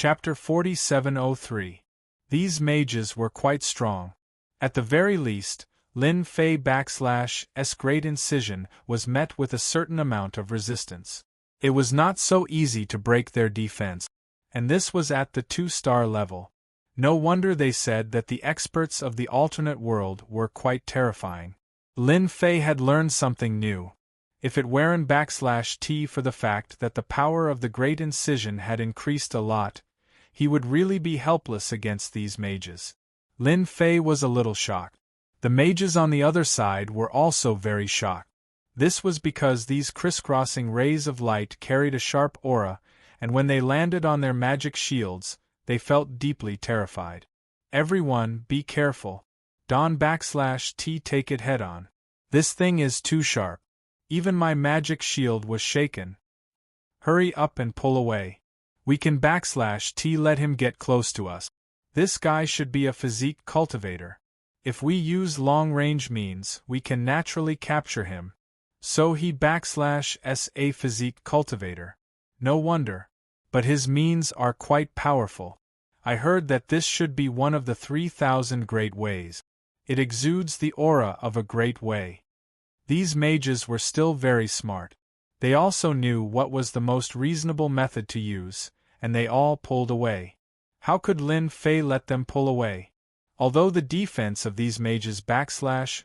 Chapter 4703. These mages were quite strong. At the very least, Lin Fei's great incision was met with a certain amount of resistance. It was not so easy to break their defense, and this was at the 2-star level. No wonder they said that the experts of the alternate world were quite terrifying. Lin Fei had learned something new. If it weren't /T for the fact that the power of the great incision had increased a lot, he would really be helpless against these mages. Lin Fei was a little shocked. The mages on the other side were also very shocked. This was because these crisscrossing rays of light carried a sharp aura, and when they landed on their magic shields, they felt deeply terrified. Everyone, be careful. Don't take it head on. This thing is too sharp. Even my magic shield was shaken. Hurry up and pull away. We can let him get close to us. This guy should be a physique cultivator. If we use long-range means, we can naturally capture him. So he a physique cultivator. No wonder. But his means are quite powerful. I heard that this should be one of the 3,000 great ways. It exudes the aura of a great way. These mages were still very smart. They also knew what was the most reasonable method to use, and they all pulled away. How could Lin Fei let them pull away? Although the defense of these mages'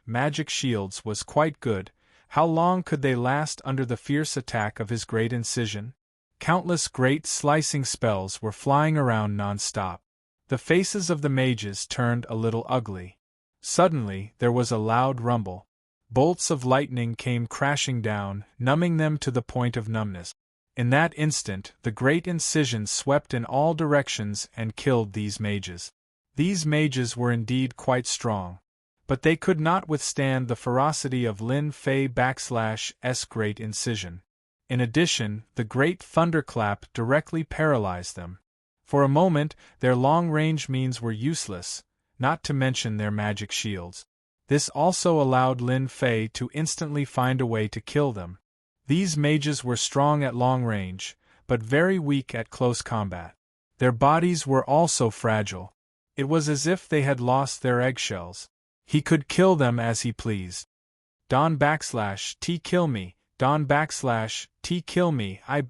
magic shields was quite good, how long could they last under the fierce attack of his great incision? Countless great slicing spells were flying around non-stop. The faces of the mages turned a little ugly. Suddenly, there was a loud rumble. Bolts of lightning came crashing down, numbing them to the point of numbness. In that instant, the great incision swept in all directions and killed these mages. These mages were indeed quite strong. But they could not withstand the ferocity of Lin Fei's great incision. In addition, the great thunderclap directly paralyzed them. For a moment, their long-range means were useless, not to mention their magic shields. This also allowed Lin Fei to instantly find a way to kill them. These mages were strong at long range, but very weak at close combat. Their bodies were also fragile. It was as if they had lost their eggshells. He could kill them as he pleased. T kill me, T kill me, I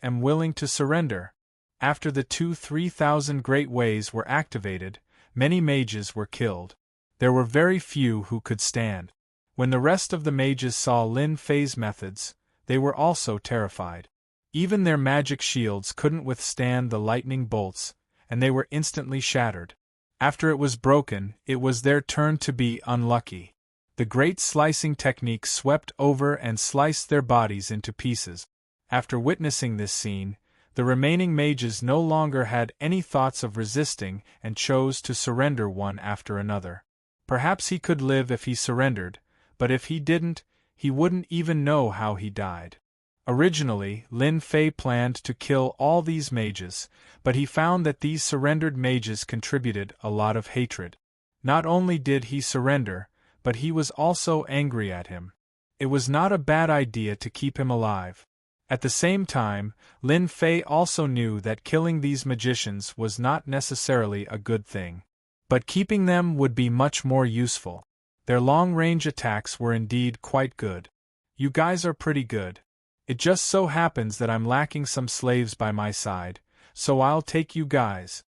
am willing to surrender. After the 3,000 great ways were activated, many mages were killed. There were very few who could stand. When the rest of the mages saw Lin Fei's methods, they were also terrified. Even their magic shields couldn't withstand the lightning bolts, and they were instantly shattered. After it was broken, it was their turn to be unlucky. The great slicing technique swept over and sliced their bodies into pieces. After witnessing this scene, the remaining mages no longer had any thoughts of resisting and chose to surrender one after another. Perhaps he could live if he surrendered, but if he didn't, he wouldn't even know how he died. Originally, Lin Fei planned to kill all these mages, but he found that these surrendered mages contributed a lot of hatred. Not only did he surrender, but he was also angry at him. It was not a bad idea to keep him alive. At the same time, Lin Fei also knew that killing these magicians was not necessarily a good thing. But keeping them would be much more useful. Their long-range attacks were indeed quite good. You guys are pretty good. It just so happens that I'm lacking some slaves by my side, so I'll take you guys.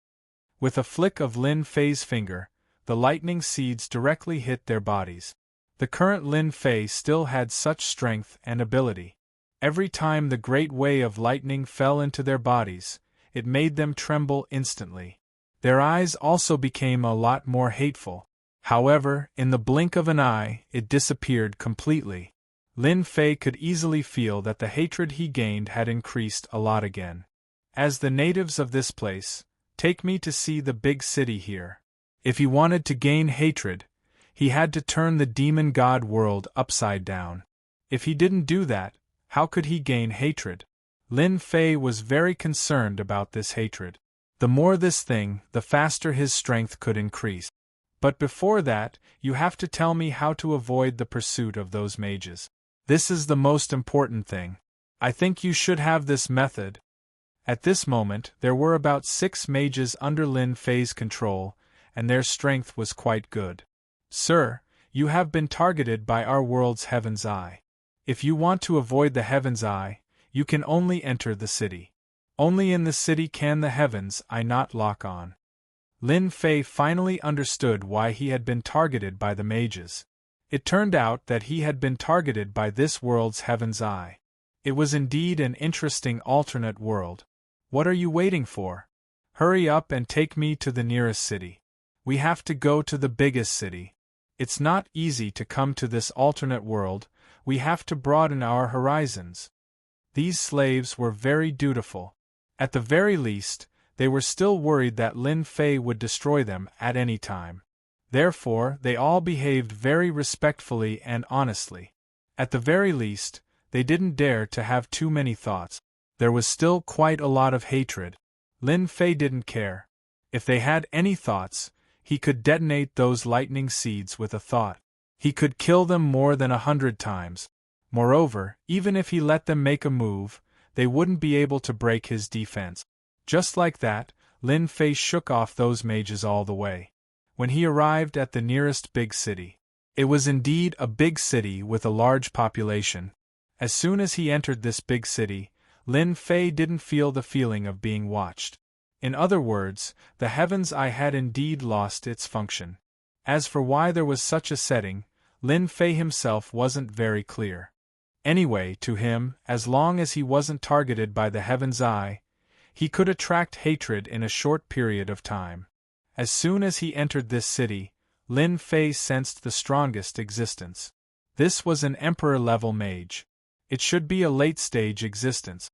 With a flick of Lin Fei's finger, the lightning seeds directly hit their bodies. The current Lin Fei still had such strength and ability. Every time the great way of lightning fell into their bodies, it made them tremble instantly. Their eyes also became a lot more hateful. However, in the blink of an eye, it disappeared completely. Lin Fei could easily feel that the hatred he gained had increased a lot again. As the natives of this place, take me to see the big city here. If he wanted to gain hatred, he had to turn the demon god world upside down. If he didn't do that, how could he gain hatred? Lin Fei was very concerned about this hatred. The more this thing, the faster his strength could increase. But before that, you have to tell me how to avoid the pursuit of those mages. This is the most important thing. I think you should have this method. At this moment, there were about 6 mages under Lin Fei's control, and their strength was quite good. Sir, you have been targeted by our world's Heaven's Eye. If you want to avoid the Heaven's Eye, you can only enter the city. Only in the city can the Heaven's Eye not lock on. Lin Fei finally understood why he had been targeted by the mages. It turned out that he had been targeted by this world's Heaven's Eye. It was indeed an interesting alternate world. What are you waiting for? Hurry up and take me to the nearest city. We have to go to the biggest city. It's not easy to come to this alternate world, we have to broaden our horizons. These slaves were very dutiful. At the very least, they were still worried that Lin Fei would destroy them at any time. Therefore, they all behaved very respectfully and honestly. At the very least, they didn't dare to have too many thoughts. There was still quite a lot of hatred. Lin Fei didn't care. If they had any thoughts, he could detonate those lightning seeds with a thought. He could kill them more than 100 times. Moreover, even if he let them make a move, they wouldn't be able to break his defense. Just like that, Lin Fei shook off those mages all the way. When he arrived at the nearest big city, it was indeed a big city with a large population. As soon as he entered this big city, Lin Fei didn't feel the feeling of being watched. In other words, the Heaven's Eye had indeed lost its function. As for why there was such a setting, Lin Fei himself wasn't very clear. Anyway, to him, as long as he wasn't targeted by the Heaven's Eye, he could attract hatred in a short period of time. As soon as he entered this city, Lin Fei sensed the strongest existence. This was an emperor-level mage. It should be a late-stage existence.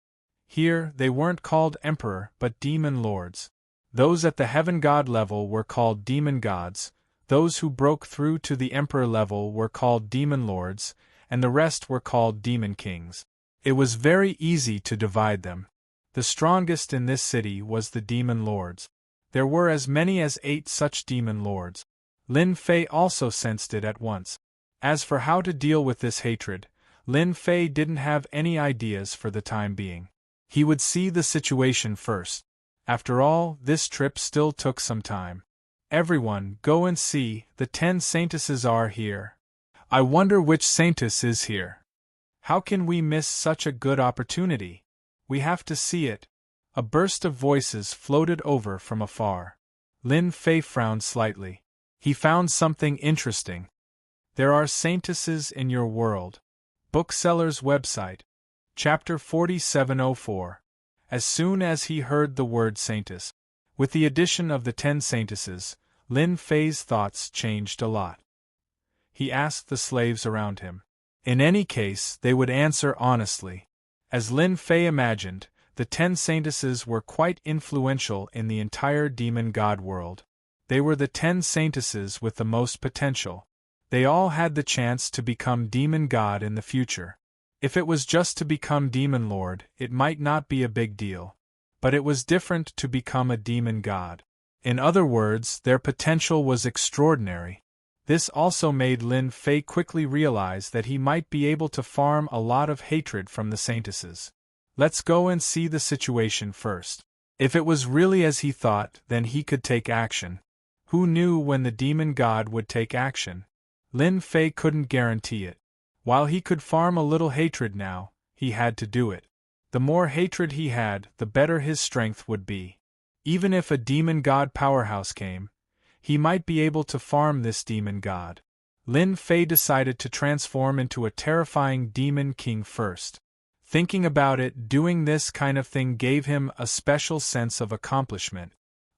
Here, they weren't called emperor but demon lords. Those at the heaven god level were called demon gods, those who broke through to the emperor level were called demon lords, and the rest were called demon kings. It was very easy to divide them. The strongest in this city was the demon lords. There were as many as 8 such demon lords. Lin Fei also sensed it at once. As for how to deal with this hatred, Lin Fei didn't have any ideas for the time being. He would see the situation first. After all, this trip still took some time. Everyone, go and see, the 10 saintesses are here. I wonder which saintess is here. How can we miss such a good opportunity? We have to see it. A burst of voices floated over from afar. Lin Fei frowned slightly. He found something interesting. There are saintesses in your world. Bookseller's website. Chapter 4704. As soon as he heard the word saintess, with the addition of the 10 saintesses, Lin Fei's thoughts changed a lot. He asked the slaves around him. In any case, they would answer honestly. As Lin Fei imagined, the 10 saintesses were quite influential in the entire demon god world. They were the 10 saintesses with the most potential. They all had the chance to become demon god in the future. If it was just to become demon lord, it might not be a big deal. But it was different to become a demon god. In other words, their potential was extraordinary. This also made Lin Fei quickly realize that he might be able to farm a lot of hatred from the saintesses. Let's go and see the situation first. If it was really as he thought, then he could take action. Who knew when the demon god would take action? Lin Fei couldn't guarantee it. While he could farm a little hatred now, he had to do it. The more hatred he had, the better his strength would be. Even if a demon god powerhouse came, he might be able to farm this demon god. Lin Fei decided to transform into a terrifying demon king first. Thinking about it, doing this kind of thing gave him a special sense of accomplishment.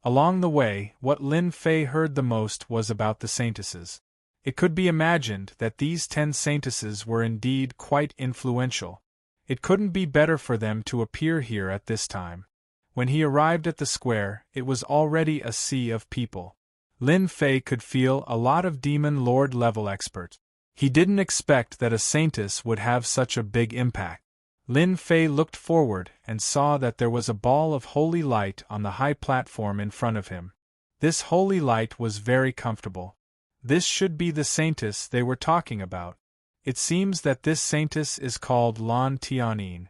Along the way, what Lin Fei heard the most was about the saintesses. It could be imagined that these 10 saintesses were indeed quite influential. It couldn't be better for them to appear here at this time. When he arrived at the square, it was already a sea of people. Lin Fei could feel a lot of demon lord level experts. He didn't expect that a saintess would have such a big impact. Lin Fei looked forward and saw that there was a ball of holy light on the high platform in front of him. This holy light was very comfortable. This should be the saintess they were talking about. It seems that this saintess is called Lan Tianyin.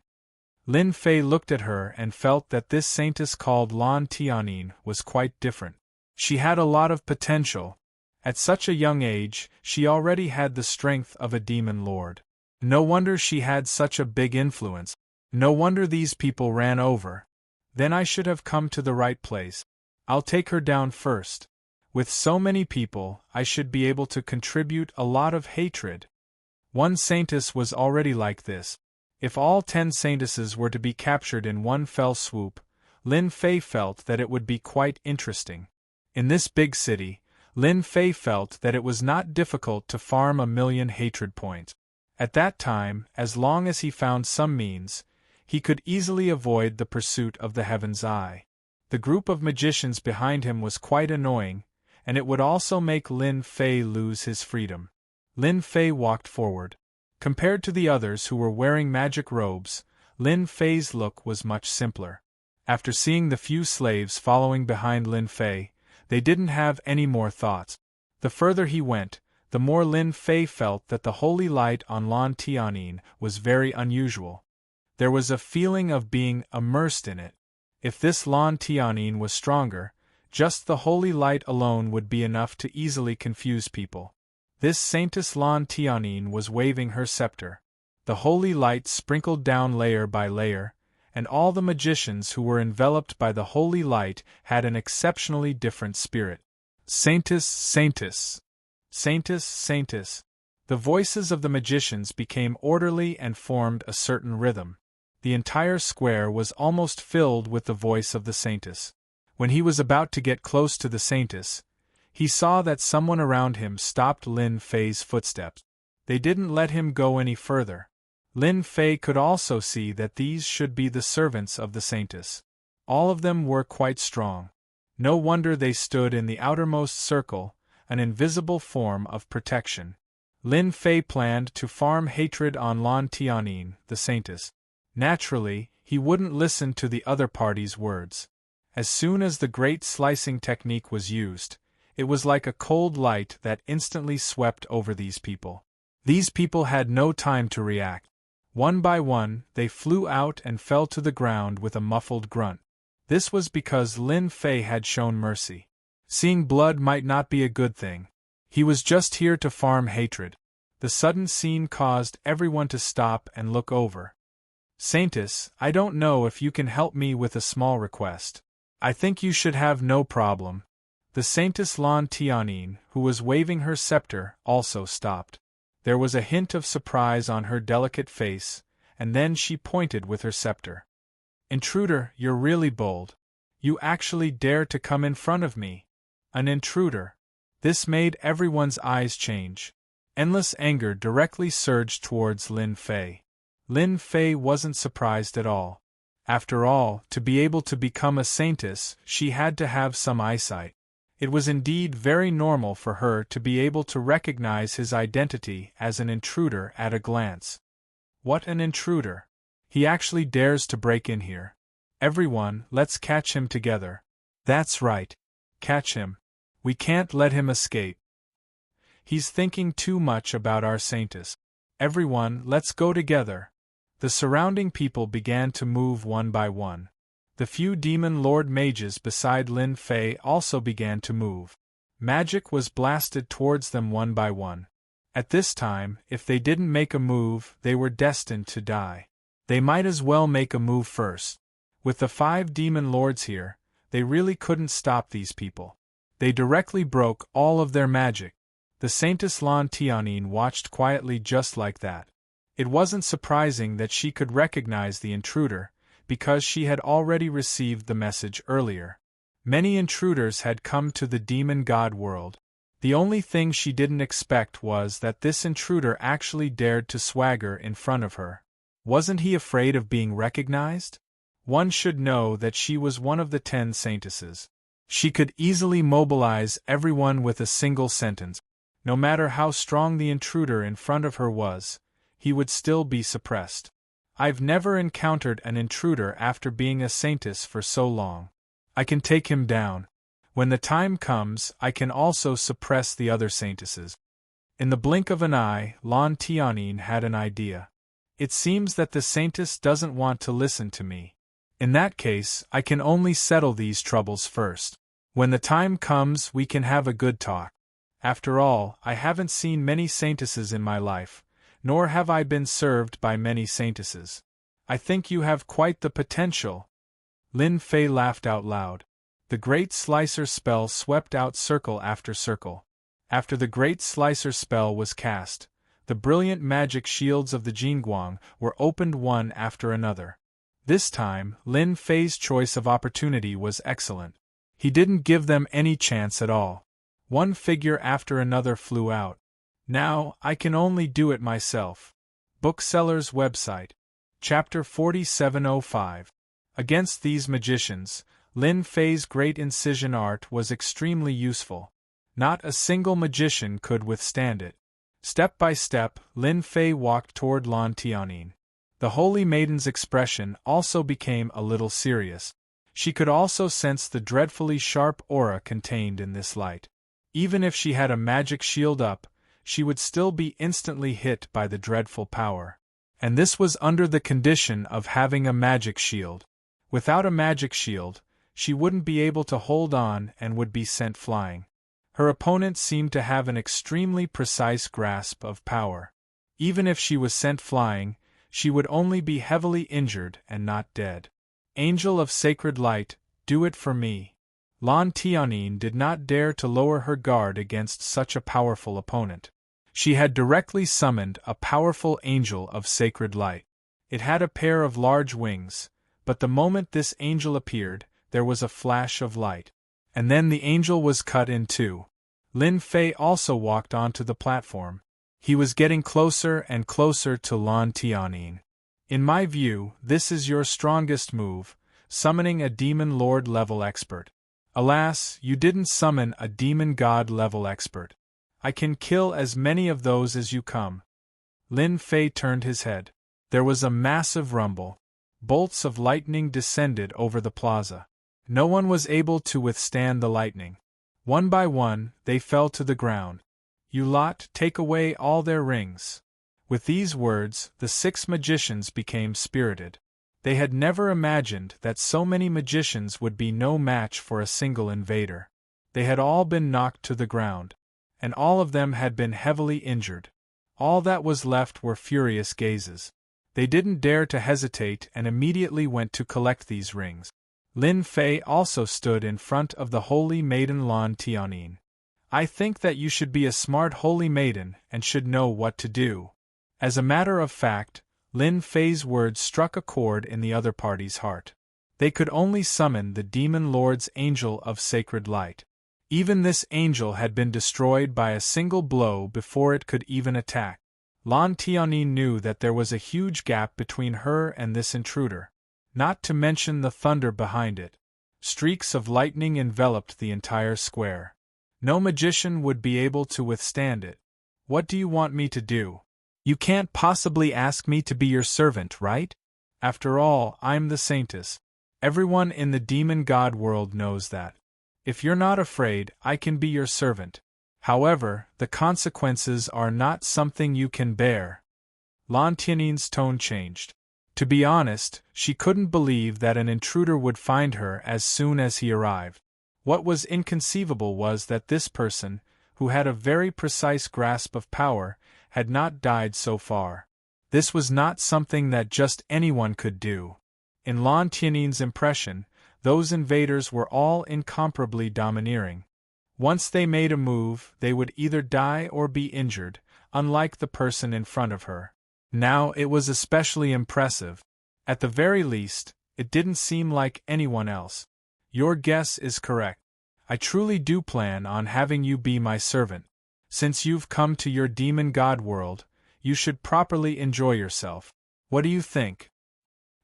Lin Fei looked at her and felt that this saintess called Lan Tianyin was quite different. She had a lot of potential. At such a young age, she already had the strength of a demon lord. No wonder she had such a big influence. No wonder these people ran over. Then I should have come to the right place. I'll take her down first. With so many people, I should be able to contribute a lot of hatred. One saintess was already like this. If all 10 saintesses were to be captured in one fell swoop, Lin Fei felt that it would be quite interesting. In this big city, Lin Fei felt that it was not difficult to farm 1,000,000 hatred points. At that time, as long as he found some means, he could easily avoid the pursuit of the Heaven's Eye. The group of magicians behind him was quite annoying, and it would also make Lin Fei lose his freedom. Lin Fei walked forward. Compared to the others who were wearing magic robes, Lin Fei's look was much simpler. After seeing the few slaves following behind Lin Fei, they didn't have any more thoughts. The further he went, the more Lin Fei felt that the holy light on Lan Tianyin was very unusual. There was a feeling of being immersed in it. If this Lan Tianyin was stronger, just the holy light alone would be enough to easily confuse people. This saintess Lan Tianyin was waving her scepter. The holy light sprinkled down layer by layer, and all the magicians who were enveloped by the holy light had an exceptionally different spirit. Saintess, saintess. Saintess, saintess. The voices of the magicians became orderly and formed a certain rhythm. The entire square was almost filled with the voice of the saintess. When he was about to get close to the saintess, he saw that someone around him stopped Lin Fei's footsteps. They didn't let him go any further. Lin Fei could also see that these should be the servants of the saintess. All of them were quite strong. No wonder they stood in the outermost circle, an invisible form of protection. Lin Fei planned to farm hatred on Lan Tianyin, the saintess. Naturally, he wouldn't listen to the other party's words. As soon as the great slicing technique was used, it was like a cold light that instantly swept over these people. These people had no time to react. One by one, they flew out and fell to the ground with a muffled grunt. This was because Lin Fei had shown mercy. Seeing blood might not be a good thing. He was just here to farm hatred. The sudden scene caused everyone to stop and look over. Saintess, I don't know if you can help me with a small request. I think you should have no problem. The saintess Lan Tianyin, who was waving her scepter, also stopped. There was a hint of surprise on her delicate face, and then she pointed with her scepter. Intruder, you're really bold. You actually dare to come in front of me. An intruder. This made everyone's eyes change. Endless anger directly surged towards Lin Fei. Lin Fei wasn't surprised at all. After all, to be able to become a saintess, she had to have some eyesight. It was indeed very normal for her to be able to recognize his identity as an intruder at a glance. What an intruder! He actually dares to break in here. Everyone, let's catch him together. That's right. Catch him. We can't let him escape. He's thinking too much about our saintess. Everyone, let's go together. The surrounding people began to move one by one. The few demon lord mages beside Lin Fei also began to move. Magic was blasted towards them one by one. At this time, if they didn't make a move, they were destined to die. They might as well make a move first. With the 5 demon lords here, they really couldn't stop these people. They directly broke all of their magic. The saintess Lan Tianyin watched quietly just like that. It wasn't surprising that she could recognize the intruder, because she had already received the message earlier. Many intruders had come to the demon god world. The only thing she didn't expect was that this intruder actually dared to swagger in front of her. Wasn't he afraid of being recognized? One should know that she was one of the 10 saintesses. She could easily mobilize everyone with a single sentence. No matter how strong the intruder in front of her was, he would still be suppressed. I've never encountered an intruder after being a saintess for so long. I can take him down. When the time comes, I can also suppress the other saintesses. In the blink of an eye, Lan Tianyin had an idea. It seems that the saintess doesn't want to listen to me. In that case, I can only settle these troubles first. When the time comes, we can have a good talk. After all, I haven't seen many saintesses in my life, nor have I been served by many saintesses. I think you have quite the potential. Lin Fei laughed out loud. The Great Slicer spell swept out circle after circle. After the Great Slicer spell was cast, the brilliant magic shields of the Jingguang were opened one after another. This time, Lin Fei's choice of opportunity was excellent. He didn't give them any chance at all. One figure after another flew out. Now, I can only do it myself. Bookseller's website. Chapter 4705. Against these magicians, Lin Fei's great incision art was extremely useful. Not a single magician could withstand it. Step by step, Lin Fei walked toward Lan Tianin. The holy maiden's expression also became a little serious. She could also sense the dreadfully sharp aura contained in this light. Even if she had a magic shield up, she would still be instantly hit by the dreadful power. And this was under the condition of having a magic shield. Without a magic shield, she wouldn't be able to hold on and would be sent flying. Her opponent seemed to have an extremely precise grasp of power. Even if she was sent flying, she would only be heavily injured and not dead. Angel of Sacred Light, do it for me. Lan Tianin did not dare to lower her guard against such a powerful opponent. She had directly summoned a powerful Angel of Sacred Light. It had a pair of large wings, but the moment this angel appeared, there was a flash of light. And then the angel was cut in two. Lin Fei also walked onto the platform. He was getting closer and closer to Lan Tianin. In my view, this is your strongest move, summoning a demon lord level expert. Alas, you didn't summon a demon god level expert. I can kill as many of those as you come. Lin Fei turned his head. There was a massive rumble. Bolts of lightning descended over the plaza. No one was able to withstand the lightning. One by one, they fell to the ground. You lot, take away all their rings. With these words, the 6 magicians became spirited. They had never imagined that so many magicians would be no match for a single invader. They had all been knocked to the ground. And all of them had been heavily injured. All that was left were furious gazes. They didn't dare to hesitate and immediately went to collect these rings. Lin Fei also stood in front of the holy maiden Lan Tianin. I think that you should be a smart holy maiden and should know what to do. As a matter of fact, Lin Fei's words struck a chord in the other party's heart. They could only summon the demon lord's Angel of Sacred Light. Even this angel had been destroyed by a single blow before it could even attack. Lan Tianin knew that there was a huge gap between her and this intruder, not to mention the thunder behind it. Streaks of lightning enveloped the entire square. No magician would be able to withstand it. What do you want me to do? You can't possibly ask me to be your servant, right? After all, I'm the saintess. Everyone in the demon god world knows that. If you're not afraid, I can be your servant. However, the consequences are not something you can bear. Lan Tianin's tone changed. To be honest, she couldn't believe that an intruder would find her as soon as he arrived. What was inconceivable was that this person, who had a very precise grasp of power, had not died so far. This was not something that just anyone could do. In Lan Tianin's impression, those invaders were all incomparably domineering. Once they made a move, they would either die or be injured, unlike the person in front of her. Now it was especially impressive. At the very least, it didn't seem like anyone else. Your guess is correct. I truly do plan on having you be my servant. Since you've come to your demon god world, you should properly enjoy yourself. What do you think?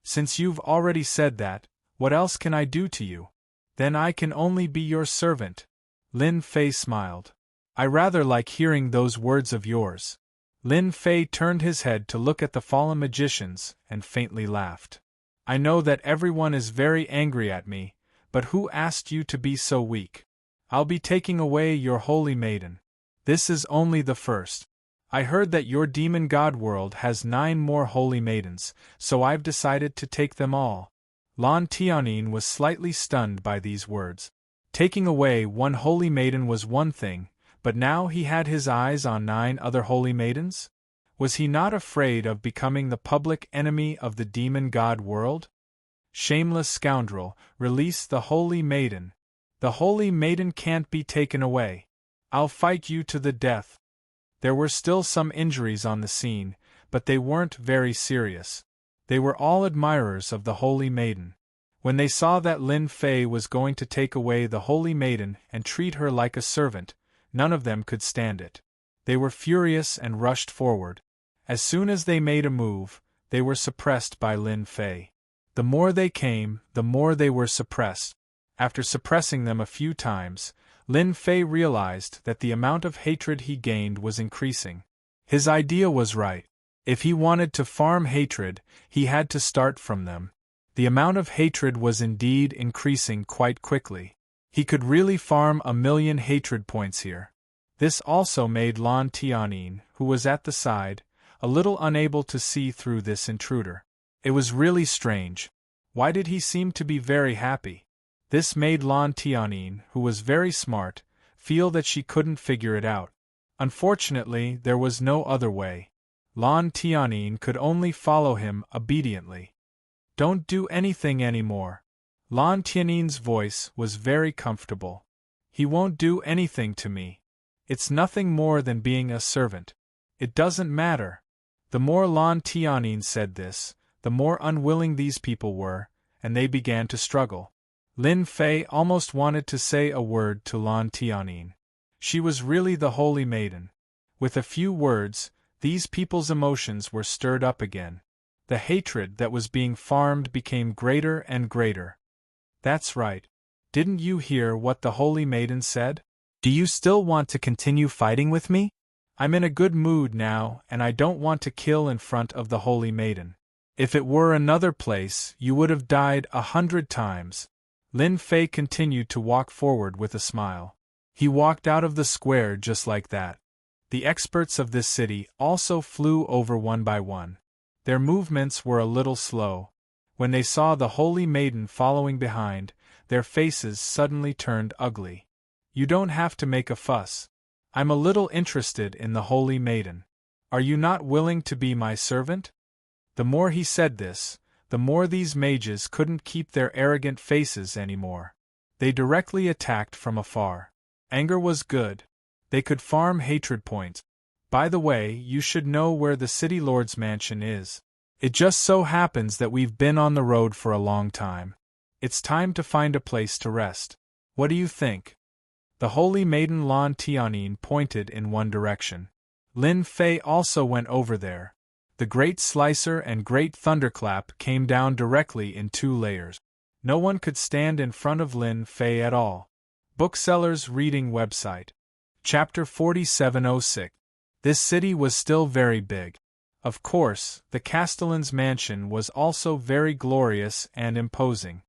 Since you've already said that, what else can I do to you? Then I can only be your servant. Lin Fei smiled. I rather like hearing those words of yours. Lin Fei turned his head to look at the fallen magicians and faintly laughed. I know that everyone is very angry at me, but who asked you to be so weak? I'll be taking away your holy maiden. This is only the first. I heard that your demon god world has 9 more holy maidens, so I've decided to take them all. Lan Tianyin was slightly stunned by these words. Taking away 1 holy maiden was one thing, but now he had his eyes on 9 other holy maidens? Was he not afraid of becoming the public enemy of the demon god world? Shameless scoundrel, release the holy maiden. The holy maiden can't be taken away. I'll fight you to the death. There were still some injuries on the scene, but they weren't very serious. They were all admirers of the holy maiden. When they saw that Lin Fei was going to take away the holy maiden and treat her like a servant, none of them could stand it. They were furious and rushed forward. As soon as they made a move, they were suppressed by Lin Fei. The more they came, the more they were suppressed. After suppressing them a few times, Lin Fei realized that the amount of hatred he gained was increasing. His idea was right. If he wanted to farm hatred, he had to start from them. The amount of hatred was indeed increasing quite quickly. He could really farm 1,000,000 hatred points here. This also made Lan Tianyin, who was at the side, a little unable to see through this intruder. It was really strange. Why did he seem to be very happy? This made Lan Tianyin, who was very smart, feel that she couldn't figure it out. Unfortunately, there was no other way. Lan Tianyin could only follow him obediently. Don't do anything anymore. Lan Tianyin's voice was very comfortable. He won't do anything to me. It's nothing more than being a servant. It doesn't matter. The more Lan Tianyin said this, the more unwilling these people were, and they began to struggle. Lin Fei almost wanted to say a word to Lan Tianyin. She was really the holy maiden. With a few words, these people's emotions were stirred up again. The hatred that was being farmed became greater and greater. That's right. Didn't you hear what the holy maiden said? Do you still want to continue fighting with me? I'm in a good mood now, and I don't want to kill in front of the holy maiden. If it were another place, you would have died 100 times. Lin Fei continued to walk forward with a smile. He walked out of the square just like that. The experts of this city also flew over one by one. Their movements were a little slow. When they saw the holy maiden following behind, their faces suddenly turned ugly. You don't have to make a fuss. I'm a little interested in the holy maiden. Are you not willing to be my servant? The more he said this, the more these mages couldn't keep their arrogant faces anymore. They directly attacked from afar. Anger was good. They could farm hatred points. By the way, you should know where the city lord's mansion is. It just so happens that we've been on the road for a long time. It's time to find a place to rest. What do you think? The holy maiden Lan Tianyin pointed in one direction. Lin Fei also went over there. The Great Slicer and Great Thunderclap came down directly in 2 layers. No one could stand in front of Lin Fei at all. Bookseller's Reading Website. Chapter 4706. This city was still very big. Of course, the Castellan's mansion was also very glorious and imposing.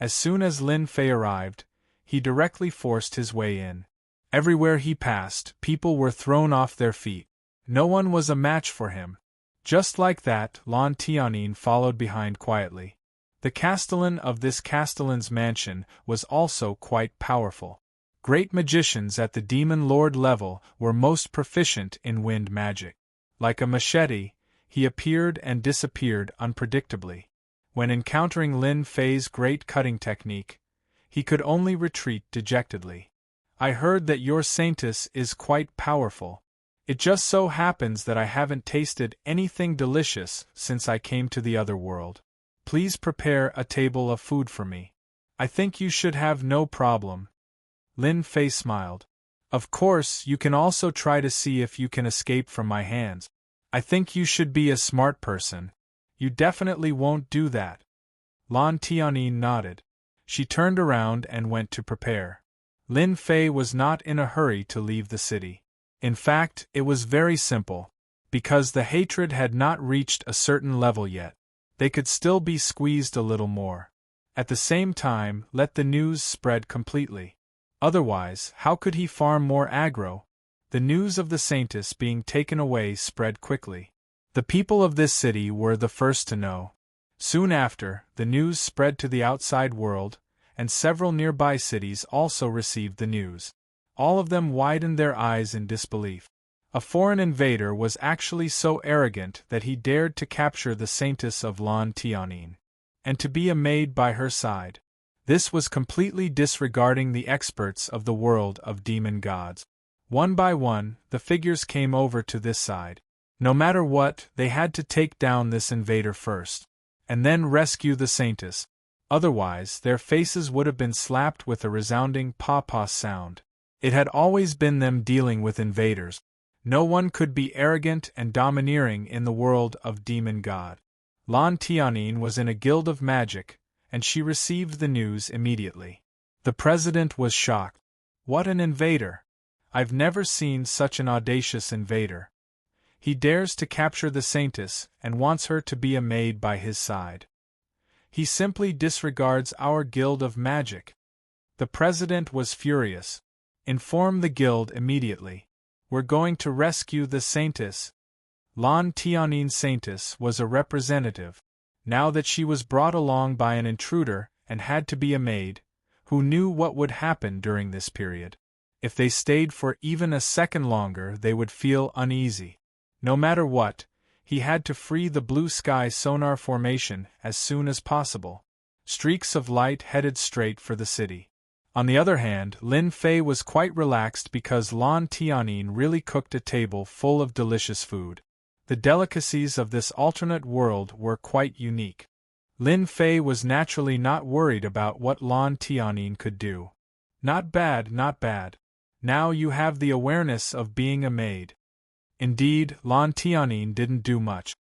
As soon as Lin Fei arrived, he directly forced his way in. Everywhere he passed, people were thrown off their feet. No one was a match for him. Just like that, Lan Tianyin followed behind quietly. The Castellan of this Castellan's mansion was also quite powerful. Great magicians at the demon lord level were most proficient in wind magic. Like a machete, he appeared and disappeared unpredictably. When encountering Lin Fei's great cutting technique, he could only retreat dejectedly. I heard that your saintess is quite powerful. It just so happens that I haven't tasted anything delicious since I came to the other world. Please prepare a table of food for me. I think you should have no problem. Lin Fei smiled. Of course, you can also try to see if you can escape from my hands. I think you should be a smart person. You definitely won't do that. Lan Tianyin nodded. She turned around and went to prepare. Lin Fei was not in a hurry to leave the city. In fact, it was very simple. Because the hatred had not reached a certain level yet, they could still be squeezed a little more. At the same time, let the news spread completely. Otherwise, how could he farm more aggro? the news of the Saintess being taken away spread quickly. The people of this city were the first to know. Soon after, the news spread to the outside world, and several nearby cities also received the news. All of them widened their eyes in disbelief. A foreign invader was actually so arrogant that he dared to capture the Saintess of Lan Tianyin, and to be a maid by her side. This was completely disregarding the experts of the world of demon gods. One by one, the figures came over to this side. No matter what, they had to take down this invader first, and then rescue the Saintess. Otherwise, their faces would have been slapped with a resounding pa-pa sound. It had always been them dealing with invaders. No one could be arrogant and domineering in the world of demon god. Lan Tianyin was in a guild of magic, and she received the news immediately. The president was shocked. What an invader! I've never seen such an audacious invader. He dares to capture the Saintess and wants her to be a maid by his side. He simply disregards our guild of magic. The president was furious. Inform the guild immediately. We're going to rescue the Saintess. Lan Tianyin Saintess was a representative. Now that she was brought along by an intruder and had to be a maid, who knew what would happen during this period? If they stayed for even a second longer, they would feel uneasy. No matter what, he had to free the blue sky sonar formation as soon as possible. Streaks of light headed straight for the city. On the other hand, Lin Fei was quite relaxed because Lan Tianyin really cooked a table full of delicious food. The delicacies of this alternate world were quite unique. Lin Fei was naturally not worried about what Lan Tianyin could do. Not bad, not bad. Now you have the awareness of being a maid. Indeed, Lan Tianyin didn't do much.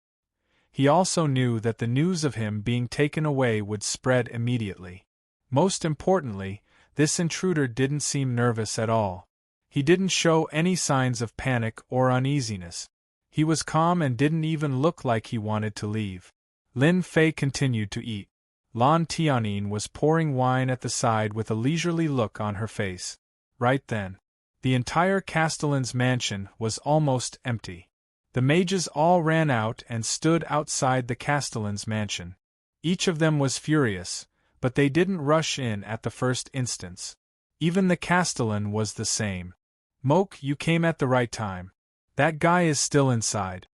He also knew that the news of him being taken away would spread immediately. Most importantly, this intruder didn't seem nervous at all. He didn't show any signs of panic or uneasiness. He was calm and didn't even look like he wanted to leave. Lin Fei continued to eat. Lan Tianyin was pouring wine at the side with a leisurely look on her face. Right then, the entire castellan's mansion was almost empty. The mages all ran out and stood outside the castellan's mansion. Each of them was furious, but they didn't rush in at the first instance. Even the castellan was the same. Moke, you came at the right time. That guy is still inside.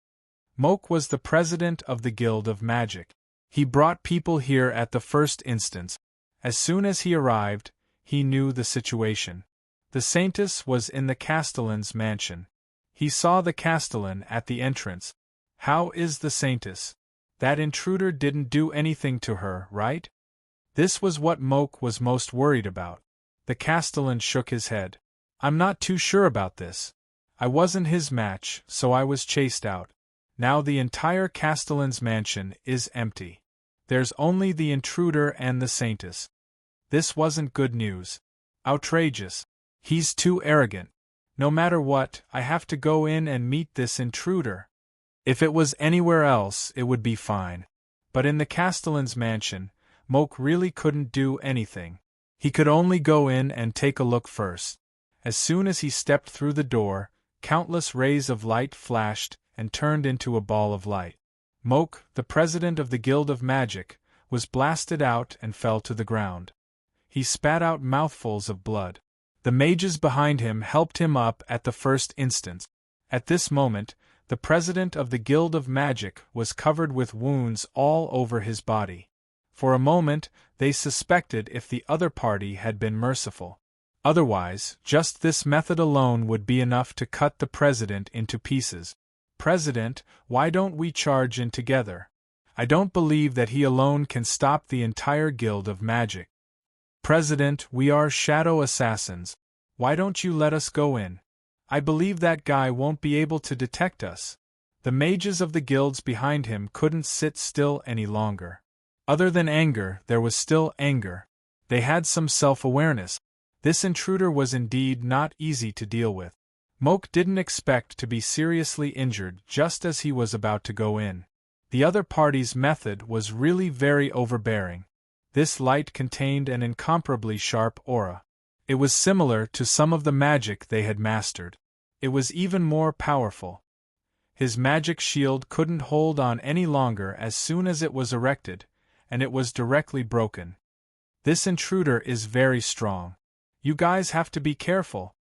Moke was the president of the Guild of Magic. He brought people here at the first instance. As soon as he arrived, he knew the situation. The Saintess was in the castellan's mansion. He saw the castellan at the entrance. How is the Saintess? That intruder didn't do anything to her, right? This was what Moke was most worried about. The castellan shook his head. I'm not too sure about this. I wasn't his match, so I was chased out. Now the entire castellan's mansion is empty. There's only the intruder and the Saintess. This wasn't good news. Outrageous. He's too arrogant. No matter what, I have to go in and meet this intruder. If it was anywhere else, it would be fine. But in the castellan's mansion, Moke really couldn't do anything. He could only go in and take a look first. As soon as he stepped through the door, countless rays of light flashed and turned into a ball of light. Moke, the president of the Guild of Magic, was blasted out and fell to the ground. He spat out mouthfuls of blood. The mages behind him helped him up at the first instance. At this moment, the president of the Guild of Magic was covered with wounds all over his body. For a moment, they suspected if the other party had been merciful. Otherwise, just this method alone would be enough to cut the president into pieces. President, why don't we charge in together? I don't believe that he alone can stop the entire Guild of Magic. President, we are shadow assassins. Why don't you let us go in? I believe that guy won't be able to detect us. The mages of the guilds behind him couldn't sit still any longer. Other than anger, there was still anger. They had some self-awareness. This intruder was indeed not easy to deal with. Moke didn't expect to be seriously injured just as he was about to go in. The other party's method was really very overbearing. This light contained an incomparably sharp aura. It was similar to some of the magic they had mastered. It was even more powerful. His magic shield couldn't hold on any longer as soon as it was erected, and it was directly broken. This intruder is very strong. You guys have to be careful.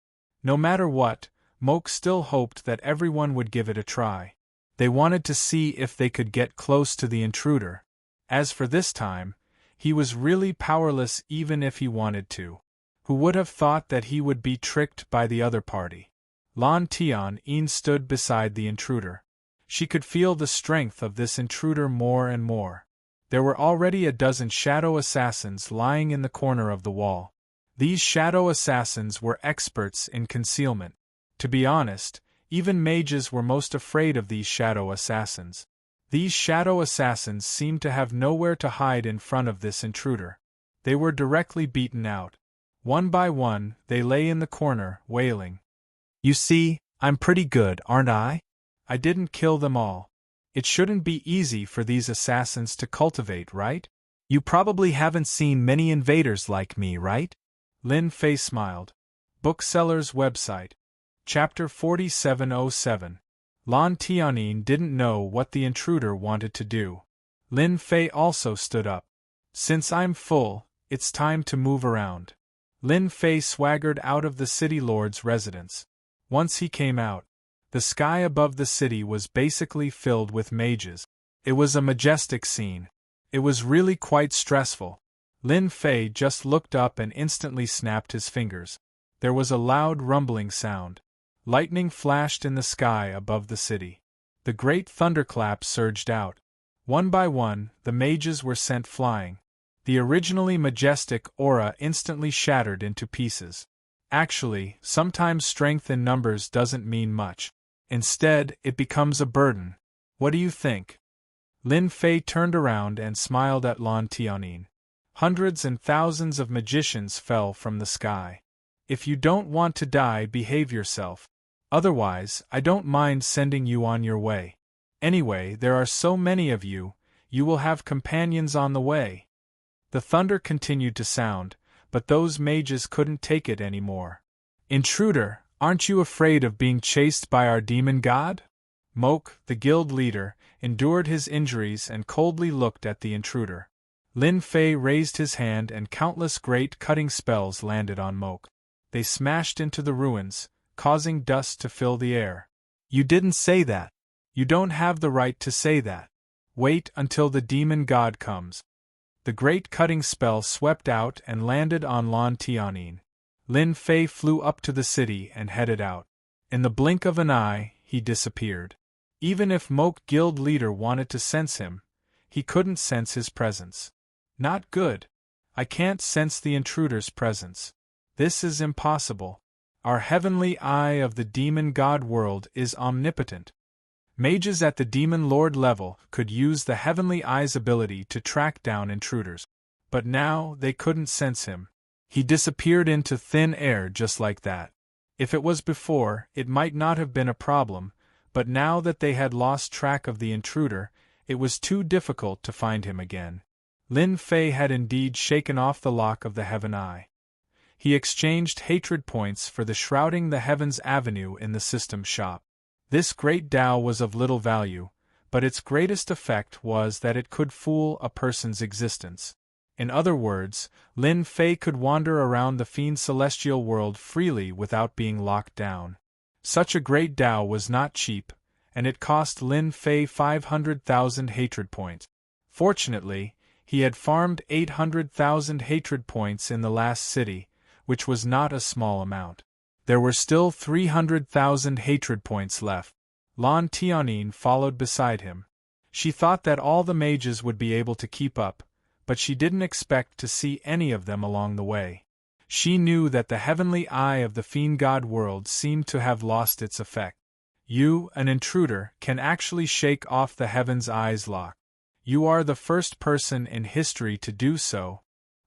No matter what, Moke still hoped that everyone would give it a try. They wanted to see if they could get close to the intruder. As for this time, he was really powerless even if he wanted to. Who would have thought that he would be tricked by the other party? Lan Tian stood beside the intruder. She could feel the strength of this intruder more and more. There were already a dozen shadow assassins lying in the corner of the wall. These shadow assassins were experts in concealment. To be honest, even mages were most afraid of these shadow assassins. These shadow assassins seemed to have nowhere to hide in front of this intruder. They were directly beaten out. One by one, they lay in the corner, wailing. You see, I'm pretty good, aren't I? I didn't kill them all. It shouldn't be easy for these assassins to cultivate, right? You probably haven't seen many invaders like me, right? Lin Fei smiled. Bookseller's website. Chapter 4707. Lan Tianyin didn't know what the intruder wanted to do. Lin Fei also stood up. Since I'm full, it's time to move around. Lin Fei swaggered out of the city lord's residence. Once he came out, the sky above the city was basically filled with mages. It was a majestic scene. It was really quite stressful. Lin Fei just looked up and instantly snapped his fingers. There was a loud rumbling sound. Lightning flashed in the sky above the city. The great thunderclap surged out. One by one, the mages were sent flying. The originally majestic aura instantly shattered into pieces. Actually, sometimes strength in numbers doesn't mean much. Instead, it becomes a burden. What do you think? Lin Fei turned around and smiled at Lan Tianyin. Hundreds and thousands of magicians fell from the sky. If you don't want to die, behave yourself. Otherwise, I don't mind sending you on your way. Anyway, there are so many of you, you will have companions on the way. The thunder continued to sound, but those mages couldn't take it anymore. Intruder, aren't you afraid of being chased by our demon god? Moke, the guild leader, endured his injuries and coldly looked at the intruder. Lin Fei raised his hand and countless great cutting spells landed on Moke. They smashed into the ruins, causing dust to fill the air. You didn't say that. You don't have the right to say that. Wait until the demon god comes. The great cutting spell swept out and landed on Lan Tianyin. Lin Fei flew up to the city and headed out. In the blink of an eye, he disappeared. Even if Moke guild leader wanted to sense him, he couldn't sense his presence. Not good. I can't sense the intruder's presence. This is impossible. Our heavenly eye of the demon god world is omnipotent. Mages at the demon lord level could use the heavenly eye's ability to track down intruders. But now they couldn't sense him. He disappeared into thin air just like that. If it was before, it might not have been a problem, but now that they had lost track of the intruder, it was too difficult to find him again. Lin Fei had indeed shaken off the lock of the heaven eye. He exchanged hatred points for the shrouding the heavens avenue in the system shop. This great Tao was of little value, but its greatest effect was that it could fool a person's existence. In other words, Lin Fei could wander around the fiend celestial world freely without being locked down. Such a great Tao was not cheap, and it cost Lin Fei 500,000 hatred points. Fortunately, he had farmed 800,000 hatred points in the last city, which was not a small amount. There were still 300,000 hatred points left. Lan Tianyin followed beside him. She thought that all the mages would be able to keep up, but she didn't expect to see any of them along the way. She knew that the heavenly eye of the fiend god world seemed to have lost its effect. You, an intruder, can actually shake off the heaven's eye's lock. You are the first person in history to do so.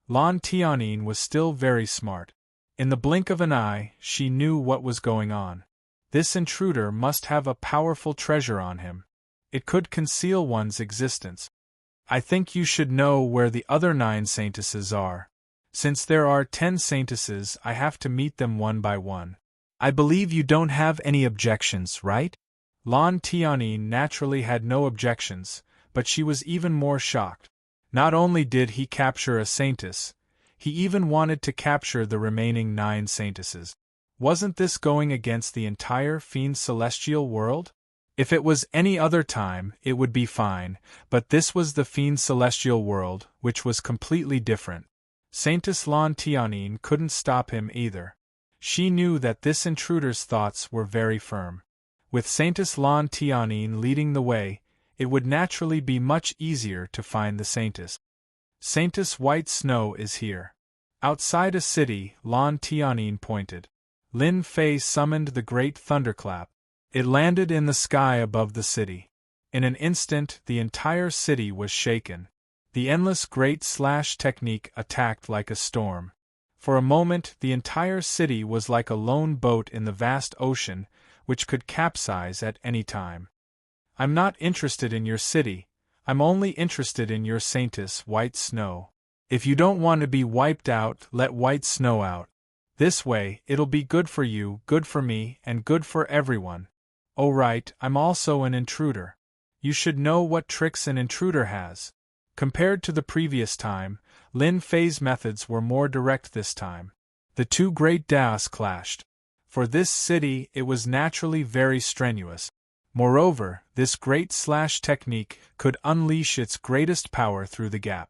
Lan Tianyin was still very smart. In the blink of an eye, she knew what was going on. This intruder must have a powerful treasure on him. It could conceal one's existence. I think you should know where the other 9 saintesses are. Since there are 10 saintesses, I have to meet them one by one. I believe you don't have any objections, right? Lan Tianyin naturally had no objections, but she was even more shocked. Not only did he capture a saintess, he even wanted to capture the remaining 9 saintesses. Wasn't this going against the entire fiend celestial world? If it was any other time, it would be fine, but this was the fiend celestial world, which was completely different. Saintess Lan Tianyin couldn't stop him either. She knew that this intruder's thoughts were very firm. With Saintess Lan Tianyin leading the way, it would naturally be much easier to find the saintess. Saintess White Snow is here. Outside a city, Lan Tianyin pointed. Lin Fei summoned the great thunderclap. It landed in the sky above the city. In an instant, the entire city was shaken. The endless great slash technique attacked like a storm. For a moment, the entire city was like a lone boat in the vast ocean, which could capsize at any time. I'm not interested in your city, I'm only interested in your saintess, White Snow. If you don't want to be wiped out, let White Snow out. This way, it'll be good for you, good for me, and good for everyone. Oh right, I'm also an intruder. You should know what tricks an intruder has. Compared to the previous time, Lin Fei's methods were more direct this time. The 2 great Daos clashed. For this city, it was naturally very strenuous. Moreover, this great slash technique could unleash its greatest power through the gap.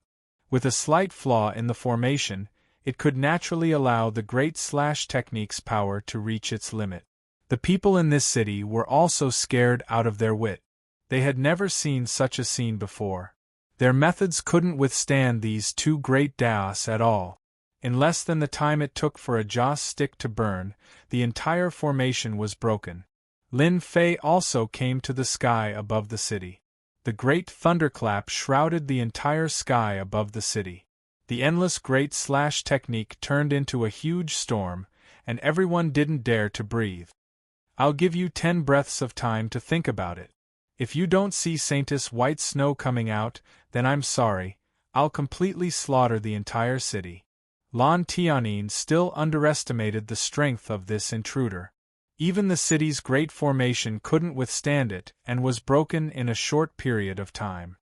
With a slight flaw in the formation, it could naturally allow the great slash technique's power to reach its limit. The people in this city were also scared out of their wit. They had never seen such a scene before. Their methods couldn't withstand these 2 great Daos at all. In less than the time it took for a joss stick to burn, the entire formation was broken. Lin Fei also came to the sky above the city. The great thunderclap shrouded the entire sky above the city. The endless great slash technique turned into a huge storm, and everyone didn't dare to breathe. I'll give you 10 breaths of time to think about it. If you don't see Saintess White Snow coming out, then I'm sorry, I'll completely slaughter the entire city. Lan Tianyin still underestimated the strength of this intruder. Even the city's great formation couldn't withstand it and was broken in a short period of time.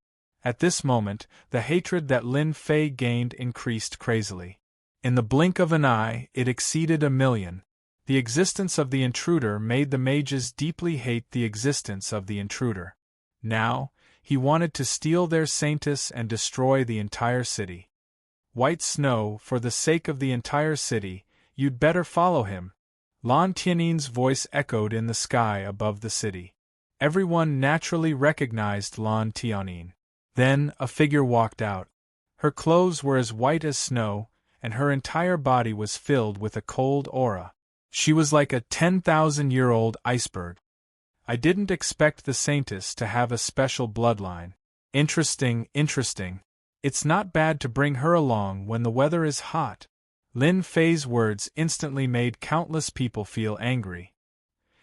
At this moment, the hatred that Lin Fei gained increased crazily. In the blink of an eye, it exceeded 1,000,000. The existence of the intruder made the mages deeply hate the existence of the intruder. Now, he wanted to steal their saintess and destroy the entire city. White Snow, for the sake of the entire city, you'd better follow him. Lan Tianyin's voice echoed in the sky above the city. Everyone naturally recognized Lan Tianyin. Then, a figure walked out. Her clothes were as white as snow, and her entire body was filled with a cold aura. She was like a 10,000-year-old iceberg. I didn't expect the saintess to have a special bloodline. Interesting. It's not bad to bring her along when the weather is hot. Lin Fei's words instantly made countless people feel angry.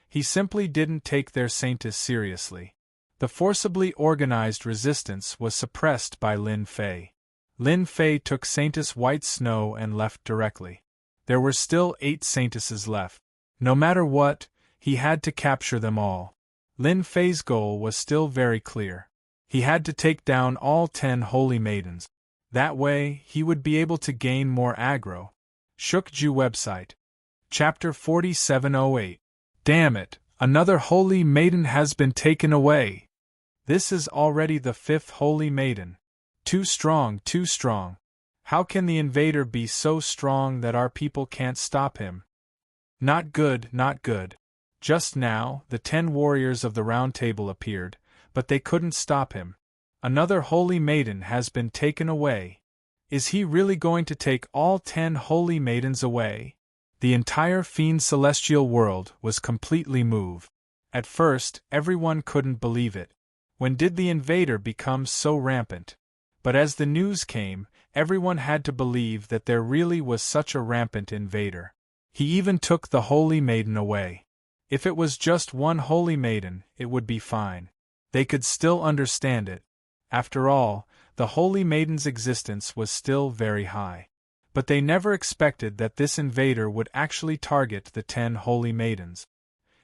He simply didn't take their saintess seriously. The forcibly organized resistance was suppressed by Lin Fei. Lin Fei took Saintess White Snow and left directly. There were still 8 saintesses left. No matter what, he had to capture them all. Lin Fei's goal was still very clear. He had to take down all 10 holy maidens. That way, he would be able to gain more aggro. Shukju website. Chapter 4708. Damn it, another holy maiden has been taken away. This is already the 5th holy maiden. Too strong. How can the invader be so strong that our people can't stop him? Not good. Just now, the 10 warriors of the Round Table appeared, but they couldn't stop him. Another holy maiden has been taken away. Is he really going to take all 10 holy maidens away? The entire fiend celestial world was completely moved. At first, everyone couldn't believe it. When did the invader become so rampant? But as the news came, everyone had to believe that there really was such a rampant invader. He even took the holy maiden away. If it was just one holy maiden, it would be fine. They could still understand it. After all, the holy maiden's existence was still very high. But they never expected that this invader would actually target the 10 holy maidens.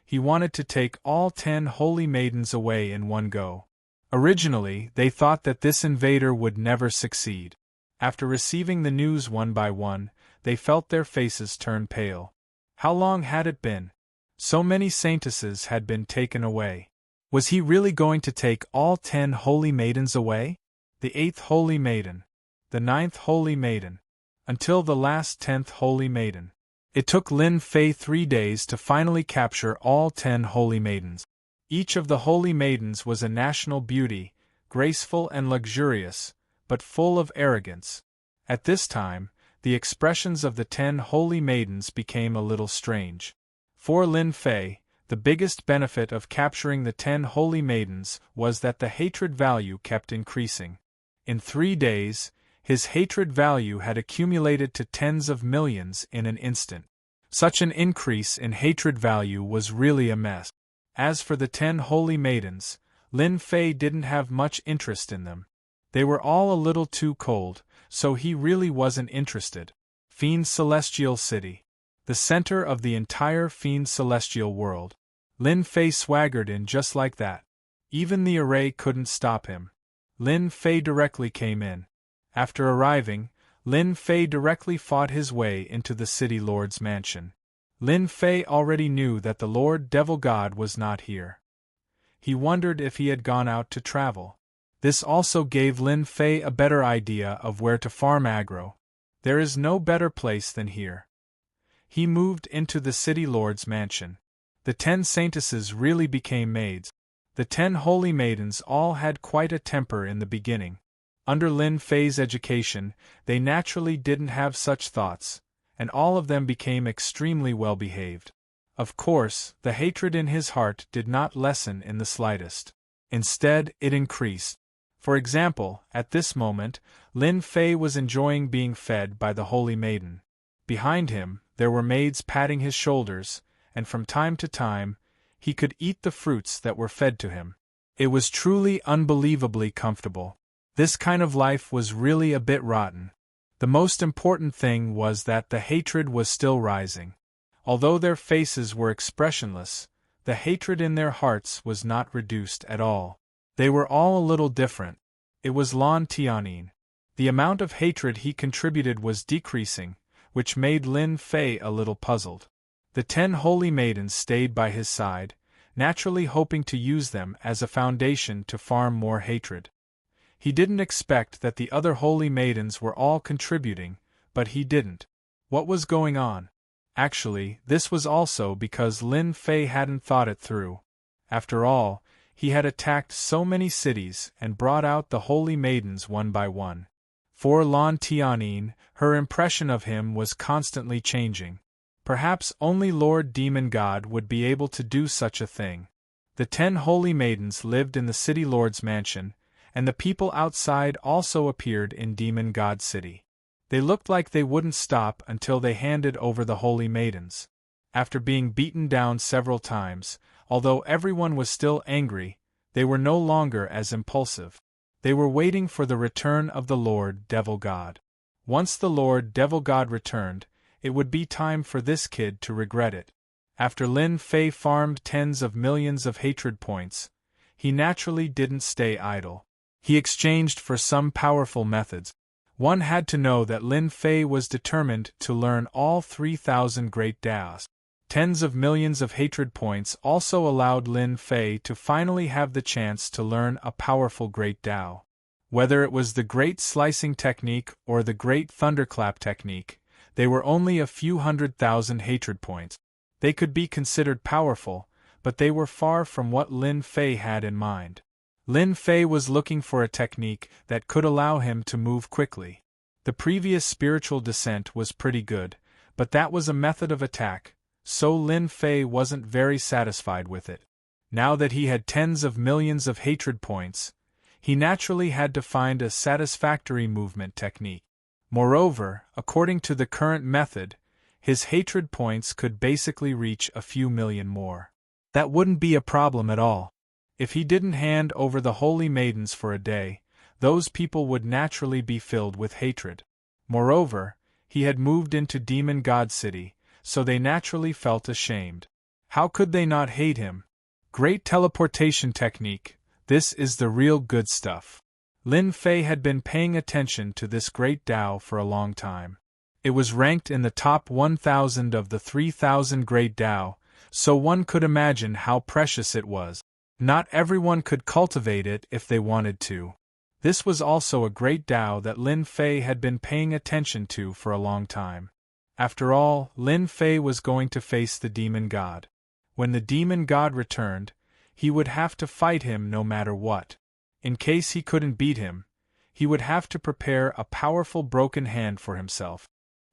He wanted to take all 10 holy maidens away in one go. Originally, they thought that this invader would never succeed. After receiving the news one by one, they felt their faces turn pale. How long had it been? So many saintesses had been taken away. Was he really going to take all 10 holy maidens away? The 8th holy maiden. The 9th holy maiden. Until the last 10th holy maiden. It took Lin Fei 3 days to finally capture all 10 holy maidens. Each of the holy maidens was a national beauty, graceful and luxurious, but full of arrogance. At this time, the expressions of the 10 holy maidens became a little strange. For Lin Fei, the biggest benefit of capturing the 10 holy maidens was that the hatred value kept increasing. In 3 days, his hatred value had accumulated to tens of millions in an instant. Such an increase in hatred value was really a mess. As for the 10 holy maidens, Lin Fei didn't have much interest in them. They were all a little too cold, so he really wasn't interested. Fiend Celestial City. The center of the entire Fiend Celestial world. Lin Fei swaggered in just like that. Even the array couldn't stop him. Lin Fei directly came in. After arriving, Lin Fei directly fought his way into the City Lord's mansion. Lin Fei already knew that the Lord Devil God was not here. He wondered if he had gone out to travel. This also gave Lin Fei a better idea of where to farm aggro. There is no better place than here. He moved into the City Lord's mansion. The 10 saintesses really became maids. The 10 holy maidens all had quite a temper in the beginning. Under Lin Fei's education, they naturally didn't have such thoughts, and all of them became extremely well-behaved. Of course, the hatred in his heart did not lessen in the slightest. Instead, it increased. For example, at this moment, Lin Fei was enjoying being fed by the holy maiden. Behind him, there were maids patting his shoulders, and from time to time, he could eat the fruits that were fed to him. It was truly unbelievably comfortable. This kind of life was really a bit rotten. The most important thing was that the hatred was still rising. Although their faces were expressionless, the hatred in their hearts was not reduced at all. They were all a little different. It was Lan Tianyin. The amount of hatred he contributed was decreasing, which made Lin Fei a little puzzled. The 10 holy maidens stayed by his side, naturally hoping to use them as a foundation to farm more hatred. He didn't expect that the other holy maidens were all contributing, but he didn't. What was going on? Actually, this was also because Lin Fei hadn't thought it through. After all, he had attacked so many cities and brought out the holy maidens one by one. For Lan Tianyin, her impression of him was constantly changing. Perhaps only Lord Demon God would be able to do such a thing. The 10 holy maidens lived in the City Lord's mansion, and the people outside also appeared in Demon God City. They looked like they wouldn't stop until they handed over the holy maidens. After being beaten down several times, although everyone was still angry, they were no longer as impulsive. They were waiting for the return of the Lord Devil God. Once the Lord Devil God returned, it would be time for this kid to regret it. After Lin Fei farmed tens of millions of hatred points, he naturally didn't stay idle. He exchanged for some powerful methods. One had to know that Lin Fei was determined to learn all 3,000 great Daos. Tens of millions of hatred points also allowed Lin Fei to finally have the chance to learn a powerful great Dao. Whether it was the Great Slicing Technique or the Great Thunderclap Technique, they were only a few 100,000 hatred points. They could be considered powerful, but they were far from what Lin Fei had in mind. Lin Fei was looking for a technique that could allow him to move quickly. The previous spiritual descent was pretty good, but that was a method of attack, so Lin Fei wasn't very satisfied with it. Now that he had tens of millions of hatred points, he naturally had to find a satisfactory movement technique. Moreover, according to the current method, his hatred points could basically reach a few million more. That wouldn't be a problem at all. If he didn't hand over the holy maidens for a day, those people would naturally be filled with hatred. Moreover, He had moved into Demon God City, so they naturally felt ashamed. How could they not hate him? Great teleportation technique, this is the real good stuff. Lin Fei had been paying attention to this great Tao for a long time. It was ranked in the top 1,000 of the 3,000 great Tao, so one could imagine how precious it was. Not everyone could cultivate it if they wanted to. This was also a great Tao that Lin Fei had been paying attention to for a long time. After all, Lin Fei was going to face the demon god. When the demon god returned, he would have to fight him no matter what. In case he couldn't beat him, he would have to prepare a powerful broken hand for himself.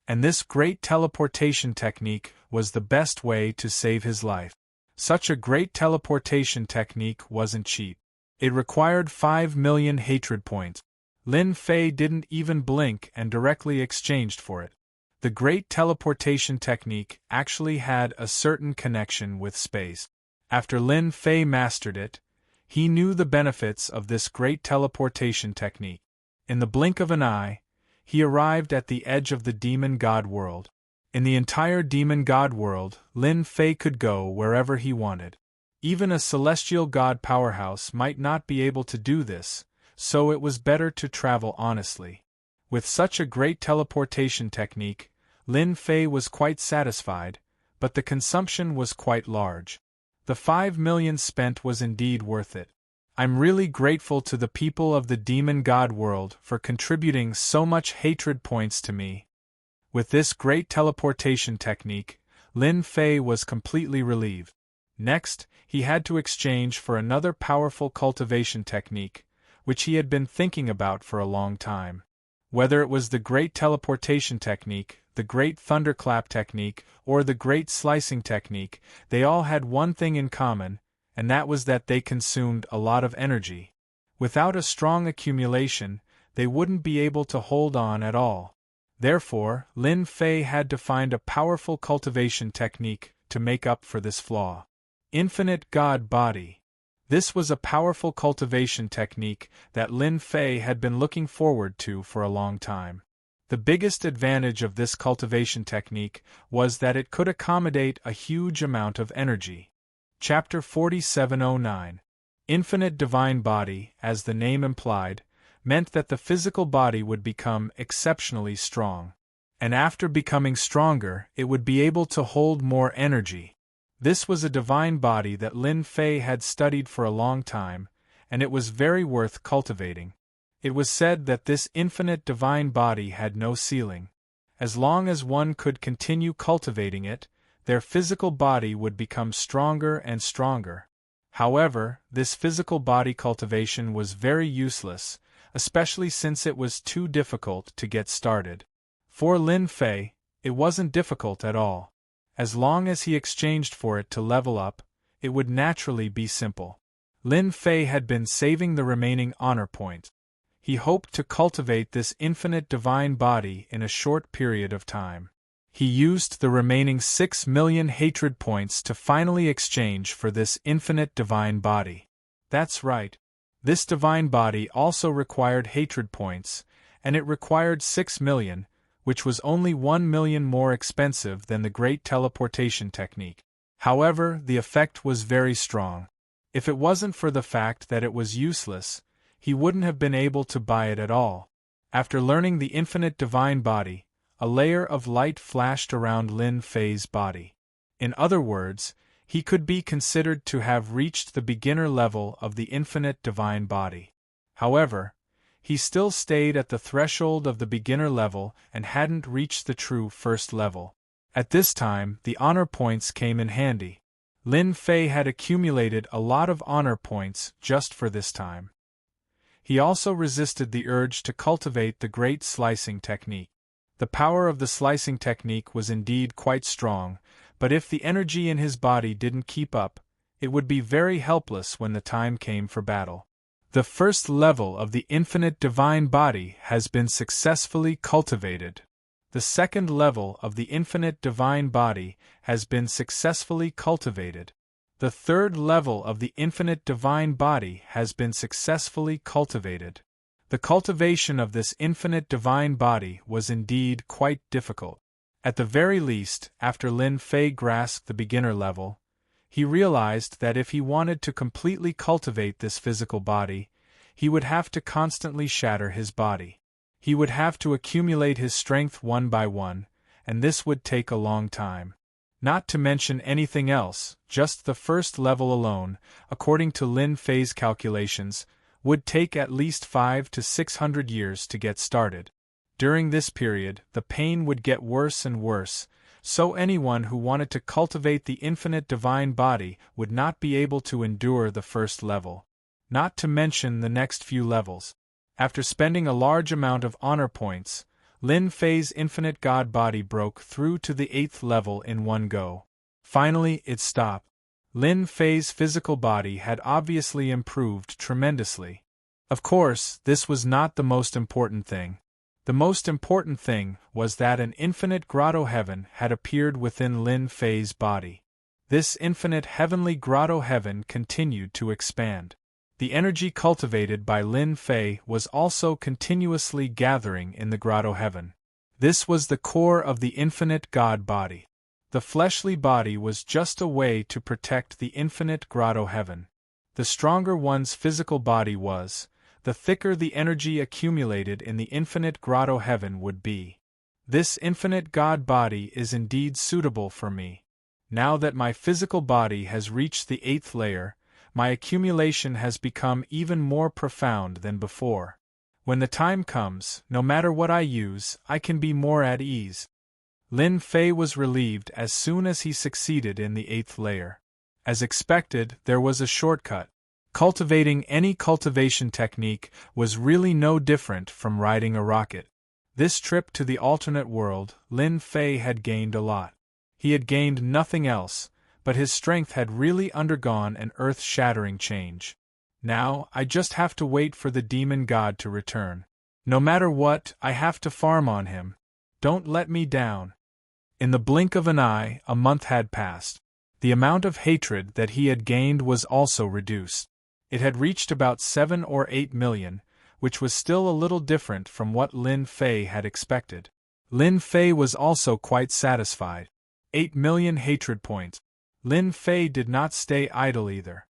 And this great teleportation technique was the best way to save his life. Such a great teleportation technique wasn't cheap. It required 5 million hatred points. Lin Fei didn't even blink and directly exchanged for it. The great teleportation technique actually had a certain connection with space. After Lin Fei mastered it, he knew the benefits of this great teleportation technique. In the blink of an eye, he arrived at the edge of the demon god world. In the entire demon god world, Lin Fei could go wherever he wanted. Even a celestial god powerhouse might not be able to do this, so it was better to travel honestly. With such a great teleportation technique, Lin Fei was quite satisfied, but the consumption was quite large. The 5 million spent was indeed worth it. I'm really grateful to the people of the demon god world for contributing so much hatred points to me. With this great teleportation technique, Lin Fei was completely relieved. Next, he had to exchange for another powerful cultivation technique, which he had been thinking about for a long time. Whether it was the great teleportation technique, the great thunderclap technique, or the great slicing technique, they all had one thing in common, and that was that they consumed a lot of energy. Without a strong accumulation, they wouldn't be able to hold on at all. Therefore, Lin Fei had to find a powerful cultivation technique to make up for this flaw. Infinite God Body. This was a powerful cultivation technique that Lin Fei had been looking forward to for a long time. The biggest advantage of this cultivation technique was that it could accommodate a huge amount of energy. Chapter 4709. Infinite Divine Body, as the name implied, meant that the physical body would become exceptionally strong. And after becoming stronger, it would be able to hold more energy. This was a divine body that Lin Fei had studied for a long time, and it was very worth cultivating. It was said that this infinite divine body had no ceiling. As long as one could continue cultivating it, their physical body would become stronger and stronger. However, this physical body cultivation was very useless, especially since it was too difficult to get started. For Lin Fei, it wasn't difficult at all. As long as he exchanged for it to level up, it would naturally be simple. Lin Fei had been saving the remaining honor points. He hoped to cultivate this infinite divine body in a short period of time. He used the remaining 6 million hatred points to finally exchange for this infinite divine body. That's right. This divine body also required hatred points, and it required 6 million, which was only 1 million more expensive than the great teleportation technique. However, the effect was very strong. If it wasn't for the fact that it was useless, he wouldn't have been able to buy it at all. After learning the infinite divine body, a layer of light flashed around Lin Fei's body. In other words, he could be considered to have reached the beginner level of the infinite divine body. However, he still stayed at the threshold of the beginner level and hadn't reached the true first level. At this time, the honor points came in handy. Lin Fei had accumulated a lot of honor points just for this time. He also resisted the urge to cultivate the great slicing technique. The power of the slicing technique was indeed quite strong, but if the energy in his body didn't keep up, it would be very helpless when the time came for battle. The first level of the infinite divine body has been successfully cultivated. The second level of the infinite divine body has been successfully cultivated. The third level of the infinite divine body has been successfully cultivated. The cultivation of this infinite divine body was indeed quite difficult. At the very least, after Lin Fei grasped the beginner level, he realized that if he wanted to completely cultivate this physical body, he would have to constantly shatter his body. He would have to accumulate his strength one by one, and this would take a long time. Not to mention anything else, just the first level alone, according to Lin Fei's calculations, would take at least 500 to 600 years to get started. During this period, the pain would get worse and worse, so anyone who wanted to cultivate the infinite divine body would not be able to endure the first level. Not to mention the next few levels. After spending a large amount of honor points, Lin Fei's infinite god body broke through to the 8th level in one go. Finally, it stopped. Lin Fei's physical body had obviously improved tremendously. Of course, this was not the most important thing. The most important thing was that an infinite grotto heaven had appeared within Lin Fei's body. This infinite heavenly grotto heaven continued to expand. The energy cultivated by Lin Fei was also continuously gathering in the grotto heaven. This was the core of the infinite God body. The fleshly body was just a way to protect the infinite grotto heaven. The stronger one's physical body was, the thicker the energy accumulated in the infinite grotto heaven would be. This infinite God body is indeed suitable for me. Now that my physical body has reached the 8th layer, my accumulation has become even more profound than before. When the time comes, no matter what I use, I can be more at ease. Lin Fei was relieved as soon as he succeeded in the 8th layer. As expected, there was a shortcut. Cultivating any cultivation technique was really no different from riding a rocket. This trip to the alternate world, Lin Fei had gained a lot. He had gained nothing else, but his strength had really undergone an earth-shattering change. Now, I just have to wait for the demon god to return. No matter what, I have to farm on him. Don't let me down. In the blink of an eye, a month had passed. The amount of hatred that he had gained was also reduced. It had reached about 7 or 8 million, which was still a little different from what Lin Fei had expected. Lin Fei was also quite satisfied. 8 million hatred points. Lin Fei did not stay idle either.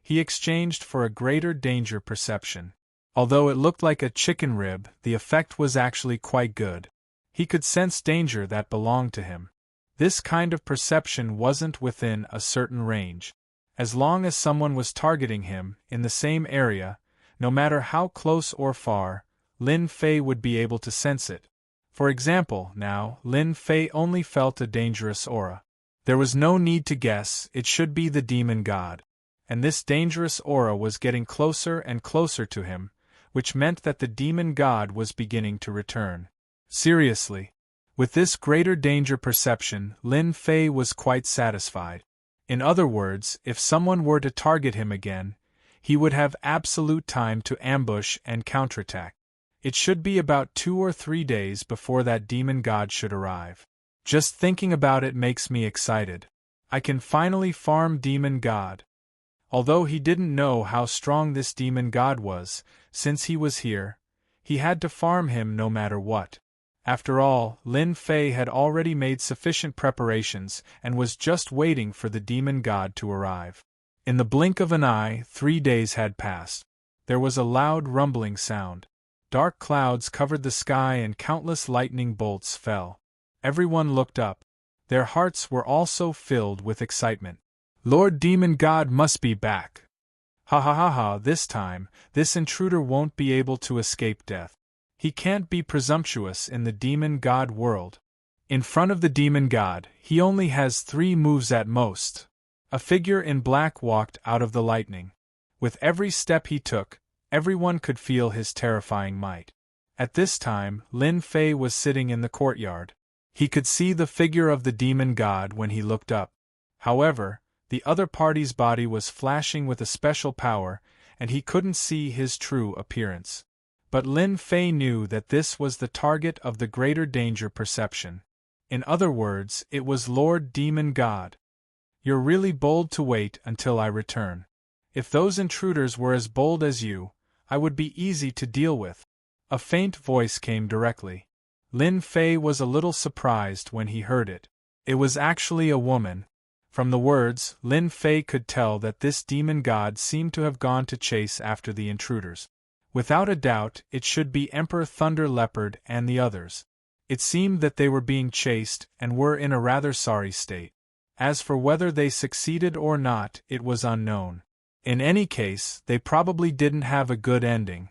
He exchanged for a greater danger perception. Although it looked like a chicken rib, the effect was actually quite good. He could sense danger that belonged to him. This kind of perception wasn't within a certain range. As long as someone was targeting him, in the same area, no matter how close or far, Lin Fei would be able to sense it. For example, now, Lin Fei only felt a dangerous aura. There was no need to guess, it should be the demon god. And this dangerous aura was getting closer and closer to him, which meant that the demon god was beginning to return. Seriously. With this greater danger perception, Lin Fei was quite satisfied. In other words, if someone were to target him again, he would have absolute time to ambush and counterattack. It should be about 2 or 3 days before that demon god should arrive. Just thinking about it makes me excited. I can finally farm demon god. Although he didn't know how strong this demon god was, since he was here, he had to farm him no matter what. After all, Lin Fei had already made sufficient preparations and was just waiting for the demon god to arrive. In the blink of an eye, 3 days had passed. There was a loud rumbling sound. Dark clouds covered the sky and countless lightning bolts fell. Everyone looked up. Their hearts were also filled with excitement. Lord Demon God must be back. Ha ha ha ha, this time, this intruder won't be able to escape death. He can't be presumptuous in the demon god world. In front of the demon god, he only has 3 moves at most. A figure in black walked out of the lightning. With every step he took, everyone could feel his terrifying might. At this time, Lin Fei was sitting in the courtyard. He could see the figure of the demon god when he looked up. However, the other party's body was flashing with a special power, and he couldn't see his true appearance. But Lin Fei knew that this was the target of the greater danger perception. In other words, it was Lord Demon God. You're really bold to wait until I return. If those intruders were as bold as you, I would be easy to deal with. A faint voice came directly. Lin Fei was a little surprised when he heard it. It was actually a woman. From the words, Lin Fei could tell that this demon god seemed to have gone to chase after the intruders. Without a doubt, it should be Emperor Thunder Leopard and the others. It seemed that they were being chased and were in a rather sorry state. As for whether they succeeded or not, it was unknown. In any case, they probably didn't have a good ending.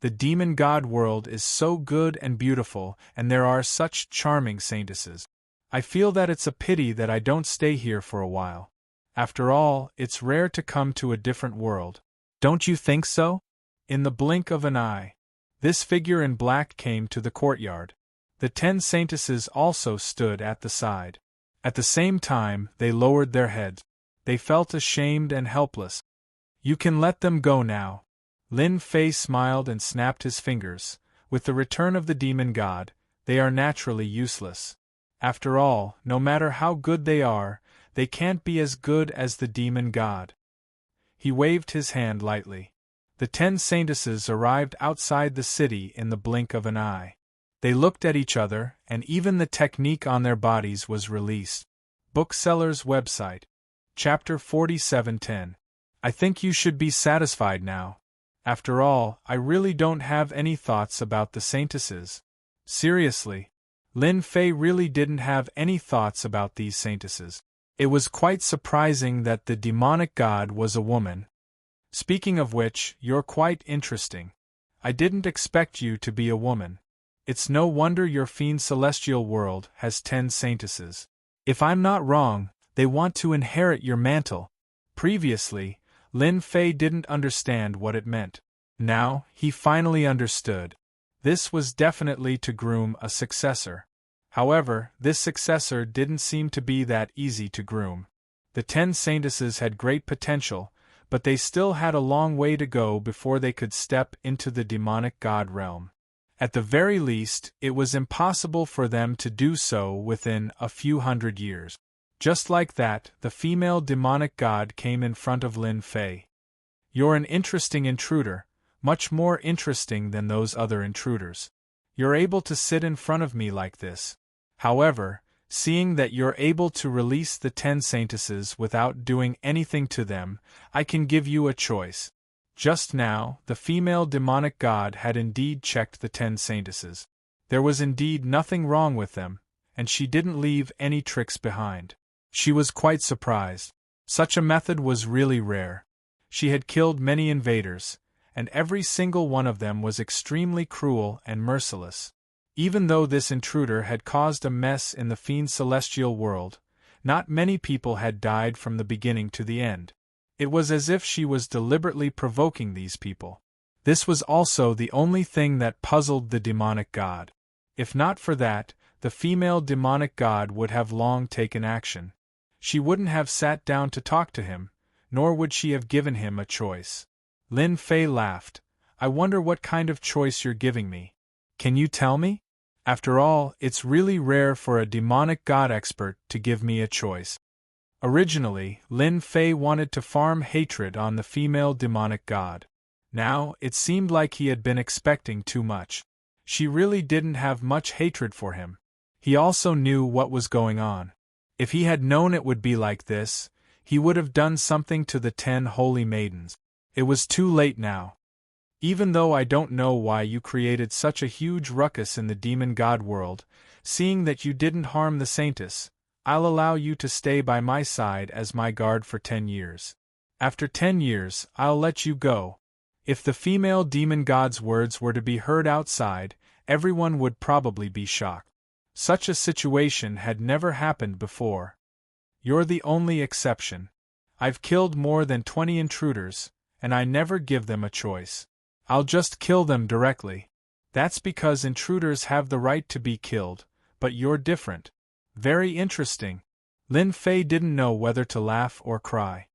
The demon god world is so good and beautiful, and there are such charming saintesses. I feel that it's a pity that I don't stay here for a while. After all, it's rare to come to a different world. Don't you think so? In the blink of an eye, this figure in black came to the courtyard. The 10 saintesses also stood at the side. At the same time, they lowered their heads. They felt ashamed and helpless. You can let them go now. Lin Fei smiled and snapped his fingers. With the return of the demon god, they are naturally useless. After all, no matter how good they can't be as good as the demon god. He waved his hand lightly. The 10 saintesses arrived outside the city in the blink of an eye. They looked at each other, and even the technique on their bodies was released. Bookseller's website. Chapter 47:10. I think you should be satisfied now. After all, I really don't have any thoughts about the saintesses. Seriously. Lin Fei really didn't have any thoughts about these saintesses. It was quite surprising that the demonic god was a woman. Speaking of which, you're quite interesting. I didn't expect you to be a woman. It's no wonder your fiend celestial world has 10 saintesses. If I'm not wrong, they want to inherit your mantle. Previously, Lin Fei didn't understand what it meant. Now, he finally understood. This was definitely to groom a successor. However, this successor didn't seem to be that easy to groom. The 10 saintesses had great potential, but they still had a long way to go before they could step into the demonic god realm. At the very least, it was impossible for them to do so within a few hundred years. Just like that, the female demonic god came in front of Lin Fei. You're an interesting intruder, much more interesting than those other intruders. You're able to sit in front of me like this. However, seeing that you're able to release the 10 saintesses without doing anything to them, I can give you a choice. Just now, the female demonic god had indeed checked the 10 saintesses. There was indeed nothing wrong with them, and she didn't leave any tricks behind. She was quite surprised. Such a method was really rare. She had killed many invaders, and every single one of them was extremely cruel and merciless. Even though this intruder had caused a mess in the fiend celestial world, not many people had died from the beginning to the end. It was as if she was deliberately provoking these people. This was also the only thing that puzzled the demonic god. If not for that, the female demonic god would have long taken action. She wouldn't have sat down to talk to him, nor would she have given him a choice. Lin Fei laughed. I wonder what kind of choice you're giving me. Can you tell me? After all, it's really rare for a demonic god expert to give me a choice. Originally, Lin Fei wanted to farm hatred on the female demonic god. Now, it seemed like he had been expecting too much. She really didn't have much hatred for him. He also knew what was going on. If he had known it would be like this, he would have done something to the 10 holy maidens. It was too late now. Even though I don't know why you created such a huge ruckus in the demon god world, seeing that you didn't harm the saintess, I'll allow you to stay by my side as my guard for 10 years. After 10 years, I'll let you go. If the female demon god's words were to be heard outside, everyone would probably be shocked. Such a situation had never happened before. You're the only exception. I've killed more than 20 intruders, and I never give them a choice. I'll just kill them directly. That's because intruders have the right to be killed, but you're different. Very interesting. Lin Fei didn't know whether to laugh or cry.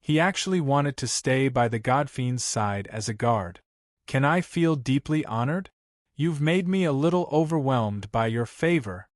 He actually wanted to stay by the Godfiend's side as a guard. Can I feel deeply honored? You've made me a little overwhelmed by your favor.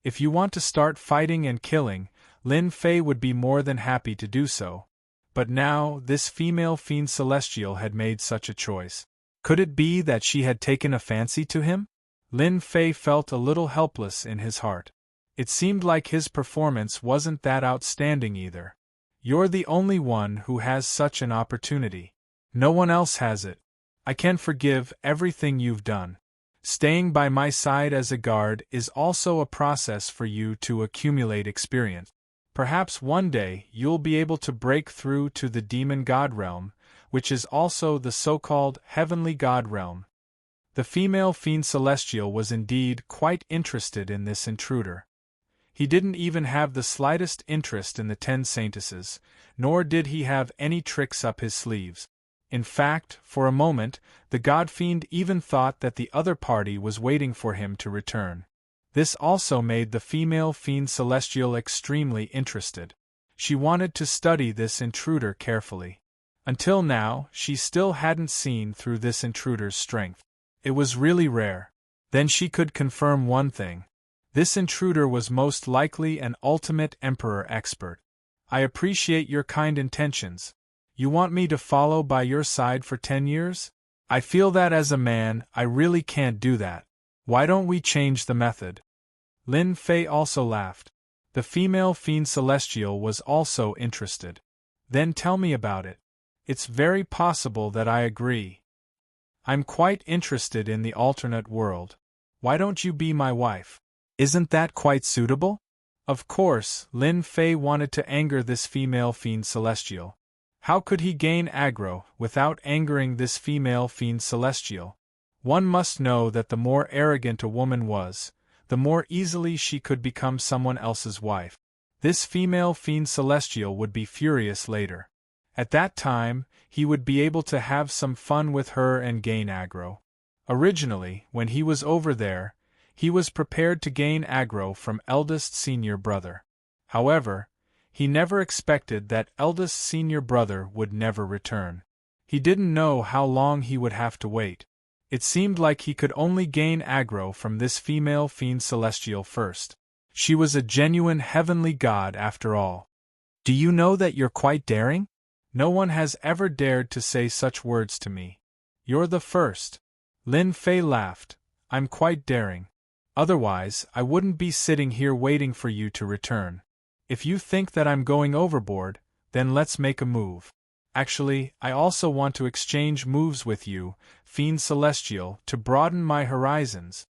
If you want to start fighting and killing, Lin Fei would be more than happy to do so. But now, this female fiend celestial had made such a choice. Could it be that she had taken a fancy to him? Lin Fei felt a little helpless in his heart. It seemed like his performance wasn't that outstanding either. You're the only one who has such an opportunity. No one else has it. I can forgive everything you've done. Staying by my side as a guard is also a process for you to accumulate experience. Perhaps one day you'll be able to break through to the demon god realm, which is also the so-called heavenly god realm. The female fiend celestial was indeed quite interested in this intruder. He didn't even have the slightest interest in the 10 saintesses, nor did he have any tricks up his sleeves. In fact, for a moment, the god-fiend even thought that the other party was waiting for him to return. This also made the female fiend celestial extremely interested. She wanted to study this intruder carefully. Until now, she still hadn't seen through this intruder's strength. It was really rare. Then she could confirm one thing. This intruder was most likely an ultimate emperor expert. I appreciate your kind intentions. You want me to follow by your side for 10 years? I feel that as a man, I really can't do that. Why don't we change the method? Lin Fei also laughed. The female fiend celestial was also interested. Then tell me about it. It's very possible that I agree. I'm quite interested in the alternate world. Why don't you be my wife? Isn't that quite suitable? Of course, Lin Fei wanted to anger this female fiend celestial. How could he gain aggro without angering this female fiend celestial? One must know that the more arrogant a woman was, the more easily she could become someone else's wife. This female fiend celestial would be furious later. At that time, he would be able to have some fun with her and gain aggro. Originally, when he was over there, he was prepared to gain aggro from eldest senior brother. However, he never expected that eldest senior brother would never return. He didn't know how long he would have to wait. It seemed like he could only gain aggro from this female fiend celestial first. She was a genuine heavenly god after all. Do you know that you're quite daring? No one has ever dared to say such words to me. You're the first. Lin Fei laughed. I'm quite daring. Otherwise, I wouldn't be sitting here waiting for you to return. If you think that I'm going overboard, then let's make a move. Actually, I also want to exchange moves with you, Fiend Celestial, to broaden my horizons.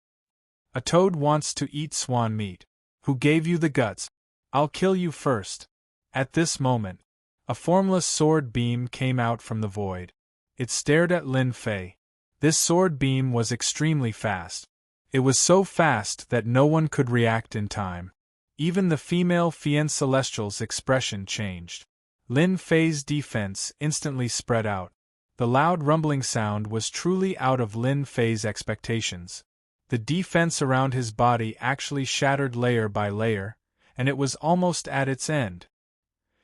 A toad wants to eat swan meat. Who gave you the guts? I'll kill you first. At this moment, a formless sword beam came out from the void. It stared at Lin Fei. This sword beam was extremely fast. It was so fast that no one could react in time. Even the female Fiend Celestial's expression changed. Lin Fei's defense instantly spread out. The loud rumbling sound was truly out of Lin Fei's expectations. The defense around his body actually shattered layer by layer, and it was almost at its end.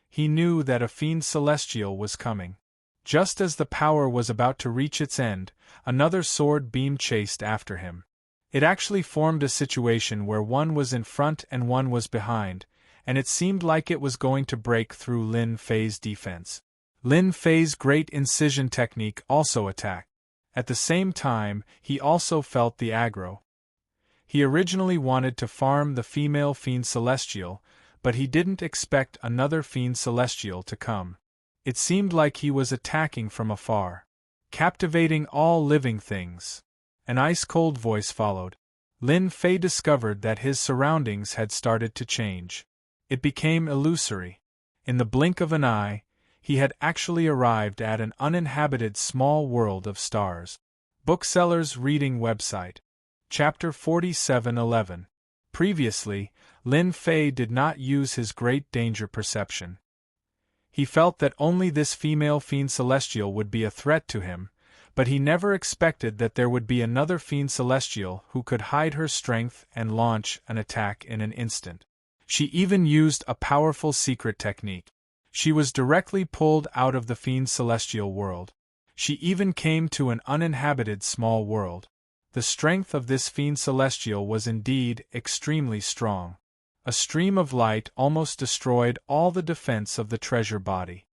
He knew that a Fiend Celestial was coming. Just as the power was about to reach its end, another sword beam chased after him. It actually formed a situation where one was in front and one was behind, and it seemed like it was going to break through Lin Fei's defense. Lin Fei's great incision technique also attacked. At the same time, he also felt the aggro. He originally wanted to farm the female Fiend Celestial, but he didn't expect another Fiend Celestial to come. It seemed like he was attacking from afar, captivating all living things. An ice-cold voice followed. Lin Fei discovered that his surroundings had started to change. It became illusory. In the blink of an eye, he had actually arrived at an uninhabited small world of stars. Bookseller's Reading Website. Chapter 47:11. Previously, Lin Fei did not use his great danger perception. He felt that only this female Fiend Celestial would be a threat to him, but he never expected that there would be another Fiend Celestial who could hide her strength and launch an attack in an instant. She even used a powerful secret technique. She was directly pulled out of the Fiend Celestial world. She even came to an uninhabited small world. The strength of this Fiend Celestial was indeed extremely strong. A stream of light almost destroyed all the defense of the treasure body.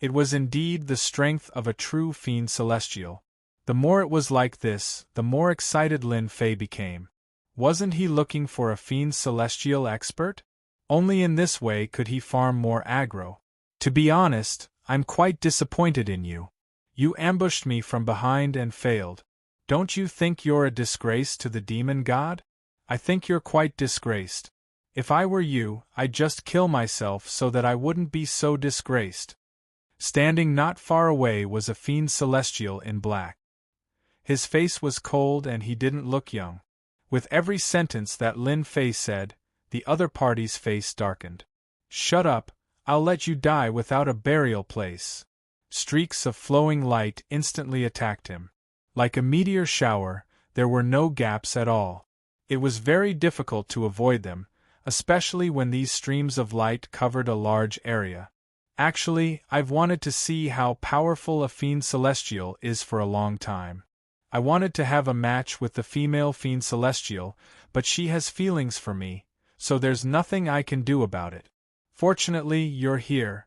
It was indeed the strength of a true fiend celestial. The more it was like this, the more excited Lin Fei became. Wasn't he looking for a fiend celestial expert? Only in this way could he farm more aggro. To be honest, I'm quite disappointed in you. You ambushed me from behind and failed. Don't you think you're a disgrace to the demon god? I think you're quite disgraced. If I were you, I'd just kill myself so that I wouldn't be so disgraced. Standing not far away was a fiend celestial in black. His face was cold and he didn't look young. With every sentence that Lin Fei said, the other party's face darkened. Shut up, I'll let you die without a burial place. Streaks of flowing light instantly attacked him. Like a meteor shower, there were no gaps at all. It was very difficult to avoid them, especially when these streams of light covered a large area. Actually, I've wanted to see how powerful a fiend celestial is for a long time. I wanted to have a match with the female fiend celestial, but she has feelings for me, so there's nothing I can do about it. Fortunately, you're here.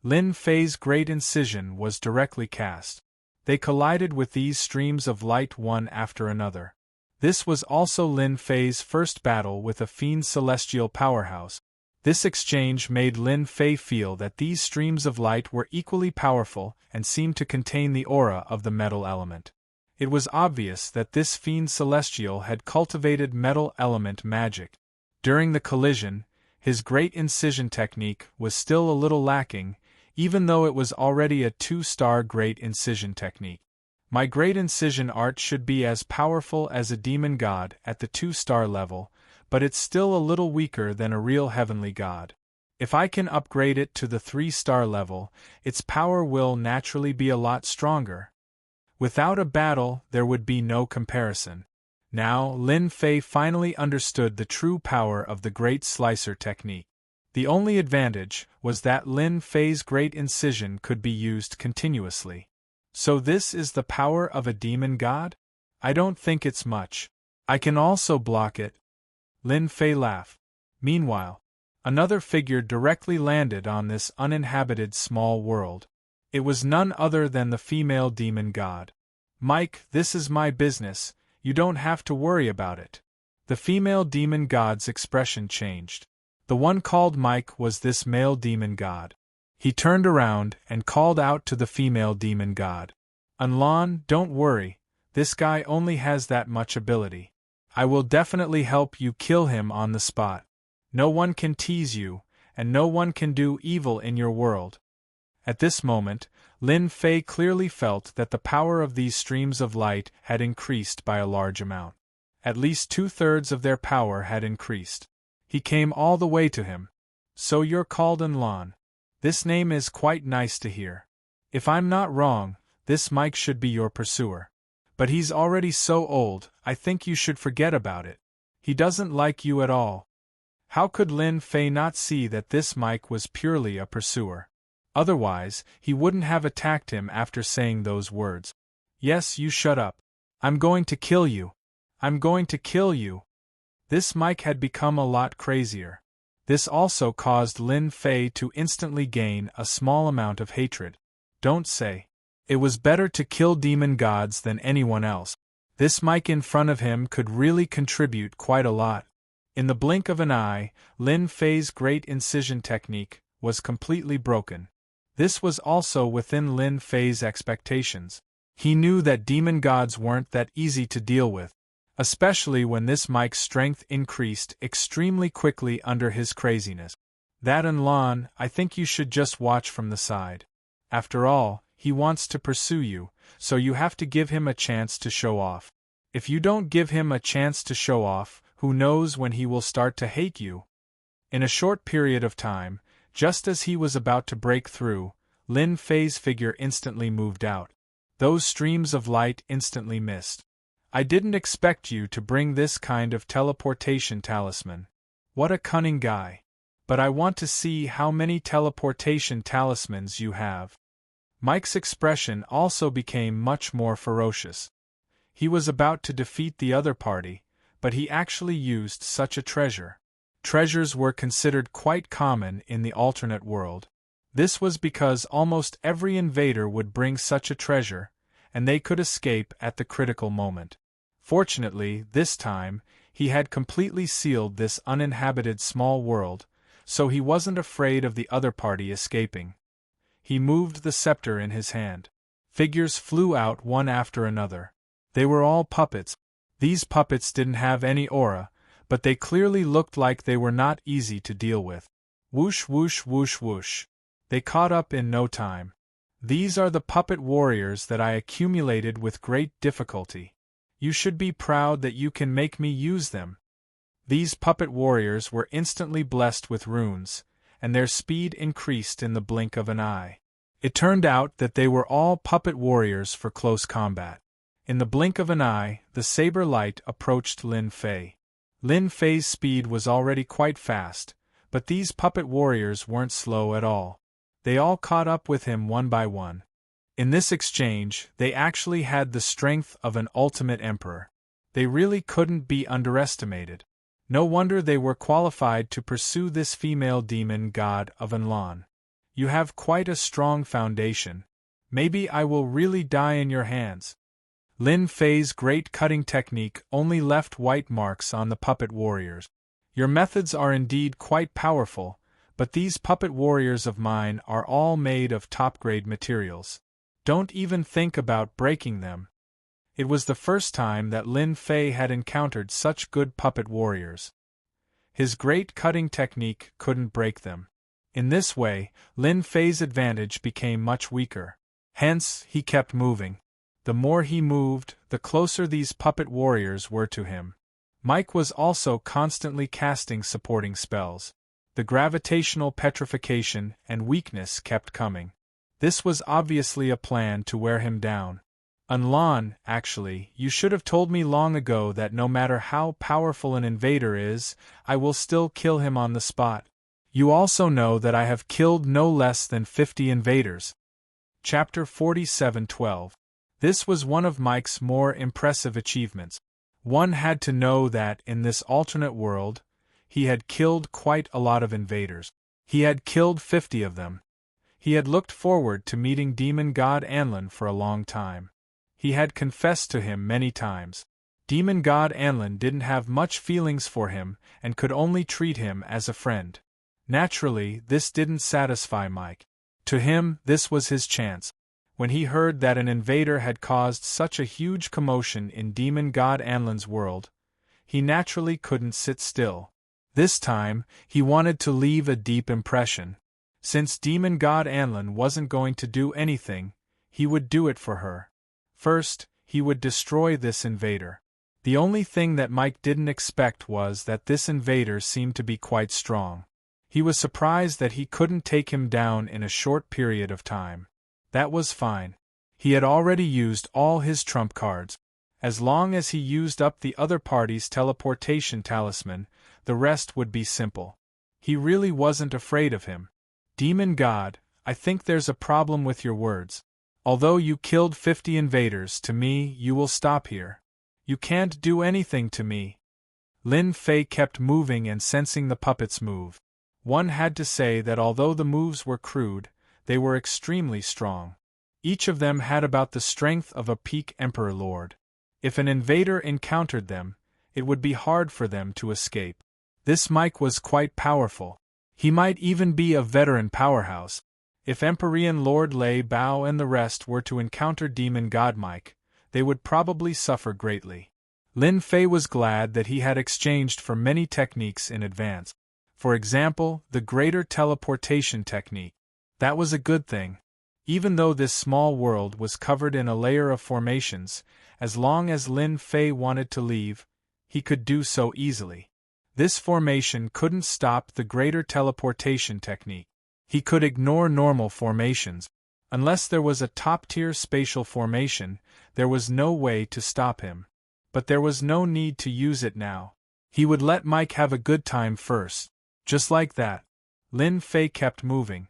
Lin Fei's great incision was directly cast. They collided with these streams of light one after another. This was also Lin Fei's first battle with a fiend celestial powerhouse. This exchange made Lin Fei feel that these streams of light were equally powerful and seemed to contain the aura of the metal element. It was obvious that this fiend celestial had cultivated metal element magic. During the collision, his great incision technique was still a little lacking, even though it was already a 2-star great incision technique. My great incision art should be as powerful as a demon god at the 2-star level, but it's still a little weaker than a real heavenly god. If I can upgrade it to the 3-star level, its power will naturally be a lot stronger. Without a battle, there would be no comparison. Now, Lin Fei finally understood the true power of the Great Slicer technique. The only advantage was that Lin Fei's great incision could be used continuously. So this is the power of a demon god? I don't think it's much. I can also block it. Lin Fei laughed. Meanwhile, another figure directly landed on this uninhabited small world. It was none other than the female demon god. Mike, this is my business, you don't have to worry about it. The female demon god's expression changed. The one called Mike was this male demon god. He turned around and called out to the female demon god. Unlan, don't worry, this guy only has that much ability. I will definitely help you kill him on the spot. No one can tease you, and no one can do evil in your world. At this moment, Lin Fei clearly felt that the power of these streams of light had increased by a large amount. At least 2/3 of their power had increased. He came all the way to him. So you're called Unlan. This name is quite nice to hear. If I'm not wrong, this Mike should be your pursuer. But he's already so old, I think you should forget about it. He doesn't like you at all. How could Lin Fei not see that this Mike was purely a pursuer? Otherwise, he wouldn't have attacked him after saying those words. Yes, you shut up. I'm going to kill you. I'm going to kill you. This Mike had become a lot crazier. This also caused Lin Fei to instantly gain a small amount of hatred. Don't say. It was better to kill demon gods than anyone else. This Mike in front of him could really contribute quite a lot. In the blink of an eye, Lin Fei's great incision technique was completely broken. This was also within Lin Fei's expectations. He knew that demon gods weren't that easy to deal with, especially when this Mike's strength increased extremely quickly under his craziness. That Unlan, I think you should just watch from the side. After all, he wants to pursue you, so you have to give him a chance to show off. If you don't give him a chance to show off, who knows when he will start to hate you? In a short period of time, just as he was about to break through, Lin Fei's figure instantly moved out. Those streams of light instantly missed. I didn't expect you to bring this kind of teleportation talisman. What a cunning guy. But I want to see how many teleportation talismans you have. Mike's expression also became much more ferocious. He was about to defeat the other party, but he actually used such a treasure. Treasures were considered quite common in the alternate world. This was because almost every invader would bring such a treasure, and they could escape at the critical moment. Fortunately, this time, he had completely sealed this uninhabited small world, so he wasn't afraid of the other party escaping. He moved the scepter in his hand. Figures flew out one after another. They were all puppets. These puppets didn't have any aura, but they clearly looked like they were not easy to deal with. Whoosh whoosh whoosh whoosh. They caught up in no time. These are the puppet warriors that I accumulated with great difficulty. You should be proud that you can make me use them. These puppet warriors were instantly blessed with runes, and their speed increased in the blink of an eye. It turned out that they were all puppet warriors for close combat. In the blink of an eye, the saber light approached Lin Fei. Lin Fei's speed was already quite fast, but these puppet warriors weren't slow at all. They all caught up with him one by one. In this exchange, they actually had the strength of an ultimate emperor. They really couldn't be underestimated. No wonder they were qualified to pursue this female demon god of Anlan. You have quite a strong foundation. Maybe I will really die in your hands. Lin Fei's great cutting technique only left white marks on the puppet warriors. Your methods are indeed quite powerful, but these puppet warriors of mine are all made of top-grade materials. Don't even think about breaking them. It was the first time that Lin Fei had encountered such good puppet warriors. His great cutting technique couldn't break them. In this way, Lin Fei's advantage became much weaker. Hence, he kept moving. The more he moved, the closer these puppet warriors were to him. Mike was also constantly casting supporting spells. The gravitational petrification and weakness kept coming. This was obviously a plan to wear him down. Unlan, actually, you should have told me long ago that no matter how powerful an invader is, I will still kill him on the spot. You also know that I have killed no less than 50 invaders. Chapter 47:12. This was one of Mike's more impressive achievements. One had to know that, in this alternate world, he had killed quite a lot of invaders. He had killed 50 of them. He had looked forward to meeting demon god Anlan for a long time. He had confessed to him many times. Demon god Anlan didn't have much feelings for him and could only treat him as a friend. Naturally, this didn't satisfy Mike. To him, this was his chance. When he heard that an invader had caused such a huge commotion in demon god Anlan's world, he naturally couldn't sit still. This time, he wanted to leave a deep impression. Since demon god Anlan wasn't going to do anything, he would do it for her. First, he would destroy this invader. The only thing that Mike didn't expect was that this invader seemed to be quite strong. He was surprised that he couldn't take him down in a short period of time. That was fine. He had already used all his trump cards. As long as he used up the other party's teleportation talisman, the rest would be simple. He really wasn't afraid of him. Demon God, I think there's a problem with your words. Although you killed 50 invaders, to me, you will stop here. You can't do anything to me. Lin Fei kept moving and sensing the puppets move. One had to say that although the moves were crude, they were extremely strong. Each of them had about the strength of a peak Emperor Lord. If an invader encountered them, it would be hard for them to escape. This Mike was quite powerful. He might even be a veteran powerhouse. If Empyrean Lord Lei Bao and the rest were to encounter Demon God Mike, they would probably suffer greatly. Lin Fei was glad that he had exchanged for many techniques in advance. For example, the greater teleportation technique. That was a good thing. Even though this small world was covered in a layer of formations, as long as Lin Fei wanted to leave, he could do so easily. This formation couldn't stop the greater teleportation technique. He could ignore normal formations. Unless there was a top-tier spatial formation, there was no way to stop him. But there was no need to use it now. He would let Mike have a good time first. Just like that. Lin Fei kept moving.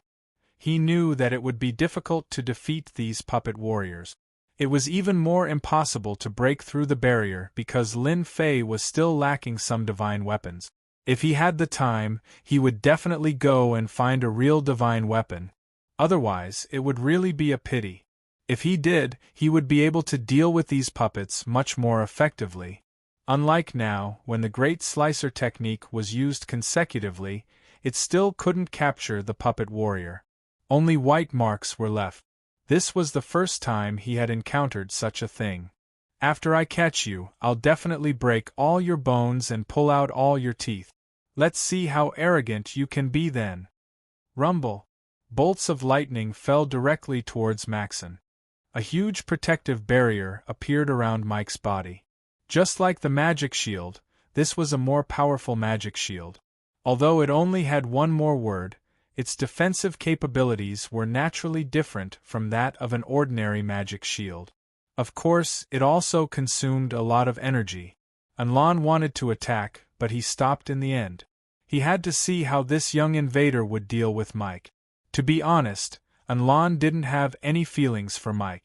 He knew that it would be difficult to defeat these puppet warriors. It was even more impossible to break through the barrier because Lin Fei was still lacking some divine weapons. If he had the time, he would definitely go and find a real divine weapon. Otherwise, it would really be a pity. If he did, he would be able to deal with these puppets much more effectively. Unlike now, when the Great Slicer technique was used consecutively, it still couldn't capture the puppet warrior. Only white marks were left. This was the first time he had encountered such a thing. After I catch you, I'll definitely break all your bones and pull out all your teeth. Let's see how arrogant you can be then. Rumble. Bolts of lightning fell directly towards Maxon. A huge protective barrier appeared around Mike's body. Just like the magic shield, this was a more powerful magic shield. Although it only had one more word, its defensive capabilities were naturally different from that of an ordinary magic shield. Of course, it also consumed a lot of energy. Unlan wanted to attack, but he stopped in the end. He had to see how this young invader would deal with Mike. To be honest, Unlan didn't have any feelings for Mike.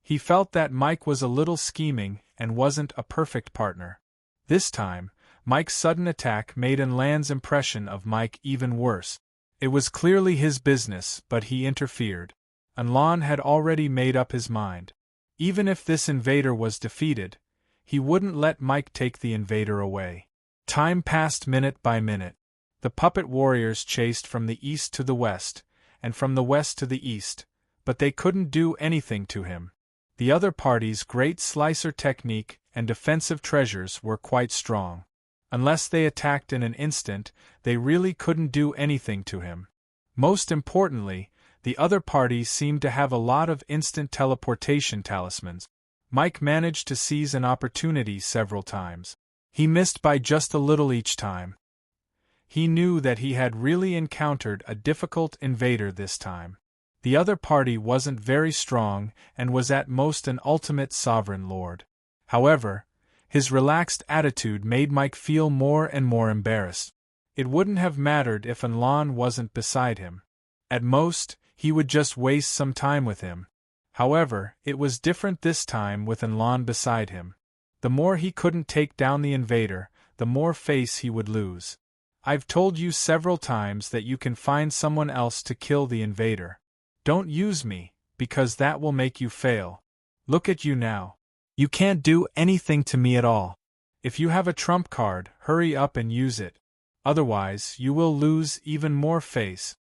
He felt that Mike was a little scheming and wasn't a perfect partner. This time, Mike's sudden attack made Unlan's impression of Mike even worse. It was clearly his business, but he interfered. Unlan had already made up his mind. Even if this invader was defeated, he wouldn't let Mike take the invader away. Time passed minute by minute. The puppet warriors chased from the east to the west, and from the west to the east, but they couldn't do anything to him. The other party's Great Slicer technique and defensive treasures were quite strong. Unless they attacked in an instant, they really couldn't do anything to him. Most importantly, the other party seemed to have a lot of instant teleportation talismans. Mike managed to seize an opportunity several times. He missed by just a little each time. He knew that he had really encountered a difficult invader this time. The other party wasn't very strong and was at most an ultimate sovereign lord. However, his relaxed attitude made Mike feel more and more embarrassed. It wouldn't have mattered if Unlan wasn't beside him. At most, he would just waste some time with him. However, it was different this time with Unlan beside him. The more he couldn't take down the invader, the more face he would lose. I've told you several times that you can find someone else to kill the invader. Don't use me, because that will make you fail. Look at you now. You can't do anything to me at all. If you have a trump card, hurry up and use it. Otherwise, you will lose even more face.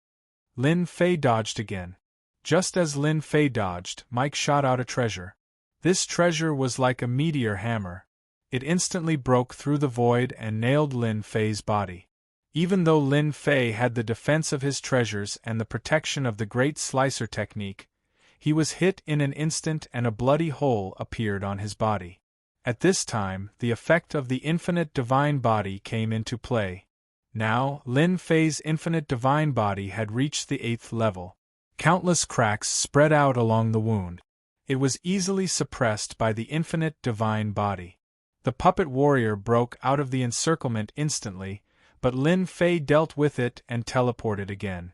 Lin Fei dodged again. Just as Lin Fei dodged, Mike shot out a treasure. This treasure was like a meteor hammer. It instantly broke through the void and nailed Lin Fei's body. Even though Lin Fei had the defense of his treasures and the protection of the Great Slicer technique, he was hit in an instant and a bloody hole appeared on his body. At this time, the effect of the infinite divine body came into play. Now, Lin Fei's infinite divine body had reached the 8th level. Countless cracks spread out along the wound. It was easily suppressed by the infinite divine body. The puppet warrior broke out of the encirclement instantly, but Lin Fei dealt with it and teleported again.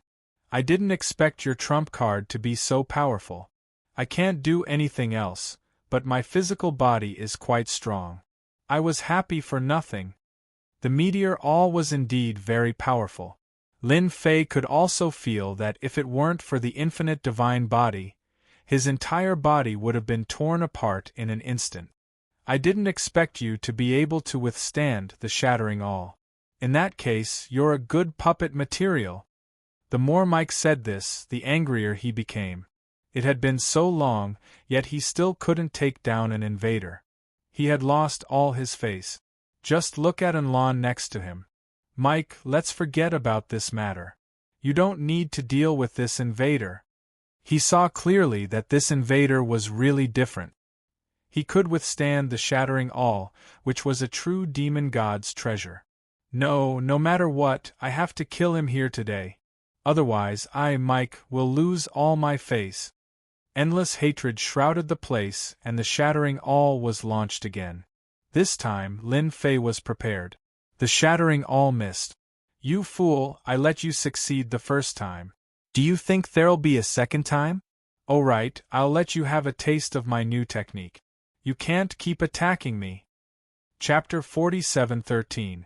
I didn't expect your trump card to be so powerful. I can't do anything else, but my physical body is quite strong. I was happy for nothing. The meteor all was indeed very powerful. Lin Fei could also feel that if it weren't for the infinite divine body, his entire body would have been torn apart in an instant. I didn't expect you to be able to withstand the shattering all. In that case, you're a good puppet material. The more Mike said this, the angrier he became. It had been so long, yet he still couldn't take down an invader. He had lost all his face. Just look at Unlan next to him. Mike, let's forget about this matter. You don't need to deal with this invader. He saw clearly that this invader was really different. He could withstand the shattering all, which was a true demon god's treasure. No matter what, I have to kill him here today. Otherwise I, Mike, will lose all my face. Endless hatred shrouded the place and the shattering all was launched again. This time, Lin Fei was prepared. The shattering all missed. You fool, I let you succeed the first time. Do you think there'll be a second time? Oh right, I'll let you have a taste of my new technique. You can't keep attacking me. Chapter 47:13.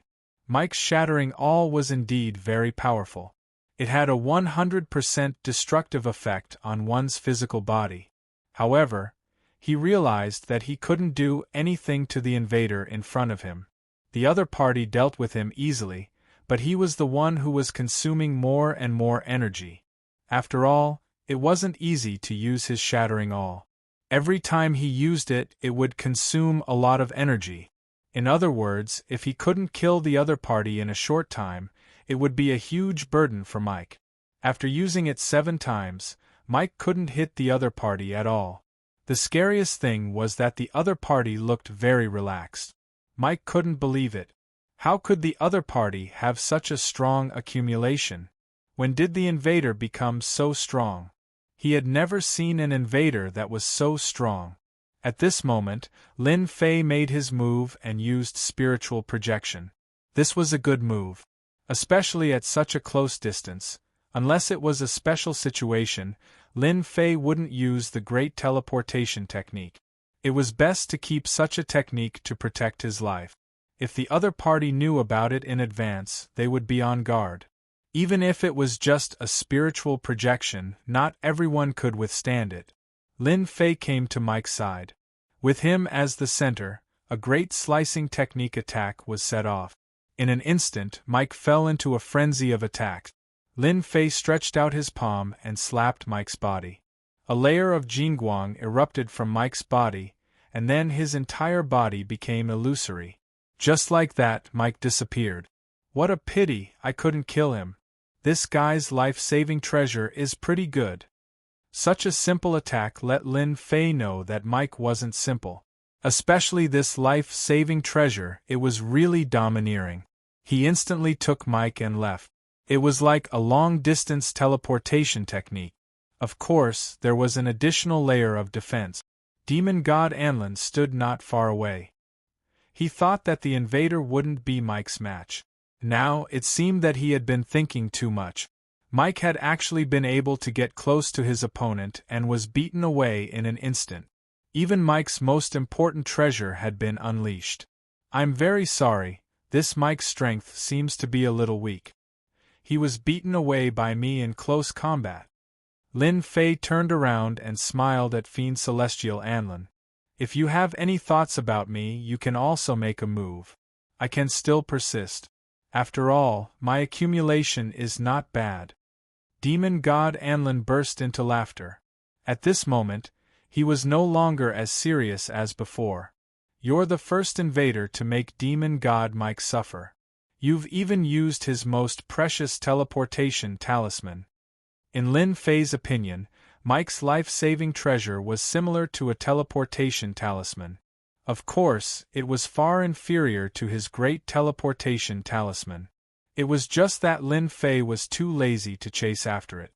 Mike's shattering all was indeed very powerful. It had a 100% destructive effect on one's physical body. However, he realized that he couldn't do anything to the invader in front of him. The other party dealt with him easily, but he was the one who was consuming more and more energy. After all, it wasn't easy to use his shattering all. Every time he used it, it would consume a lot of energy. In other words, if he couldn't kill the other party in a short time, it would be a huge burden for Mike. After using it 7 times, Mike couldn't hit the other party at all. The scariest thing was that the other party looked very relaxed. Mike couldn't believe it. How could the other party have such a strong accumulation? When did the invader become so strong? He had never seen an invader that was so strong. At this moment, Lin Fei made his move and used spiritual projection. This was a good move. Especially at such a close distance. Unless it was a special situation, Lin Fei wouldn't use the great teleportation technique. It was best to keep such a technique to protect his life. If the other party knew about it in advance, they would be on guard. Even if it was just a spiritual projection, not everyone could withstand it. Lin Fei came to Mike's side. With him as the center, a great slicing technique attack was set off. In an instant, Mike fell into a frenzy of attacks. Lin Fei stretched out his palm and slapped Mike's body. A layer of Jingguang erupted from Mike's body, and then his entire body became illusory. Just like that, Mike disappeared. What a pity I couldn't kill him. This guy's life-saving treasure is pretty good. Such a simple attack let Lin Fei know that Mike wasn't simple. Especially this life-saving treasure, it was really domineering. He instantly took Mike and left. It was like a long-distance teleportation technique. Of course, there was an additional layer of defense. Demon God Anlin stood not far away. He thought that the invader wouldn't be Mike's match. Now, it seemed that he had been thinking too much. Mike had actually been able to get close to his opponent and was beaten away in an instant. Even Mike's most important treasure had been unleashed. I'm very sorry, this Mike's strength seems to be a little weak. He was beaten away by me in close combat. Lin Fei turned around and smiled at Fiend Celestial Anlin. If you have any thoughts about me, you can also make a move. I can still persist. After all, my accumulation is not bad. Demon God Anlin burst into laughter. At this moment, he was no longer as serious as before. You're the first invader to make Demon God Mike suffer. You've even used his most precious teleportation talisman. In Lin Fei's opinion, Mike's life-saving treasure was similar to a teleportation talisman. Of course, it was far inferior to his great teleportation talisman. It was just that Lin Fei was too lazy to chase after it.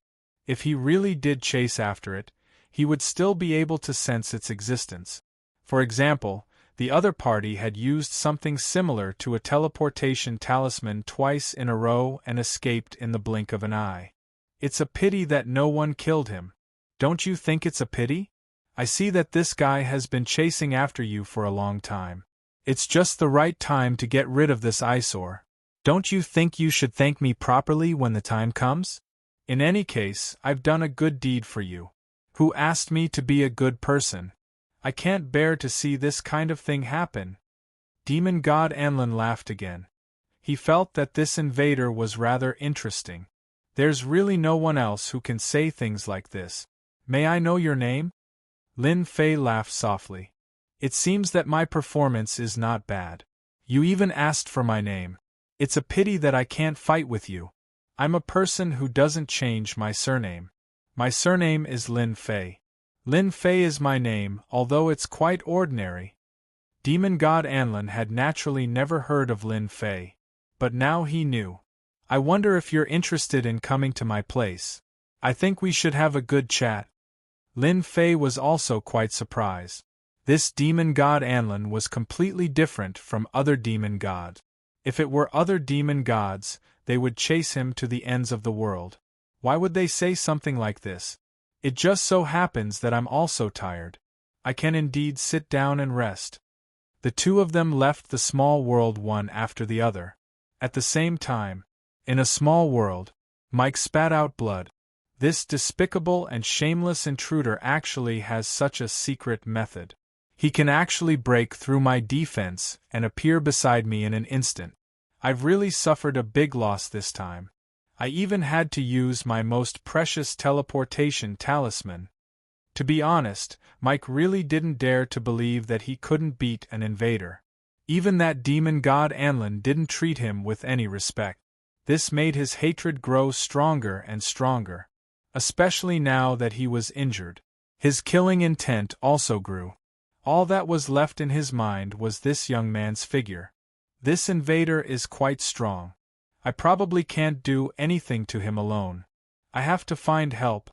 If he really did chase after it, he would still be able to sense its existence. For example, the other party had used something similar to a teleportation talisman twice in a row and escaped in the blink of an eye. It's a pity that no one killed him. Don't you think it's a pity? I see that this guy has been chasing after you for a long time. It's just the right time to get rid of this eyesore. Don't you think you should thank me properly when the time comes? In any case, I've done a good deed for you. Who asked me to be a good person? I can't bear to see this kind of thing happen. Demon God Anlin laughed again. He felt that this invader was rather interesting. There's really no one else who can say things like this. May I know your name? Lin Fei laughed softly. It seems that my performance is not bad. You even asked for my name. It's a pity that I can't fight with you. I'm a person who doesn't change my surname. My surname is Lin Fei. Lin Fei is my name, although it's quite ordinary. Demon God Anlin had naturally never heard of Lin Fei. But now he knew. I wonder if you're interested in coming to my place. I think we should have a good chat. Lin Fei was also quite surprised. This demon god Anlin was completely different from other demon gods. If it were other demon gods, they would chase him to the ends of the world. Why would they say something like this? It just so happens that I'm also tired. I can indeed sit down and rest. The two of them left the small world one after the other. At the same time, in a small world, Mike spat out blood. This despicable and shameless intruder actually has such a secret method. He can actually break through my defense and appear beside me in an instant. I've really suffered a big loss this time. I even had to use my most precious teleportation talisman. To be honest, Mike really didn't dare to believe that he couldn't beat an invader. Even that demon god Anlin didn't treat him with any respect. This made his hatred grow stronger and stronger. Especially now that he was injured. His killing intent also grew. All that was left in his mind was this young man's figure. This invader is quite strong. I probably can't do anything to him alone. I have to find help.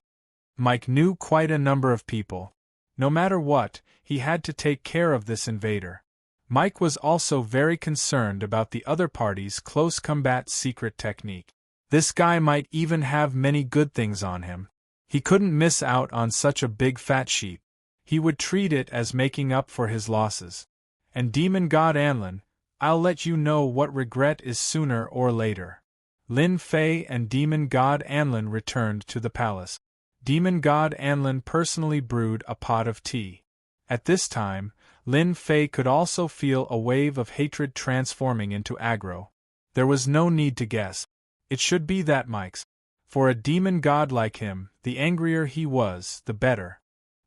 Mike knew quite a number of people. No matter what, he had to take care of this invader. Mike was also very concerned about the other party's close combat secret technique. This guy might even have many good things on him. He couldn't miss out on such a big fat sheep. He would treat it as making up for his losses. And Demon God Anlin, I'll let you know what regret is sooner or later. Lin Fei and Demon God Anlin returned to the palace. Demon God Anlin personally brewed a pot of tea. At this time, Lin Fei could also feel a wave of hatred transforming into aggro. There was no need to guess. It should be that Mike's. For a demon god like him, the angrier he was, the better.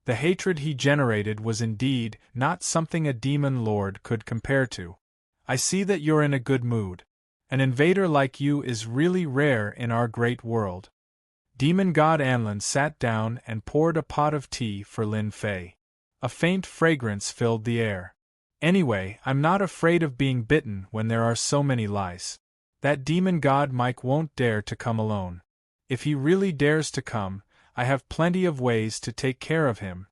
The hatred he generated was indeed not something a demon lord could compare to. I see that you're in a good mood. An invader like you is really rare in our great world. Demon god Anlin sat down and poured a pot of tea for Lin Fei. A faint fragrance filled the air. Anyway, I'm not afraid of being bitten when there are so many lice. That demon god Mike won't dare to come alone. If he really dares to come, I have plenty of ways to take care of him.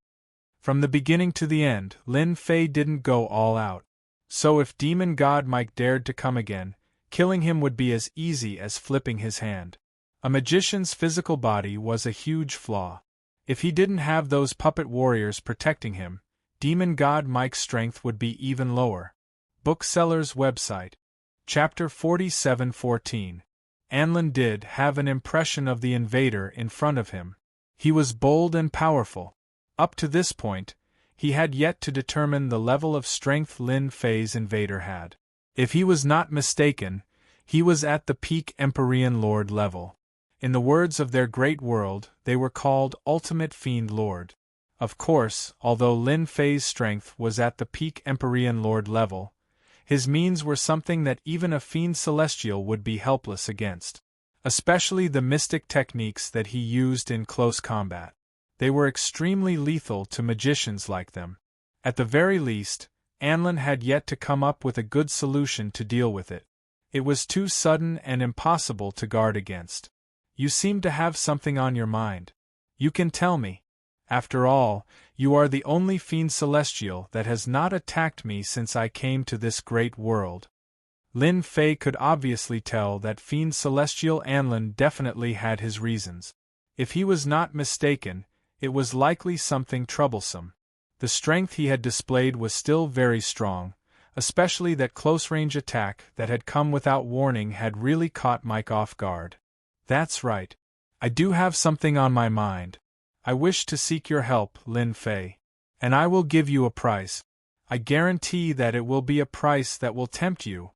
From the beginning to the end, Lin Fei didn't go all out. So if demon god Mike dared to come again, killing him would be as easy as flipping his hand. A magician's physical body was a huge flaw. If he didn't have those puppet warriors protecting him, demon god Mike's strength would be even lower. Bookseller's website. Chapter 47:14. Anlin did have an impression of the invader in front of him. He was bold and powerful. Up to this point, he had yet to determine the level of strength Lin Fei's invader had. If he was not mistaken, he was at the peak Empyrean Lord level. In the words of their great world, they were called Ultimate Fiend Lord. Of course, although Lin Fei's strength was at the peak Empyrean Lord level, his means were something that even a Fiend Celestial would be helpless against. Especially the mystic techniques that he used in close combat. They were extremely lethal to magicians like them. At the very least, Anlin had yet to come up with a good solution to deal with it. It was too sudden and impossible to guard against. You seem to have something on your mind. You can tell me. After all, you are the only Fiend Celestial that has not attacked me since I came to this great world. Lin Fei could obviously tell that Fiend Celestial Anlin definitely had his reasons. If he was not mistaken, it was likely something troublesome. The strength he had displayed was still very strong, especially that close-range attack that had come without warning had really caught Mike off guard. That's right. I do have something on my mind. I wish to seek your help, Lin Fei. And I will give you a price. I guarantee that it will be a price that will tempt you.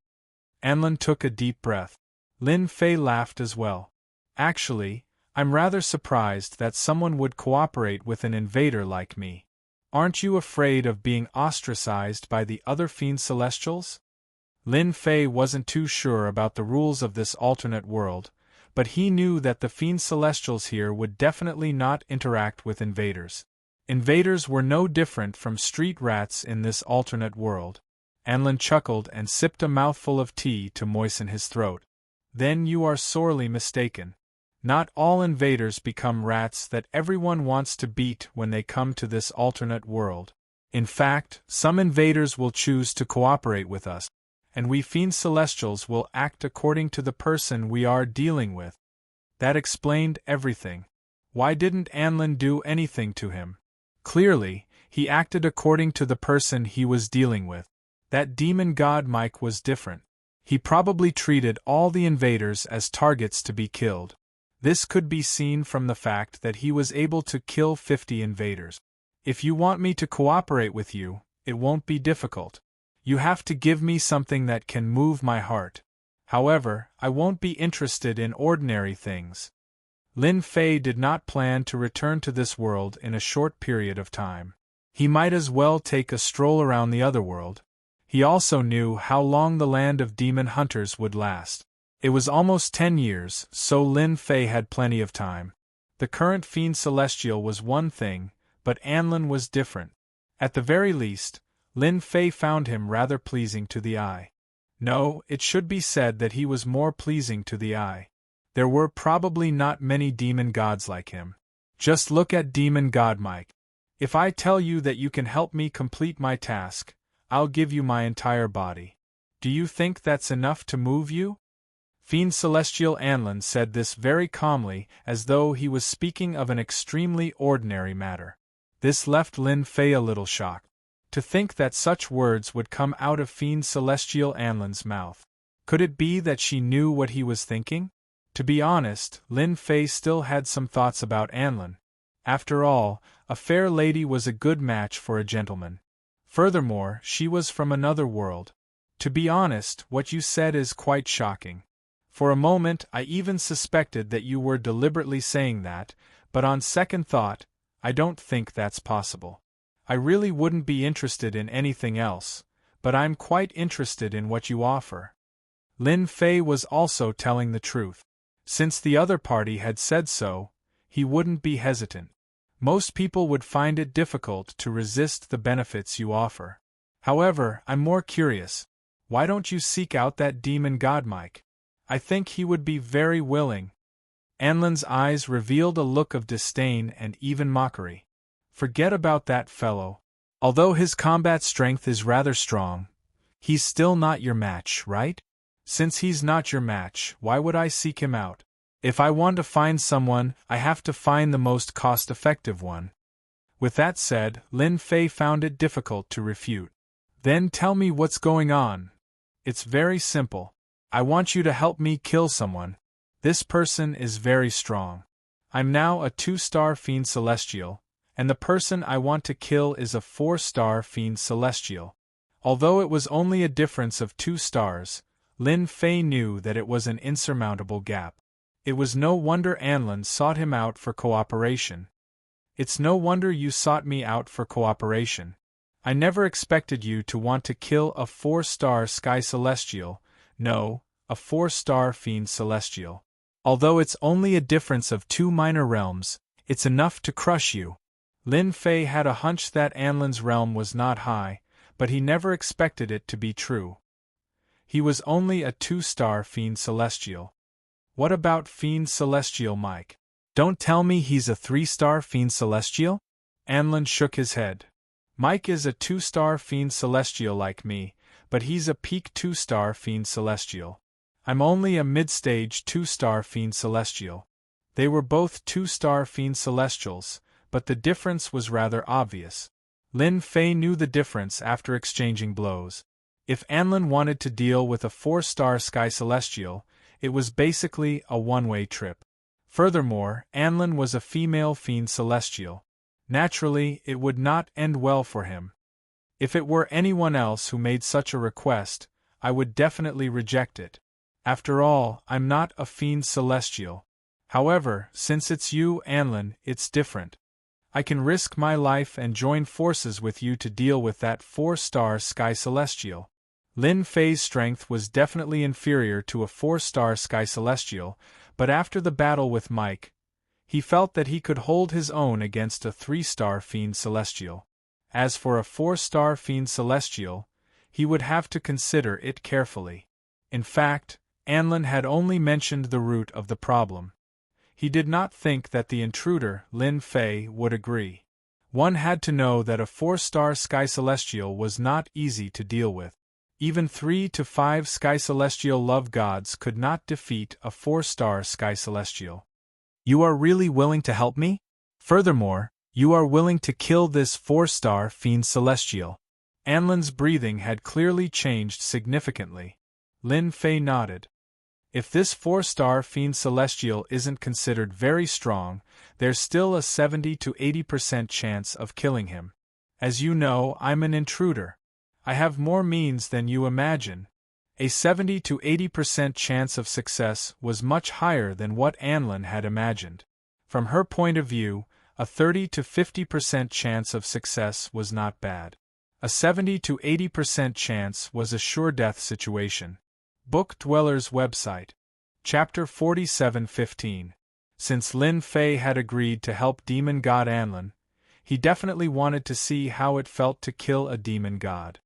Anlin took a deep breath. Lin Fei laughed as well. Actually, I'm rather surprised that someone would cooperate with an invader like me. Aren't you afraid of being ostracized by the other Fiend Celestials? Lin Fei wasn't too sure about the rules of this alternate world, but he knew that the Fiend Celestials here would definitely not interact with invaders. Invaders were no different from street rats in this alternate world. Anlin chuckled and sipped a mouthful of tea to moisten his throat. Then you are sorely mistaken. Not all invaders become rats that everyone wants to beat when they come to this alternate world. In fact, some invaders will choose to cooperate with us, and we Fiend Celestials will act according to the person we are dealing with. That explained everything. Why didn't Anlin do anything to him? Clearly, he acted according to the person he was dealing with. That demon god Mike was different. He probably treated all the invaders as targets to be killed. This could be seen from the fact that he was able to kill 50 invaders. If you want me to cooperate with you, it won't be difficult. You have to give me something that can move my heart. However, I won't be interested in ordinary things. Lin Fei did not plan to return to this world in a short period of time. He might as well take a stroll around the other world. He also knew how long the land of demon hunters would last. It was almost 10 years, so Lin Fei had plenty of time. The current Fiend Celestial was one thing, but Anlin was different. At the very least, Lin Fei found him rather pleasing to the eye. No, it should be said that he was more pleasing to the eye. There were probably not many demon gods like him. Just look at Demon God Mike. If I tell you that you can help me complete my task, I'll give you my entire body. Do you think that's enough to move you? Fiend Celestial Anlin said this very calmly, as though he was speaking of an extremely ordinary matter. This left Lin Fei a little shocked. To think that such words would come out of Fiend Celestial Anlin's mouth. Could it be that she knew what he was thinking? To be honest, Lin Fei still had some thoughts about Anlin. After all, a fair lady was a good match for a gentleman. Furthermore, she was from another world. To be honest, what you said is quite shocking. For a moment I even suspected that you were deliberately saying that, but on second thought, I don't think that's possible. I really wouldn't be interested in anything else, but I'm quite interested in what you offer. Lin Fei was also telling the truth. Since the other party had said so, he wouldn't be hesitant. Most people would find it difficult to resist the benefits you offer. However, I'm more curious. Why don't you seek out that demon god Mike? I think he would be very willing. Anlin's eyes revealed a look of disdain and even mockery. Forget about that fellow. Although his combat strength is rather strong, he's still not your match, right? Since he's not your match, why would I seek him out? If I want to find someone, I have to find the most cost-effective one. With that said, Lin Fei found it difficult to refute. Then tell me what's going on. It's very simple. I want you to help me kill someone. This person is very strong. I'm now a 2-star Fiend Celestial, and the person I want to kill is a 4-star Fiend Celestial. Although it was only a difference of 2 stars, Lin Fei knew that it was an insurmountable gap. It was no wonder Anlin sought him out for cooperation. It's no wonder you sought me out for cooperation. I never expected you to want to kill a 4-star Sky Celestial, no, a 4-star Fiend Celestial. Although it's only a difference of 2 minor realms, it's enough to crush you. Lin Fei had a hunch that Anlin's realm was not high, but he never expected it to be true. He was only a 2-star Fiend Celestial. What about Fiend Celestial Mike? Don't tell me he's a 3-star Fiend Celestial? Anlin shook his head. Mike is a 2-star Fiend Celestial like me, but he's a peak 2-star Fiend Celestial. I'm only a mid-stage 2-star Fiend Celestial. They were both 2-star Fiend Celestials, but the difference was rather obvious. Lin Fei knew the difference after exchanging blows. If Anlin wanted to deal with a 4-star Sky Celestial, it was basically a one-way trip. Furthermore, Anlin was a female Fiend Celestial. Naturally, it would not end well for him. If it were anyone else who made such a request, I would definitely reject it. After all, I'm not a Fiend Celestial. However, since it's you, Anlin, it's different. I can risk my life and join forces with you to deal with that 4-star Sky Celestial. Lin Fei's strength was definitely inferior to a 4-star Sky Celestial, but after the battle with Mike, he felt that he could hold his own against a 3-star Fiend Celestial. As for a 4-star Fiend Celestial, he would have to consider it carefully. In fact, Anlin had only mentioned the root of the problem. He did not think that the intruder, Lin Fei, would agree. One had to know that a 4-star Sky Celestial was not easy to deal with. Even 3 to 5 Sky Celestial love gods could not defeat a 4-star Sky Celestial. You are really willing to help me? Furthermore, you are willing to kill this 4-star Fiend Celestial. Anlin's breathing had clearly changed significantly. Lin Fei nodded. If this 4-star fiend celestial isn't considered very strong, there's still a 70 to 80% chance of killing him. As you know, I'm an intruder. I have more means than you imagine. A 70 to 80% chance of success was much higher than what Anlin had imagined. From her point of view, a 30 to 50% chance of success was not bad. A 70 to 80% chance was a sure-death situation. Book Dweller's website. Chapter 47:15. Since Lin Fei had agreed to help demon god Anlin, he definitely wanted to see how it felt to kill a demon god.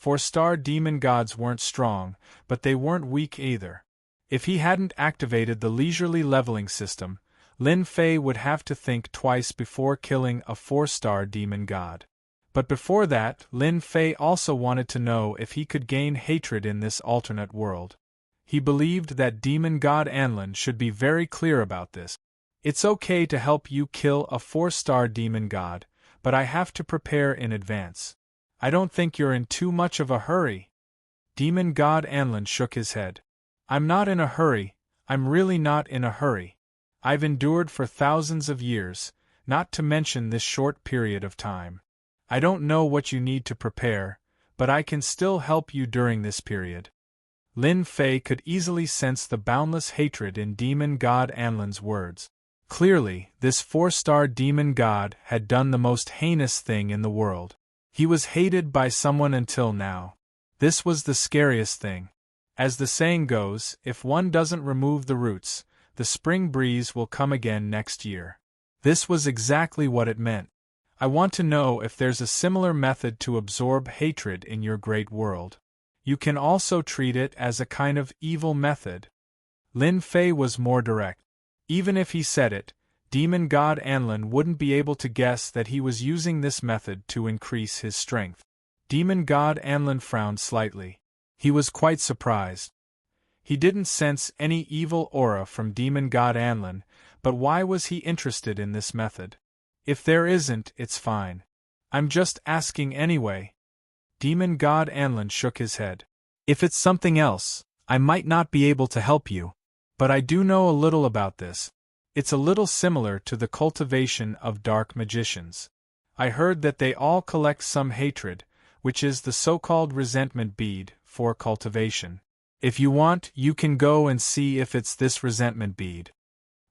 4-star demon gods weren't strong, but they weren't weak either. If he hadn't activated the leisurely leveling system, Lin Fei would have to think twice before killing a 4-star demon god. But before that, Lin Fei also wanted to know if he could gain hatred in this alternate world. He believed that demon god Anlin should be very clear about this. It's okay to help you kill a 4-star demon god, but I have to prepare in advance. I don't think you're in too much of a hurry. Demon god Anlin shook his head. I'm not in a hurry, I'm really not in a hurry. I've endured for thousands of years, not to mention this short period of time. I don't know what you need to prepare, but I can still help you during this period. Lin Fei could easily sense the boundless hatred in demon god Anlin's words. Clearly, this 4-star demon god had done the most heinous thing in the world. He was hated by someone until now. This was the scariest thing. As the saying goes, if one doesn't remove the roots, the spring breeze will come again next year. This was exactly what it meant. I want to know if there's a similar method to absorb hatred in your great world. You can also treat it as a kind of evil method. Lin Fei was more direct. Even if he said it, demon god Anlin wouldn't be able to guess that he was using this method to increase his strength. Demon god Anlin frowned slightly. He was quite surprised. He didn't sense any evil aura from demon god Anlin, but why was he interested in this method? If there isn't, it's fine. I'm just asking anyway. Demon god Anlin shook his head. If it's something else, I might not be able to help you. But I do know a little about this. It's a little similar to the cultivation of dark magicians. I heard that they all collect some hatred, which is the so-called resentment bead, for cultivation. If you want, you can go and see if it's this resentment bead.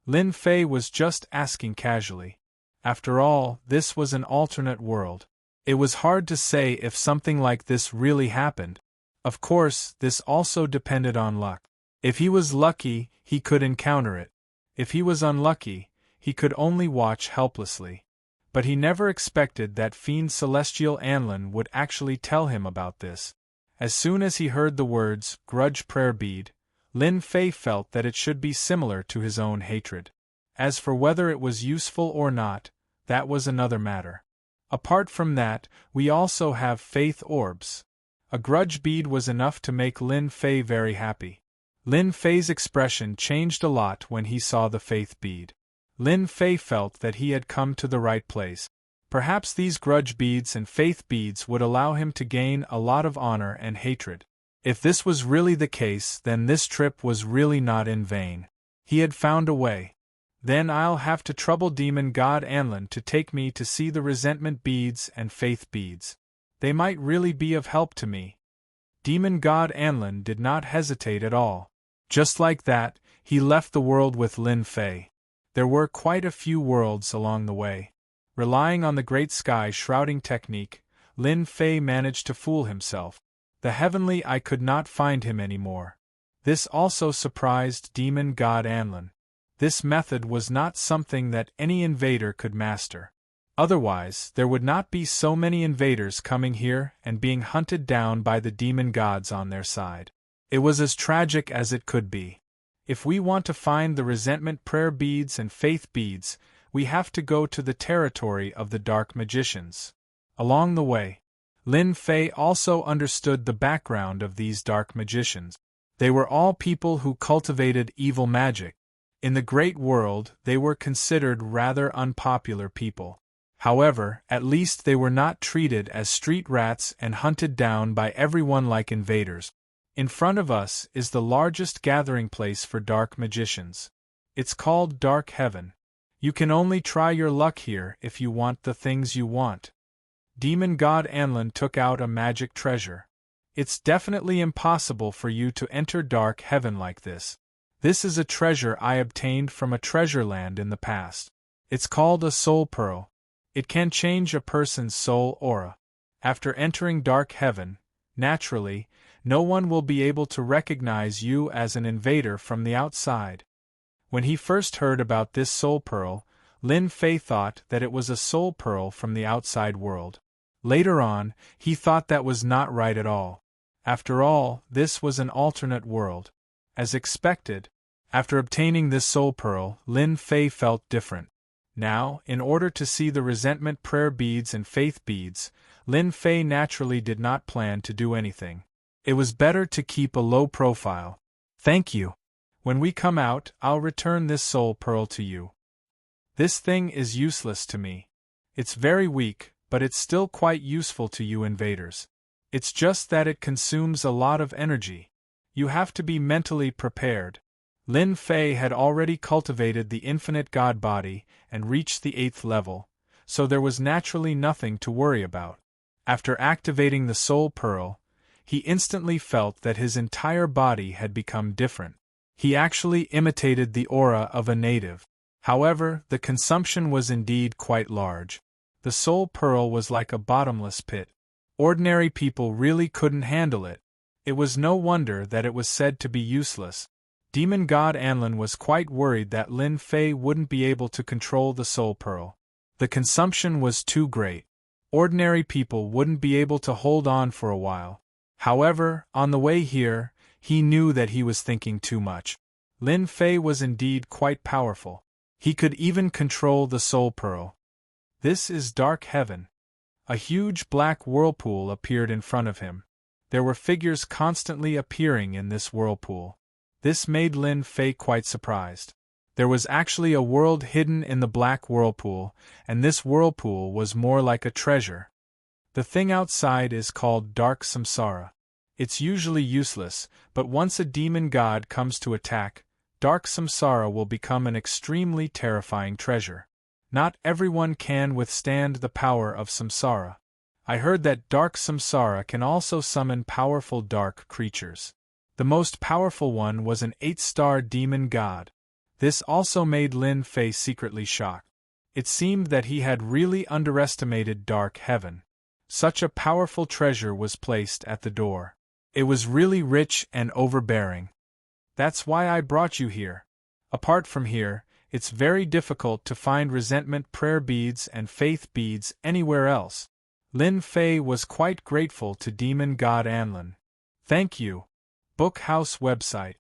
Lin Fei was just asking casually. After all, this was an alternate world. It was hard to say if something like this really happened. Of course, this also depended on luck. If he was lucky, he could encounter it. If he was unlucky, he could only watch helplessly. But he never expected that fiend celestial Anlin would actually tell him about this. As soon as he heard the words, grudge prayer bead, Lin Fei felt that it should be similar to his own hatred. As for whether it was useful or not, that was another matter. Apart from that, we also have faith orbs. A grudge bead was enough to make Lin Fei very happy. Lin Fei's expression changed a lot when he saw the faith bead. Lin Fei felt that he had come to the right place. Perhaps these grudge beads and faith beads would allow him to gain a lot of honor and hatred. If this was really the case, then this trip was really not in vain. He had found a way. Then I'll have to trouble demon god Anlin to take me to see the resentment beads and faith beads. They might really be of help to me. Demon god Anlin did not hesitate at all. Just like that, he left the world with Lin Fei. There were quite a few worlds along the way. Relying on the great sky shrouding technique, Lin Fei managed to fool himself. The heavenly eye could not find him anymore. This also surprised demon god Anlin. This method was not something that any invader could master. Otherwise, there would not be so many invaders coming here and being hunted down by the demon gods on their side. It was as tragic as it could be. If we want to find the resentment prayer beads and faith beads, we have to go to the territory of the dark magicians. Along the way, Lin Fei also understood the background of these dark magicians. They were all people who cultivated evil magic. In the great world, they were considered rather unpopular people. However, at least they were not treated as street rats and hunted down by everyone like invaders. In front of us is the largest gathering place for dark magicians. It's called Dark Heaven. You can only try your luck here if you want the things you want. Demon God Anlin took out a magic treasure. It's definitely impossible for you to enter Dark Heaven like this. This is a treasure I obtained from a treasure land in the past. It's called a soul pearl. It can change a person's soul aura. After entering Dark Heaven, naturally, no one will be able to recognize you as an invader from the outside. When he first heard about this soul pearl, Lin Fei thought that it was a soul pearl from the outside world. Later on, he thought that was not right at all. After all, this was an alternate world. As expected, after obtaining this soul pearl, Lin Fei felt different. Now, in order to see the resentment prayer beads and faith beads, Lin Fei naturally did not plan to do anything. It was better to keep a low profile. Thank you. When we come out, I'll return this soul pearl to you. This thing is useless to me. It's very weak, but it's still quite useful to you invaders. It's just that it consumes a lot of energy. You have to be mentally prepared. Lin Fei had already cultivated the infinite god body and reached the 8th level, so there was naturally nothing to worry about. After activating the soul pearl, he instantly felt that his entire body had become different. He actually imitated the aura of a native. However, the consumption was indeed quite large. The soul pearl was like a bottomless pit. Ordinary people really couldn't handle it. It was no wonder that it was said to be useless. Demon God Anlin was quite worried that Lin Fei wouldn't be able to control the soul pearl. The consumption was too great. Ordinary people wouldn't be able to hold on for a while. However, on the way here, he knew that he was thinking too much. Lin Fei was indeed quite powerful. He could even control the soul pearl. This is Dark Heaven. A huge black whirlpool appeared in front of him. There were figures constantly appearing in this whirlpool. This made Lin Fei quite surprised. There was actually a world hidden in the black whirlpool, and this whirlpool was more like a treasure. The thing outside is called Dark Samsara. It's usually useless, but once a demon god comes to attack, Dark Samsara will become an extremely terrifying treasure. Not everyone can withstand the power of Samsara. I heard that Dark Samsara can also summon powerful dark creatures. The most powerful one was an 8-star demon god. This also made Lin Fei secretly shocked. It seemed that he had really underestimated Dark Heaven. Such a powerful treasure was placed at the door. It was really rich and overbearing. That's why I brought you here. Apart from here, it's very difficult to find resentment prayer beads and faith beads anywhere else. Lin Fei was quite grateful to Demon God Anlin. Thank you. Book House website.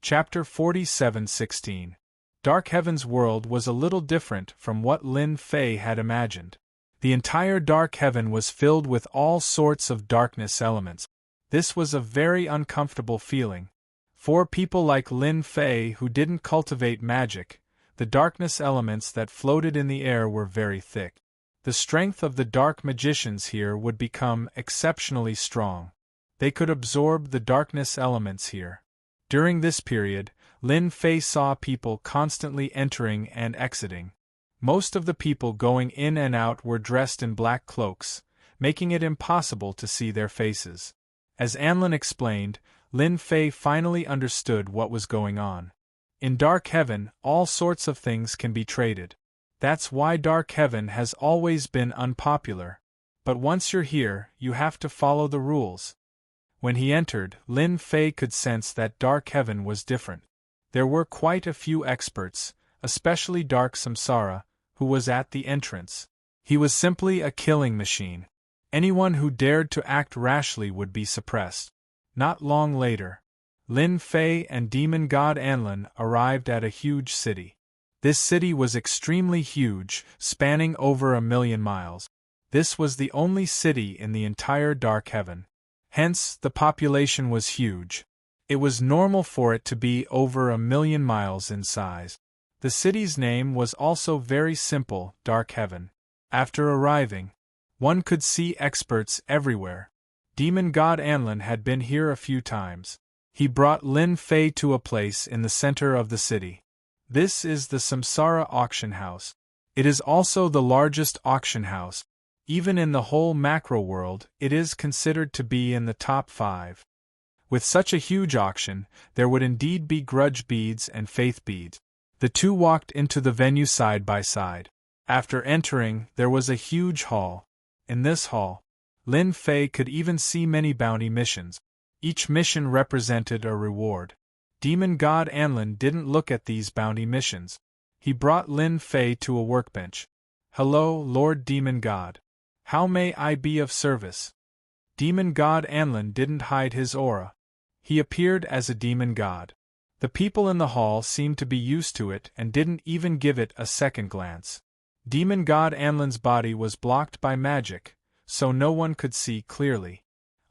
Chapter 47:16. Dark Heaven's world was a little different from what Lin Fei had imagined. The entire Dark Heaven was filled with all sorts of darkness elements. This was a very uncomfortable feeling. For people like Lin Fei who didn't cultivate magic, the darkness elements that floated in the air were very thick. The strength of the dark magicians here would become exceptionally strong. They could absorb the darkness elements here. During this period, Lin Fei saw people constantly entering and exiting. Most of the people going in and out were dressed in black cloaks, making it impossible to see their faces. As Anlin explained, Lin Fei finally understood what was going on. In Dark Heaven, all sorts of things can be traded. That's why Dark Heaven has always been unpopular. But once you're here, you have to follow the rules. When he entered, Lin Fei could sense that Dark Heaven was different. There were quite a few experts, especially Dark Samsara, who was at the entrance. He was simply a killing machine. Anyone who dared to act rashly would be suppressed. Not long later, Lin Fei and Demon God Anlin arrived at a huge city. This city was extremely huge, spanning over 1,000,000 miles. This was the only city in the entire Dark Heaven. Hence, the population was huge. It was normal for it to be over 1,000,000 miles in size. The city's name was also very simple, Dark Heaven. After arriving, one could see experts everywhere. Demon God Anlin had been here a few times. He brought Lin Fei to a place in the center of the city. This is the Samsara auction house. It is also the largest auction house. Even in the whole macro world, it is considered to be in the top 5. With such a huge auction, there would indeed be grudge beads and faith beads. The two walked into the venue side by side. After entering, there was a huge hall. In this hall, Lin Fei could even see many bounty missions. Each mission represented a reward. Demon God Anlin didn't look at these bounty missions. He brought Lin Fei to a workbench. "Hello, Lord Demon God. How may I be of service?" Demon God Anlin didn't hide his aura. He appeared as a demon god. The people in the hall seemed to be used to it and didn't even give it a second glance. Demon God Anlin's body was blocked by magic, so no one could see clearly.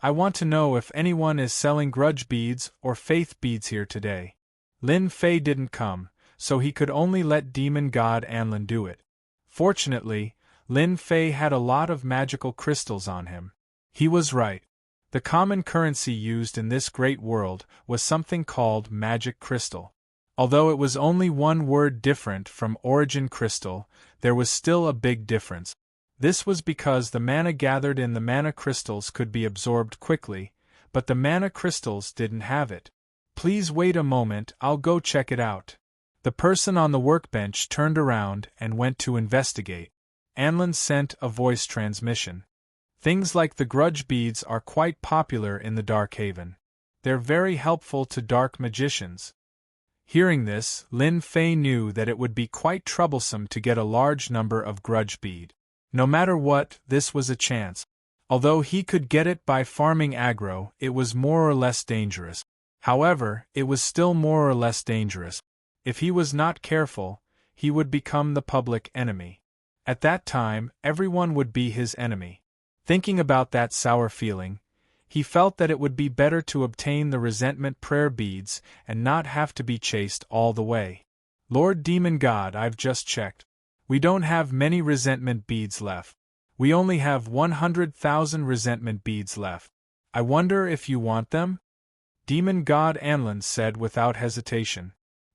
"I want to know if anyone is selling grudge beads or faith beads here today." Lin Fei didn't come, so he could only let Demon God Anlin do it. Fortunately, Lin Fei had a lot of magical crystals on him. He was right. The common currency used in this great world was something called magic crystal. Although it was only one word different from origin crystal, there was still a big difference. This was because the mana gathered in the mana crystals could be absorbed quickly, but the mana crystals didn't have it. "Please wait a moment, I'll go check it out." The person on the workbench turned around and went to investigate. Anlin sent a voice transmission. Things like the grudge beads are quite popular in the Dark Haven. They're very helpful to dark magicians. Hearing this, Lin Fei knew that it would be quite troublesome to get a large number of grudge bead. No matter what, this was a chance. Although he could get it by farming aggro, it was more or less dangerous. However, it was still more or less dangerous. If he was not careful, he would become the public enemy. At that time, everyone would be his enemy. Thinking about that sour feeling, he felt that it would be better to obtain the resentment prayer beads and not have to be chased all the way. "Lord Demon God, I've just checked. We don't have many resentment beads left. We only have 100,000 resentment beads left. I wonder if you want them?" Demon God Anlin said without hesitation.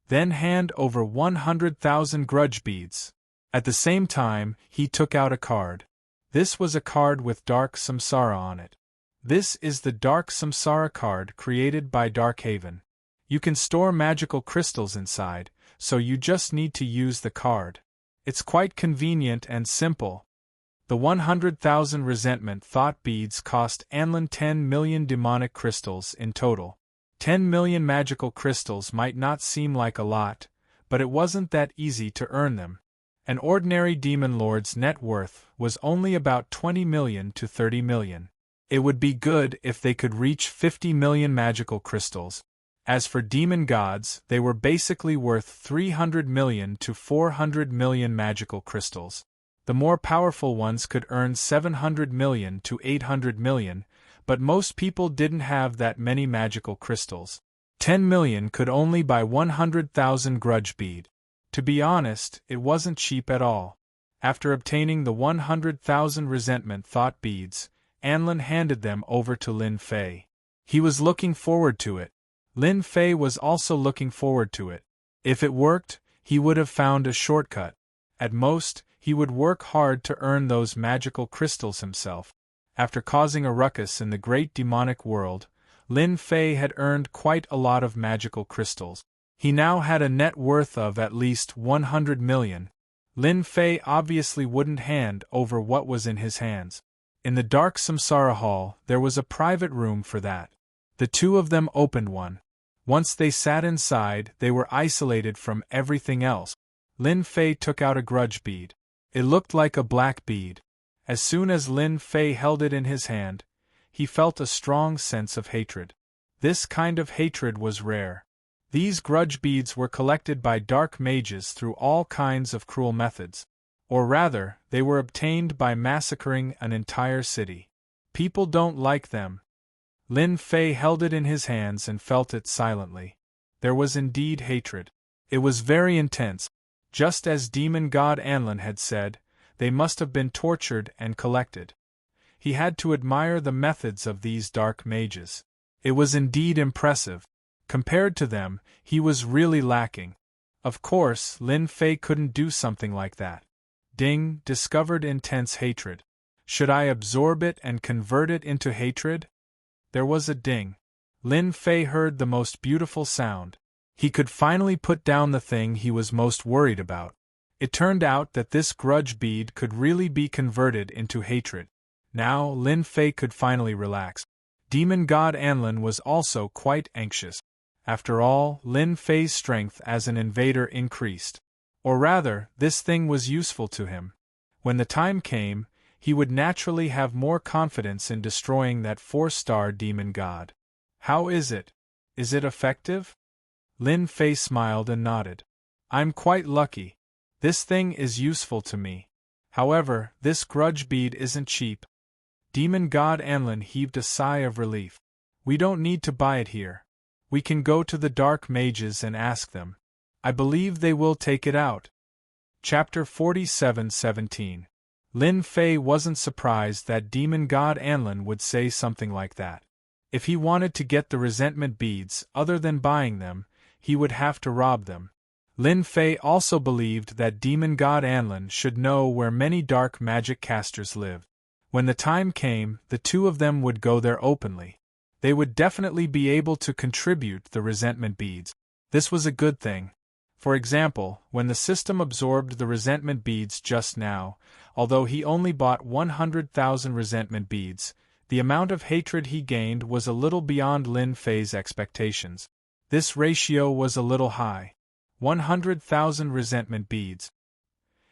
"Then hand over 100,000 grudge beads." At the same time, he took out a card. This was a card with Dark Samsara on it. This is the Dark Samsara card created by Darkhaven. You can store magical crystals inside, so you just need to use the card. It's quite convenient and simple. The 100,000 resentment thought beads cost Anlin 10 million demonic crystals in total. 10 million magical crystals might not seem like a lot, but it wasn't that easy to earn them. An ordinary demon lord's net worth was only about 20 million to 30 million. It would be good if they could reach 50 million magical crystals. As for demon gods, they were basically worth 300 million to 400 million magical crystals. The more powerful ones could earn 700 million to 800 million, but most people didn't have that many magical crystals. 10 million could only buy 100,000 grudge bead. To be honest, it wasn't cheap at all. After obtaining the 100,000 resentment thought beads, Anlin handed them over to Lin Fei. He was looking forward to it. Lin Fei was also looking forward to it. If it worked, he would have found a shortcut. At most, he would work hard to earn those magical crystals himself. After causing a ruckus in the great demonic world, Lin Fei had earned quite a lot of magical crystals. He now had a net worth of at least 100 million. Lin Fei obviously wouldn't hand over what was in his hands. In the Dark Samsara Hall, there was a private room for that. The two of them opened one. Once they sat inside, they were isolated from everything else. Lin Fei took out a grudge bead. It looked like a black bead. As soon as Lin Fei held it in his hand, he felt a strong sense of hatred. This kind of hatred was rare. These grudge beads were collected by dark mages through all kinds of cruel methods. Or rather, they were obtained by massacring an entire city. People don't like them. Lin Fei held it in his hands and felt it silently. There was indeed hatred. It was very intense. Just as Demon God Anlin had said, they must have been tortured and collected. He had to admire the methods of these dark mages. It was indeed impressive. Compared to them, he was really lacking. Of course, Lin Fei couldn't do something like that. Ding, discovered intense hatred. Should I absorb it and convert it into hatred? There was a ding. Lin Fei heard the most beautiful sound. He could finally put down the thing he was most worried about. It turned out that this grudge bead could really be converted into hatred. Now, Lin Fei could finally relax. Demon God Anlin was also quite anxious. After all, Lin Fei's strength as an invader increased. Or rather, this thing was useful to him. When the time came, he would naturally have more confidence in destroying that 4-star demon god. How is it? Is it effective? Lin Fei smiled and nodded. I'm quite lucky. This thing is useful to me. However, this grudge bead isn't cheap. Demon God Anlin heaved a sigh of relief. We don't need to buy it here. We can go to the dark mages and ask them. I believe they will take it out. Chapter 47:17. Lin Fei wasn't surprised that Demon God Anlin would say something like that. If he wanted to get the resentment beads other than buying them, he would have to rob them. Lin Fei also believed that Demon God Anlin should know where many dark magic casters lived. When the time came, the two of them would go there openly. They would definitely be able to contribute the resentment beads. This was a good thing. For example, when the system absorbed the resentment beads just now, although he only bought 100,000 resentment beads, the amount of hatred he gained was a little beyond Lin Fei's expectations. This ratio was a little high. 100,000 resentment beads.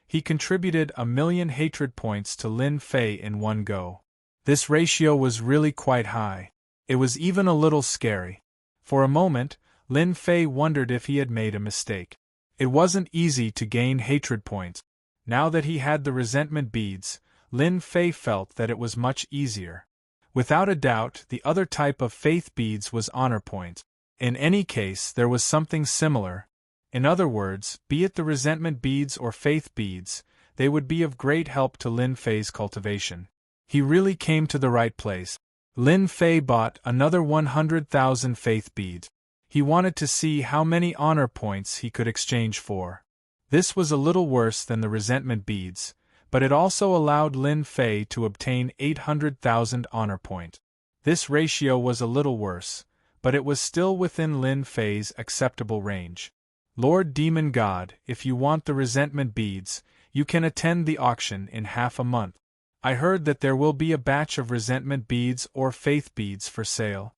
He contributed 1,000,000 hatred points to Lin Fei in one go. This ratio was really quite high. It was even a little scary. For a moment, Lin Fei wondered if he had made a mistake. It wasn't easy to gain hatred points. Now that he had the resentment beads, Lin Fei felt that it was much easier. Without a doubt, the other type of faith beads was honor points. In any case, there was something similar. In other words, be it the resentment beads or faith beads, they would be of great help to Lin Fei's cultivation. He really came to the right place. Lin Fei bought another 100,000 faith beads. He wanted to see how many honor points he could exchange for. This was a little worse than the resentment beads, but it also allowed Lin Fei to obtain 800,000 honor points. This ratio was a little worse, but it was still within Lin Fei's acceptable range. Lord Demon God, if you want the resentment beads, you can attend the auction in half a month. I heard that there will be a batch of resentment beads or faith beads for sale.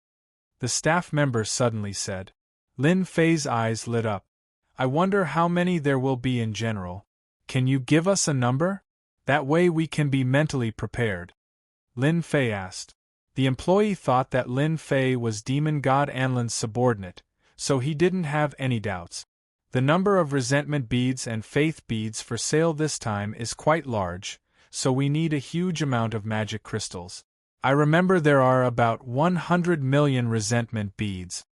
The staff member suddenly said. Lin Fei's eyes lit up. I wonder how many there will be in general. Can you give us a number? That way we can be mentally prepared. Lin Fei asked. The employee thought that Lin Fei was Demon God Anlin's subordinate, so he didn't have any doubts. The number of resentment beads and faith beads for sale this time is quite large, so we need a huge amount of magic crystals. I remember there are about 100 million resentment beads.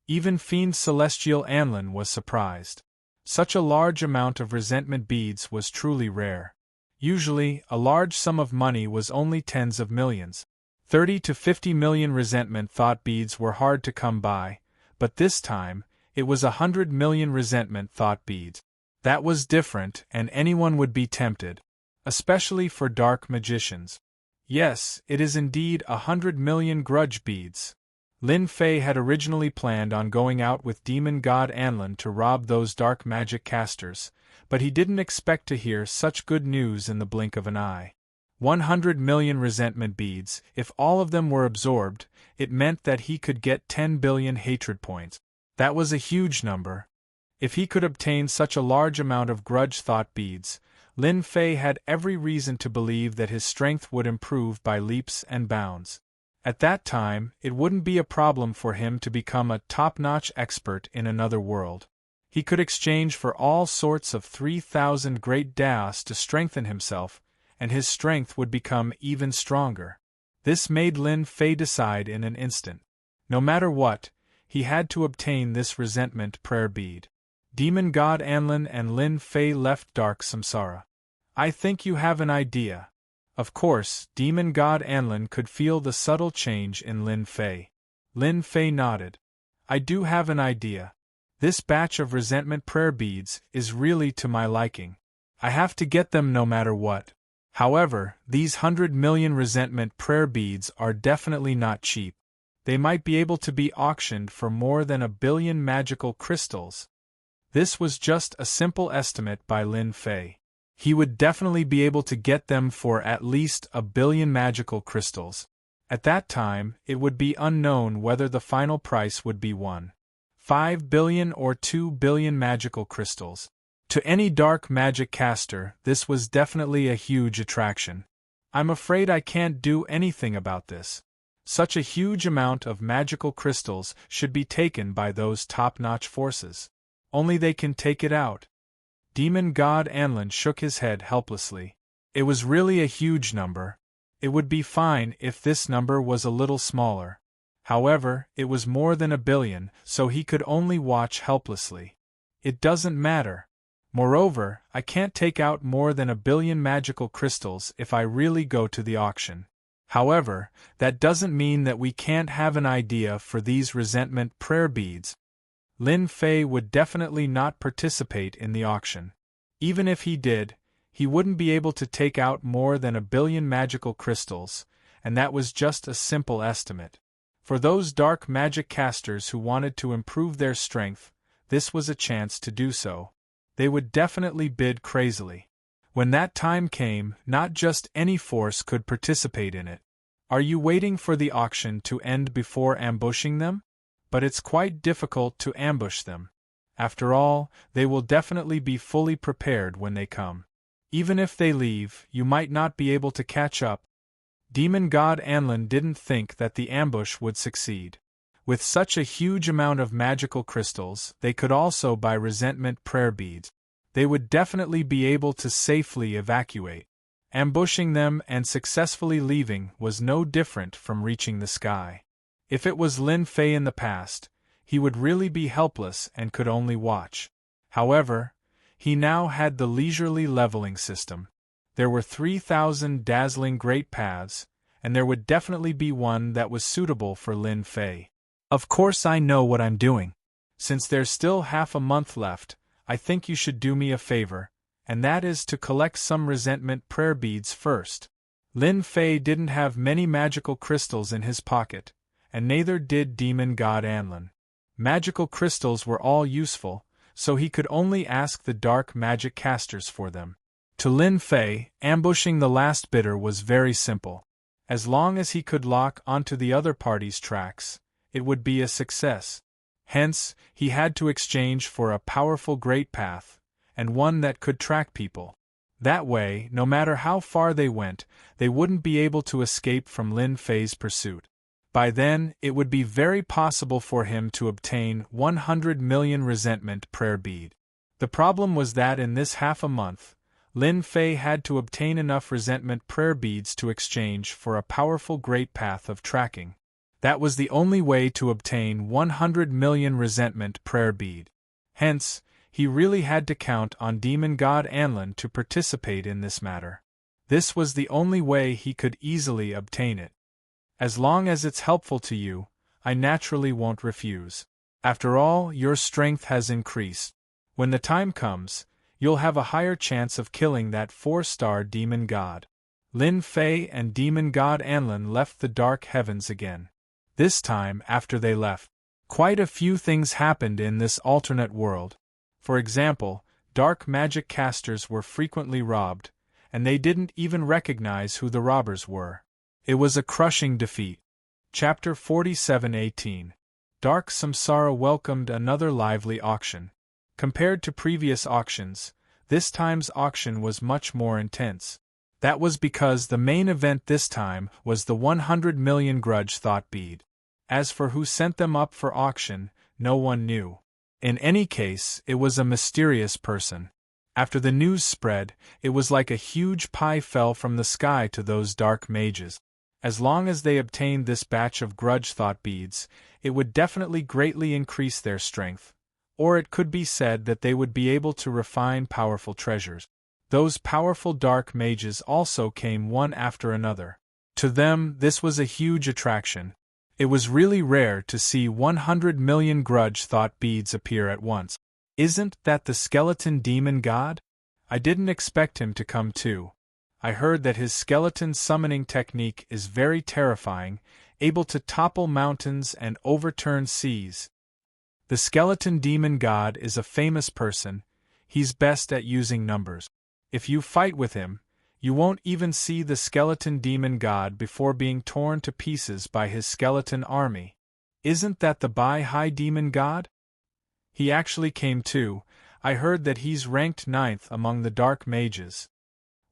Even Fiend Celestial Anlin was surprised. Such a large amount of resentment beads was truly rare. Usually, a large sum of money was only tens of millions. 30 to 50 million resentment thought beads were hard to come by, but this time, it was 100 million resentment thought beads. That was different, and anyone would be tempted. Especially for dark magicians. Yes, it is indeed 100 million grudge beads. Lin Fei had originally planned on going out with Demon God Anlin to rob those dark magic casters, but he didn't expect to hear such good news in the blink of an eye. 100 million resentment beads, if all of them were absorbed, it meant that he could get 10 billion hatred points. That was a huge number. If he could obtain such a large amount of grudge thought beads, Lin Fei had every reason to believe that his strength would improve by leaps and bounds. At that time, it wouldn't be a problem for him to become a top-notch expert in another world. He could exchange for all sorts of 3,000 great daos to strengthen himself, and his strength would become even stronger. This made Lin Fei decide in an instant. No matter what, he had to obtain this resentment prayer bead. Demon God Anlin and Lin Fei left Dark Samsara. I think you have an idea. Of course, Demon God Anlin could feel the subtle change in Lin Fei. Lin Fei nodded. I do have an idea. This batch of resentment prayer beads is really to my liking. I have to get them no matter what. However, these 100 million resentment prayer beads are definitely not cheap. They might be able to be auctioned for more than 1 billion magical crystals. This was just a simple estimate by Lin Fei. He would definitely be able to get them for at least 1 billion magical crystals. At that time, it would be unknown whether the final price would be 1.5 billion or 2 billion magical crystals. To any dark magic caster, this was definitely a huge attraction. I'm afraid I can't do anything about this. Such a huge amount of magical crystals should be taken by those top-notch forces. Only they can take it out. Demon God Anlin shook his head helplessly. It was really a huge number. It would be fine if this number was a little smaller. However, it was more than 1 billion, so he could only watch helplessly. It doesn't matter. Moreover, I can't take out more than 1 billion magical crystals if I really go to the auction. However, that doesn't mean that we can't have an idea for these resentment prayer beads. Lin Fei would definitely not participate in the auction. Even if he did, he wouldn't be able to take out more than 1 billion magical crystals, and that was just a simple estimate. For those dark magic casters who wanted to improve their strength, this was a chance to do so. They would definitely bid crazily. When that time came, not just any force could participate in it. Are you waiting for the auction to end before ambushing them? But it's quite difficult to ambush them. After all, they will definitely be fully prepared when they come. Even if they leave, you might not be able to catch up. Demon God Anlin didn't think that the ambush would succeed. With such a huge amount of magical crystals, they could also buy resentment prayer beads. They would definitely be able to safely evacuate. Ambushing them and successfully leaving was no different from reaching the sky. If it was Lin Fei in the past, he would really be helpless and could only watch. However, he now had the leisurely leveling system. There were 3,000 dazzling great paths, and there would definitely be one that was suitable for Lin Fei. Of course I know what I'm doing. Since there's still half a month left, I think you should do me a favor, and that is to collect some resentment prayer beads first. Lin Fei didn't have many magical crystals in his pocket, and neither did Demon God Anlin. Magical crystals were all useful, so he could only ask the dark magic casters for them. To Lin Fei, ambushing the last bidder was very simple. As long as he could lock onto the other party's tracks, it would be a success. Hence, he had to exchange for a powerful great path, and one that could track people. That way, no matter how far they went, they wouldn't be able to escape from Lin Fei's pursuit. By then, it would be very possible for him to obtain 100 million resentment prayer bead. The problem was that in this half a month, Lin Fei had to obtain enough resentment prayer beads to exchange for a powerful great path of tracking. That was the only way to obtain 100 million resentment prayer bead. Hence, he really had to count on Demon God Anlin to participate in this matter. This was the only way he could easily obtain it. As long as it's helpful to you, I naturally won't refuse. After all, your strength has increased. When the time comes, you'll have a higher chance of killing that 4-star demon god. Lin Fei and Demon God Anlin left the dark heavens again. This time, after they left, quite a few things happened in this alternate world. For example, dark magic casters were frequently robbed, and they didn't even recognize who the robbers were. It was a crushing defeat. Chapter 47:18. Dark Samsara welcomed another lively auction. Compared to previous auctions, this time's auction was much more intense. That was because the main event this time was the 100 million grudge thought bead. As for who sent them up for auction, no one knew. In any case, it was a mysterious person. After the news spread, it was like a huge pie fell from the sky to those dark mages. As long as they obtained this batch of grudge thought beads, it would definitely greatly increase their strength. Or it could be said that they would be able to refine powerful treasures. Those powerful dark mages also came one after another. To them, this was a huge attraction. It was really rare to see 100 million grudge thought beads appear at once. Isn't that the skeleton demon god? I didn't expect him to come too. I heard that his skeleton summoning technique is very terrifying, able to topple mountains and overturn seas. The skeleton demon god is a famous person. He's best at using numbers. If you fight with him, you won't even see the skeleton demon god before being torn to pieces by his skeleton army. Isn't that the High demon god? He actually came too. I heard that he's ranked 9th among the dark mages.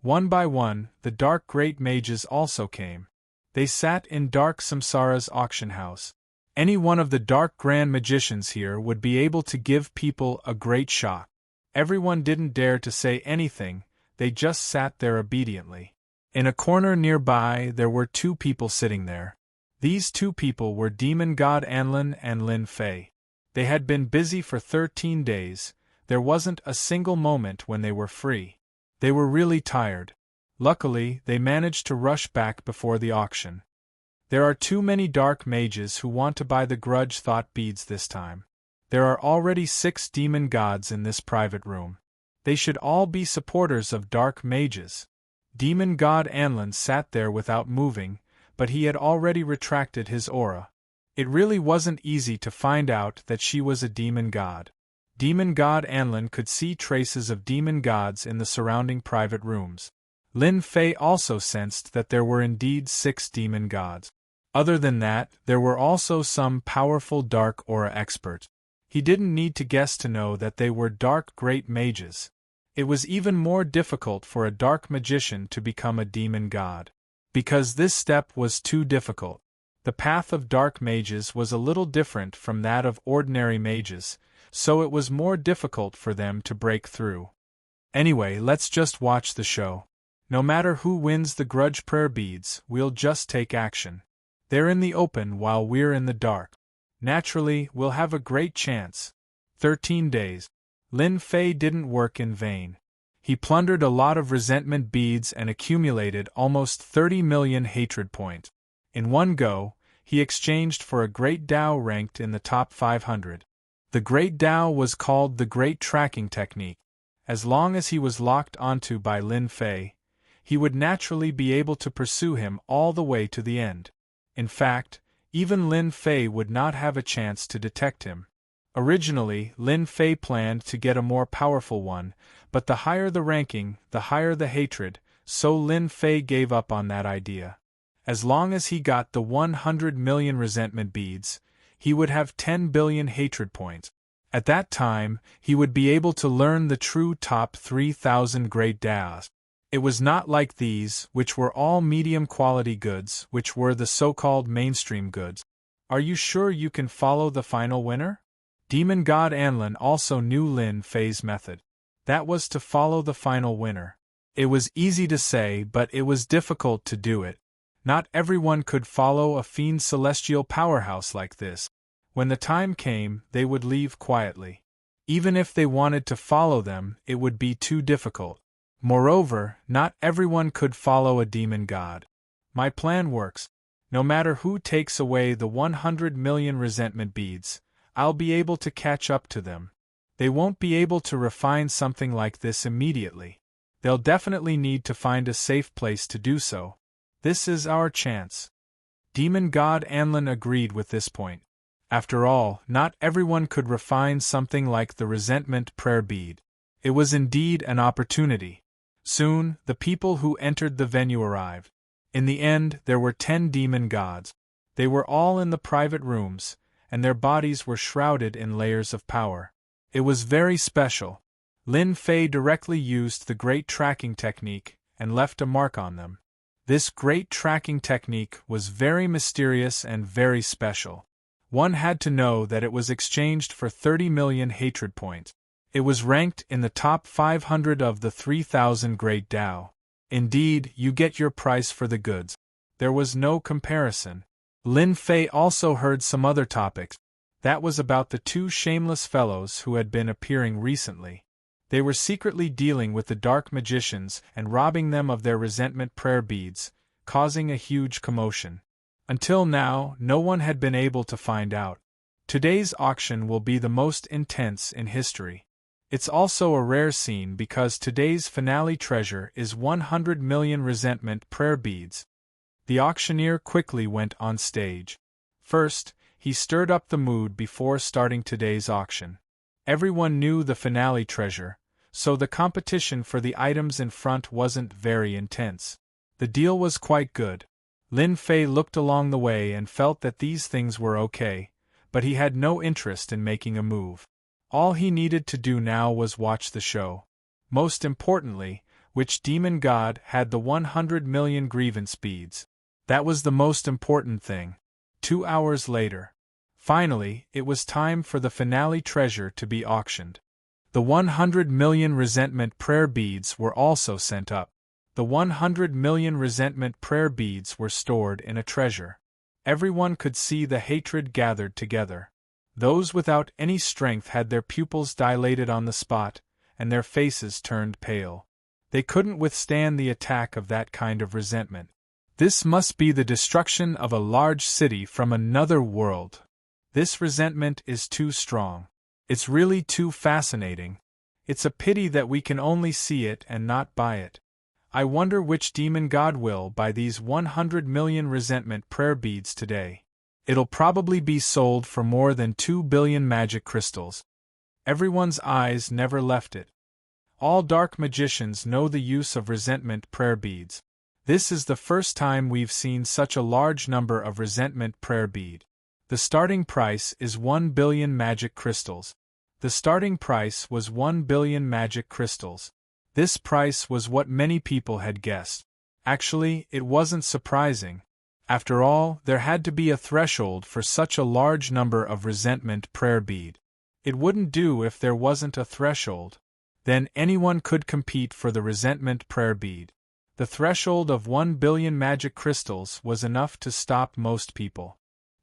One by one, the dark great mages also came. They sat in Dark Samsara's auction house. Any one of the dark grand magicians here would be able to give people a great shock. Everyone didn't dare to say anything, they just sat there obediently. In a corner nearby there were 2 people sitting there. These 2 people were demon god Anlin and Lin Fei. They had been busy for 13 days, there wasn't a single moment when they were free. They were really tired. Luckily, they managed to rush back before the auction. There are too many dark mages who want to buy the grudge thought beads this time. There are already 6 demon gods in this private room. They should all be supporters of dark mages. Demon god Anlin sat there without moving, but he had already retracted his aura. It really wasn't easy to find out that she was a demon god. Demon god Anlin could see traces of demon gods in the surrounding private rooms. Lin Fei also sensed that there were indeed 6 demon gods. Other than that, there were also some powerful dark aura experts. He didn't need to guess to know that they were dark great mages. It was even more difficult for a dark magician to become a demon god. Because this step was too difficult. The path of dark mages was a little different from that of ordinary mages, so it was more difficult for them to break through. Anyway, let's just watch the show. No matter who wins the grudge prayer beads, we'll just take action. They're in the open while we're in the dark. Naturally, we'll have a great chance. 13 days. Lin Fei didn't work in vain. He plundered a lot of resentment beads and accumulated almost 30 million hatred points. In one go, he exchanged for a great Dao ranked in the top 500. The great Dao was called the Great Tracking Technique. As long as he was locked onto by Lin Fei, he would naturally be able to pursue him all the way to the end. In fact, even Lin Fei would not have a chance to detect him. Originally, Lin Fei planned to get a more powerful one, but the higher the ranking, the higher the hatred, so Lin Fei gave up on that idea. As long as he got the 100 million resentment beads, he would have 10 billion hatred points. At that time, he would be able to learn the true top 3,000 great Daos. It was not like these, which were all medium-quality goods, which were the so-called mainstream goods. Are you sure you can follow the final winner? Demon god Anlin also knew Lin Fei's method. That was to follow the final winner. It was easy to say, but it was difficult to do it. Not everyone could follow a fiend celestial powerhouse like this. When the time came, they would leave quietly. Even if they wanted to follow them, it would be too difficult. Moreover, not everyone could follow a demon god. My plan works. No matter who takes away the 100 million resentment beads, I'll be able to catch up to them. They won't be able to refine something like this immediately. They'll definitely need to find a safe place to do so. This is our chance. Demon god Anlin agreed with this point. After all, not everyone could refine something like the resentment prayer bead. It was indeed an opportunity. Soon, the people who entered the venue arrived. In the end, there were 10 demon gods. They were all in the private rooms, and their bodies were shrouded in layers of power. It was very special. Lin Fei directly used the great tracking technique and left a mark on them. This great tracking technique was very mysterious and very special. One had to know that it was exchanged for 30 million hatred points. It was ranked in the top 500 of the 3,000 great Dao. Indeed, you get your price for the goods. There was no comparison. Lin Fei also heard some other topics. That was about the 2 shameless fellows who had been appearing recently. They were secretly dealing with the dark magicians and robbing them of their resentment prayer beads, causing a huge commotion. Until now, no one had been able to find out. Today's auction will be the most intense in history. It's also a rare scene because today's finale treasure is 100 million resentment prayer beads. The auctioneer quickly went on stage. First, he stirred up the mood before starting today's auction. Everyone knew the finale treasure, so the competition for the items in front wasn't very intense. The deal was quite good. Lin Fei looked along the way and felt that these things were okay, but he had no interest in making a move. All he needed to do now was watch the show. Most importantly, which demon god had the 100 million grievance beads. That was the most important thing. 2 hours later. Finally, it was time for the finale treasure to be auctioned. The 100 million resentment prayer beads were also sent up. The 100 million resentment prayer beads were stored in a treasure. Everyone could see the hatred gathered together. Those without any strength had their pupils dilated on the spot, and their faces turned pale. They couldn't withstand the attack of that kind of resentment. This must be the destruction of a large city from another world. This resentment is too strong. It's really too fascinating. It's a pity that we can only see it and not buy it. I wonder which demon god will buy these 100 million resentment prayer beads today. It'll probably be sold for more than 2 billion magic crystals. Everyone's eyes never left it. All dark magicians know the use of resentment prayer beads. This is the first time we've seen such a large number of resentment prayer bead. The starting price is 1 billion magic crystals. The starting price was 1 billion magic crystals. This price was what many people had guessed. Actually, it wasn't surprising. After all, there had to be a threshold for such a large number of resentment prayer bead. It wouldn't do if there wasn't a threshold. Then anyone could compete for the resentment prayer bead. The threshold of 1 billion magic crystals was enough to stop most people.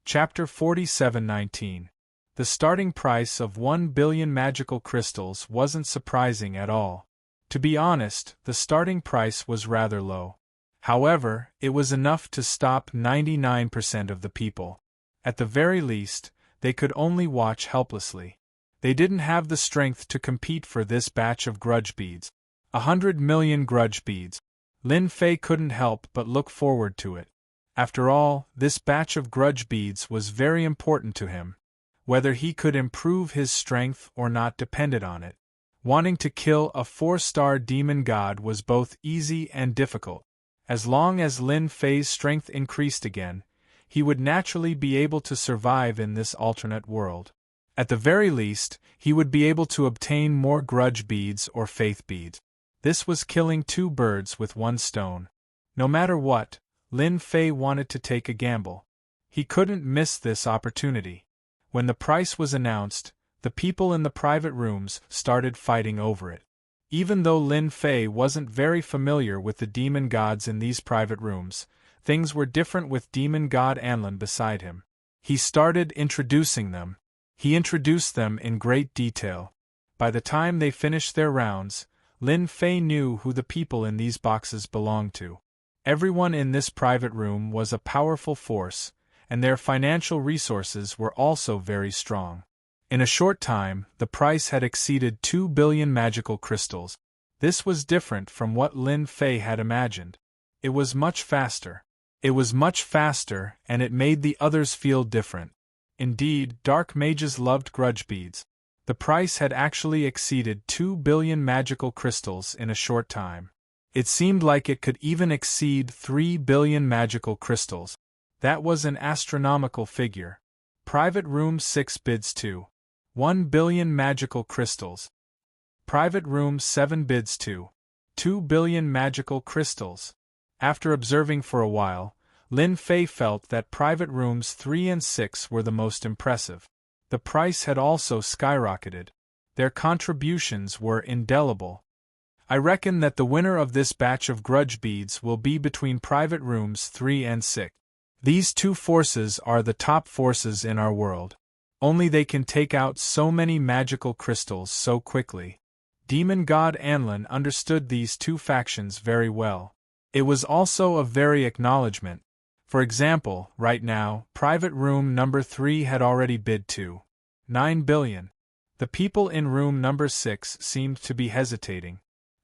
Chapter 47:19. The starting price of 1 billion magical crystals wasn't surprising at all. To be honest, the starting price was rather low. However, it was enough to stop 99% of the people. At the very least, they could only watch helplessly. They didn't have the strength to compete for this batch of grudge beads. 100 million grudge beads. Lin Fei couldn't help but look forward to it. After all, this batch of grudge beads was very important to him. Whether he could improve his strength or not depended on it. Wanting to kill a 4-star demon god was both easy and difficult. As long as Lin Fei's strength increased again, he would naturally be able to survive in this alternate world. At the very least, he would be able to obtain more grudge beads or faith beads. This was killing 2 birds with 1 stone. No matter what, Lin Fei wanted to take a gamble. He couldn't miss this opportunity. When the price was announced, the people in the private rooms started fighting over it. Even though Lin Fei wasn't very familiar with the demon gods in these private rooms, things were different with demon god Anlin beside him. He started introducing them. He introduced them in great detail. By the time they finished their rounds, Lin Fei knew who the people in these boxes belonged to. Everyone in this private room was a powerful force, and their financial resources were also very strong. In a short time, the price had exceeded 2 billion magical crystals. This was different from what Lin Fei had imagined. It was much faster. It was much faster, and it made the others feel different. Indeed, dark mages loved grudge beads. The price had actually exceeded 2 billion magical crystals in a short time. It seemed like it could even exceed 3 billion magical crystals. That was an astronomical figure. Private Room 6 bids 1 billion magical crystals. Private Room 7 bids 2 billion magical crystals. After observing for a while, Lin Fei felt that Private Rooms 3 and 6 were the most impressive. The price had also skyrocketed. Their contributions were indelible. I reckon that the winner of this batch of grudge beads will be between Private Rooms 3 and 6. These 2 forces are the top forces in our world. Only they can take out so many magical crystals so quickly. Demon god Anlin understood these 2 factions very well. It was also a very acknowledgement. For example, right now, private room number 3 had already bid $9 billion. The people in room number 6 seemed to be hesitating.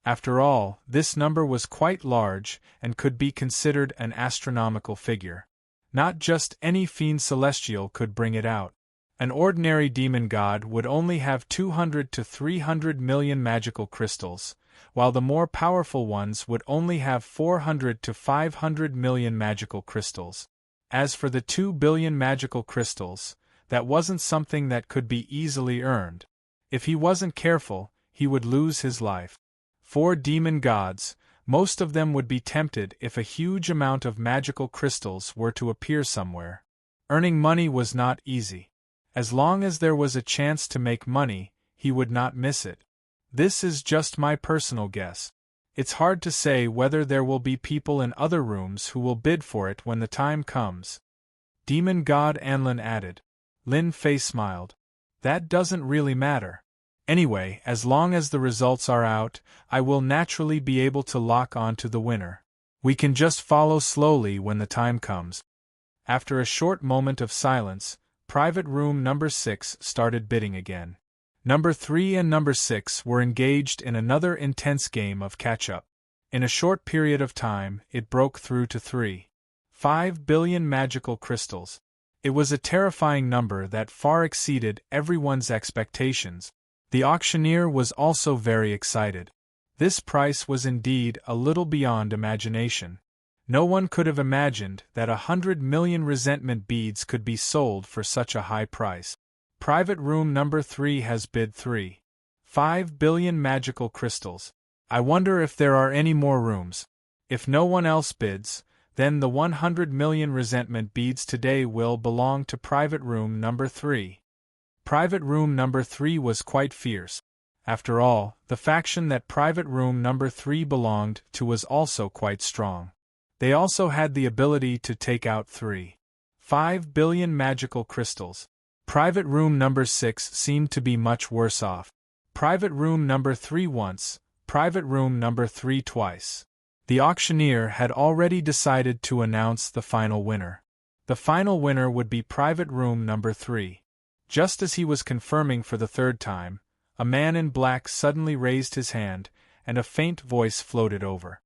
After all, this number was quite large and could be considered an astronomical figure. Not just any fiend celestial could bring it out. An ordinary demon god would only have 200 to 300 million magical crystals, while the more powerful ones would only have 400 to 500 million magical crystals. As for the 2 billion magical crystals, that wasn't something that could be easily earned. If he wasn't careful, he would lose his life. 4 demon gods, most of them would be tempted if a huge amount of magical crystals were to appear somewhere. Earning money was not easy. As long as there was a chance to make money, he would not miss it. This is just my personal guess. It's hard to say whether there will be people in other rooms who will bid for it when the time comes. Demon God Anlin added. Lin Fei smiled. That doesn't really matter. Anyway, as long as the results are out, I will naturally be able to lock on to the winner. We can just follow slowly when the time comes. After a short moment of silence, private room number 6 started bidding again. Number 3 and number 6 were engaged in another intense game of catch-up. In a short period of time, it broke through to 3.5 billion magical crystals. It was a terrifying number that far exceeded everyone's expectations. The auctioneer was also very excited. This price was indeed a little beyond imagination. No one could have imagined that 100 million resentment beads could be sold for such a high price. Private room number 3 has bid 3.5 billion magical crystals. I wonder if there are any more rooms. If no one else bids, then the 100 million resentment beads today will belong to private room number 3. Private room number 3 was quite fierce. After all, the faction that private room number 3 belonged to was also quite strong. They also had the ability to take out 3.5 billion magical crystals. Private room number 6 seemed to be much worse off. Private room number 3 once, private room number 3 twice. The auctioneer had already decided to announce the final winner. The final winner would be private room number 3. Just as he was confirming for the third time, a man in black suddenly raised his hand, and a faint voice floated over.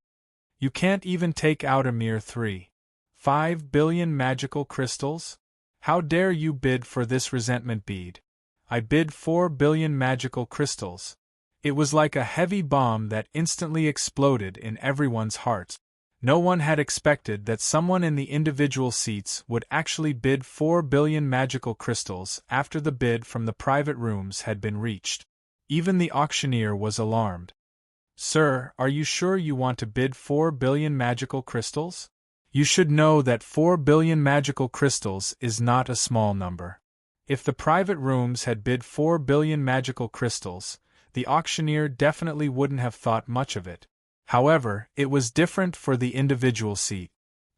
You can't even take out a mere 3.5 billion magical crystals? How dare you bid for this resentment bead? I bid 4 billion magical crystals. It was like a heavy bomb that instantly exploded in everyone's hearts. No one had expected that someone in the individual seats would actually bid 4 billion magical crystals after the bid from the private rooms had been reached. Even the auctioneer was alarmed. Sir, are you sure you want to bid 4 billion magical crystals? You should know that 4 billion magical crystals is not a small number. If the private rooms had bid 4 billion magical crystals, the auctioneer definitely wouldn't have thought much of it. However, it was different for the individual seat.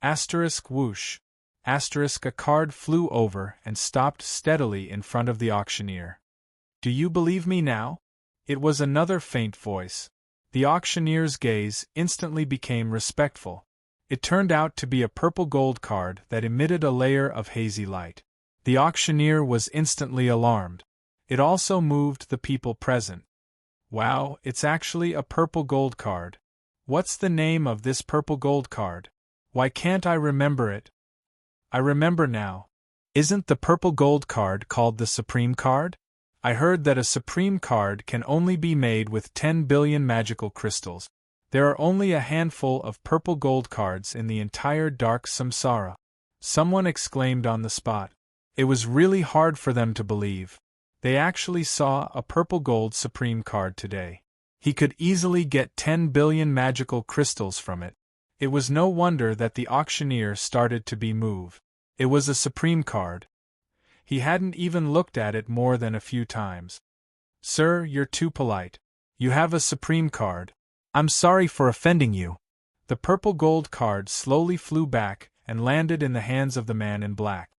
Asterisk whoosh. Asterisk a card flew over and stopped steadily in front of the auctioneer. Do you believe me now? It was another faint voice. The auctioneer's gaze instantly became respectful. It turned out to be a purple gold card that emitted a layer of hazy light. The auctioneer was instantly alarmed. It also moved the people present. Wow, it's actually a purple gold card. What's the name of this purple gold card? Why can't I remember it? I remember now. Isn't the purple gold card called the Supreme card? I heard that a Supreme card can only be made with 10 billion magical crystals. There are only a handful of purple gold cards in the entire dark samsara. Someone exclaimed on the spot. It was really hard for them to believe. They actually saw a purple gold Supreme card today. He could easily get 10 billion magical crystals from it. It was no wonder that the auctioneer started to be moved. It was a Supreme card. He hadn't even looked at it more than a few times. Sir, you're too polite. You have a Supreme card. I'm sorry for offending you. The purple gold card slowly flew back and landed in the hands of the man in black.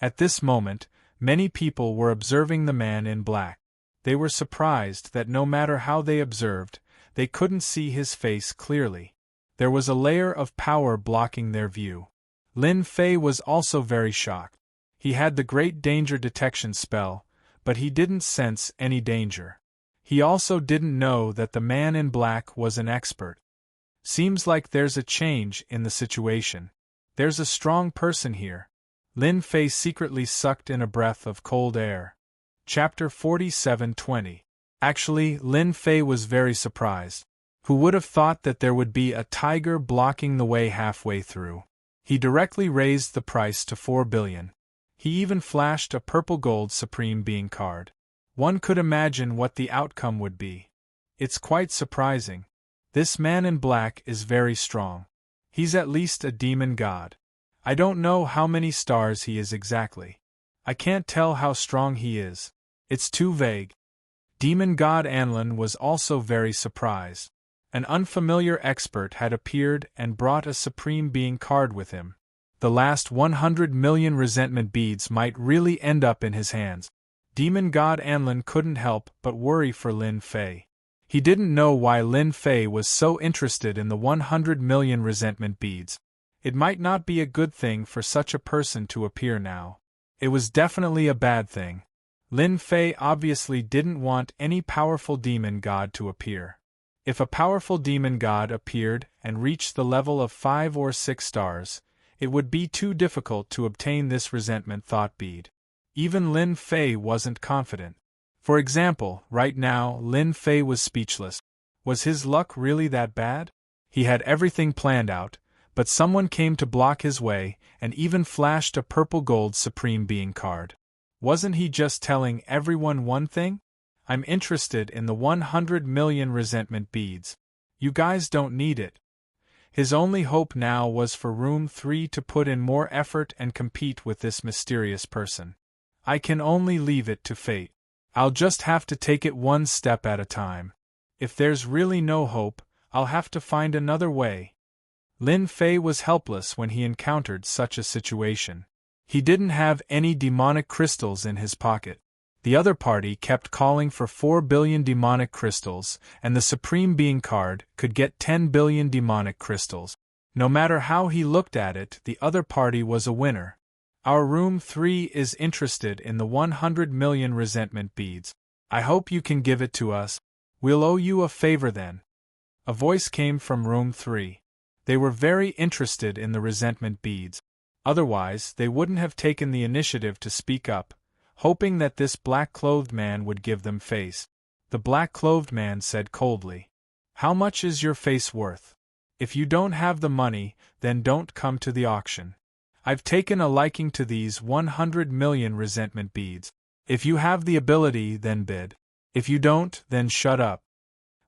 At this moment, many people were observing the man in black. They were surprised that no matter how they observed, they couldn't see his face clearly. There was a layer of power blocking their view. Lin Fei was also very shocked. He had the great danger detection spell, but he didn't sense any danger. He also didn't know that the man in black was an expert. Seems like there's a change in the situation. There's a strong person here. Lin Fei secretly sucked in a breath of cold air. Chapter 47:20. Actually, Lin Fei was very surprised. Who would have thought that there would be a tiger blocking the way halfway through? He directly raised the price to 4 billion. He even flashed a purple gold Supreme Being card. One could imagine what the outcome would be. It's quite surprising. This man in black is very strong. He's at least a demon god. I don't know how many stars he is exactly. I can't tell how strong he is. It's too vague. Demon god Anlin was also very surprised. An unfamiliar expert had appeared and brought a Supreme Being card with him. The last 100 million resentment beads might really end up in his hands. Demon god Anlin couldn't help but worry for Lin Fei. He didn't know why Lin Fei was so interested in the 100 million resentment beads. It might not be a good thing for such a person to appear now. It was definitely a bad thing. Lin Fei obviously didn't want any powerful demon god to appear. If a powerful demon god appeared and reached the level of 5 or 6 stars, it would be too difficult to obtain this resentment thought bead. Even Lin Fei wasn't confident. For example, right now, Lin Fei was speechless. Was his luck really that bad? He had everything planned out, but someone came to block his way and even flashed a purple gold Supreme Being card. Wasn't he just telling everyone one thing? I'm interested in the 100 million resentment beads. You guys don't need it. His only hope now was for Room 3 to put in more effort and compete with this mysterious person. I can only leave it to fate. I'll just have to take it one step at a time. If there's really no hope, I'll have to find another way. Lin Fei was helpless when he encountered such a situation. He didn't have any demonic crystals in his pocket. The other party kept calling for 4 billion demonic crystals, and the Supreme Being card could get 10 billion demonic crystals. No matter how he looked at it, the other party was a winner. Our Room 3 is interested in the 100 million resentment beads. I hope you can give it to us. We'll owe you a favor then. A voice came from Room 3. They were very interested in the resentment beads. Otherwise, they wouldn't have taken the initiative to speak up, hoping that this black-clothed man would give them face. The black-clothed man said coldly, "How much is your face worth? If you don't have the money, then don't come to the auction. I've taken a liking to these 100 million resentment beads. If you have the ability, then bid. If you don't, then shut up."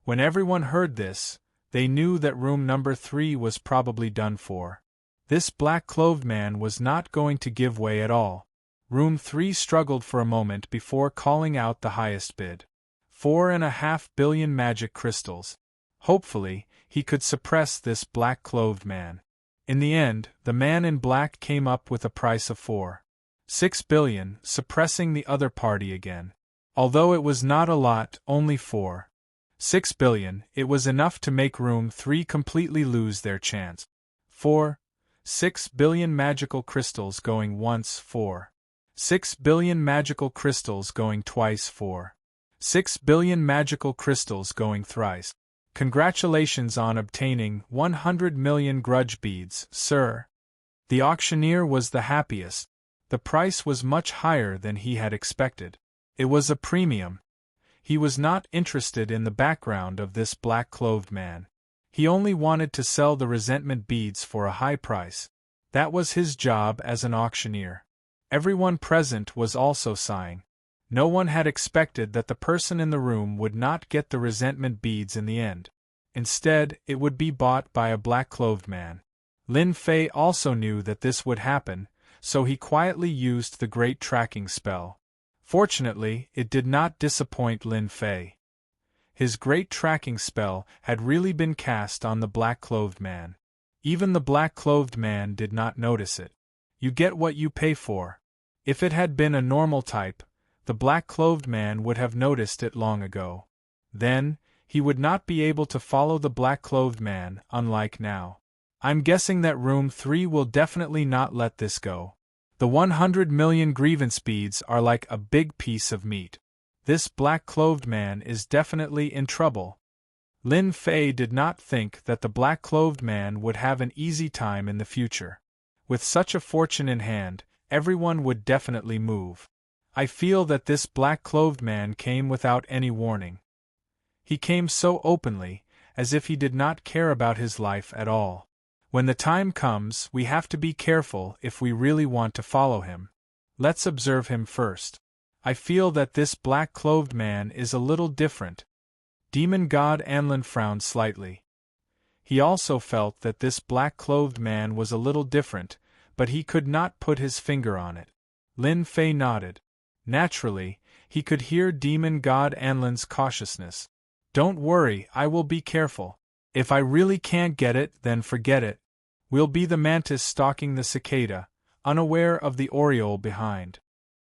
When everyone heard this, they knew that room number 3 was probably done for. This black-clothed man was not going to give way at all. Room 3 struggled for a moment before calling out the highest bid. 4.5 billion magic crystals. Hopefully, he could suppress this black-clothed man. In the end, the man in black came up with a price of 4.6 billion, suppressing the other party again. Although it was not a lot, only 4.6 billion, it was enough to make Room 3 completely lose their chance. 4.6 billion magical crystals going once, 4.6 billion magical crystals going twice, 4.6 billion magical crystals going thrice. Congratulations on obtaining 100 million grudge beads, sir. The auctioneer was the happiest. The price was much higher than he had expected. It was a premium. He was not interested in the background of this black-clothed man. He only wanted to sell the resentment beads for a high price. That was his job as an auctioneer. Everyone present was also sighing. No one had expected that the person in the room would not get the resentment beads in the end. Instead, it would be bought by a black-clothed man. Lin Fei also knew that this would happen, so he quietly used the great tracking spell. Fortunately, it did not disappoint Lin Fei. His great tracking spell had really been cast on the black-clothed man. Even the black-clothed man did not notice it. You get what you pay for. If it had been a normal type, the black-clothed man would have noticed it long ago. Then, he would not be able to follow the black-clothed man, unlike now. I'm guessing that room 3 will definitely not let this go. The 100 million grievance beads are like a big piece of meat. This black-clothed man is definitely in trouble. Lin Fei did not think that the black-clothed man would have an easy time in the future. With such a fortune in hand, everyone would definitely move. I feel that this black-clothed man came without any warning. He came so openly, as if he did not care about his life at all. When the time comes, we have to be careful if we really want to follow him. Let's observe him first. I feel that this black-clothed man is a little different. Demon God Anlin frowned slightly. He also felt that this black-clothed man was a little different, but he could not put his finger on it. Lin Fei nodded. Naturally, he could hear Demon God Anlin's cautiousness. Don't worry, I will be careful. If I really can't get it, then forget it. We'll be the mantis stalking the cicada, unaware of the oriole behind.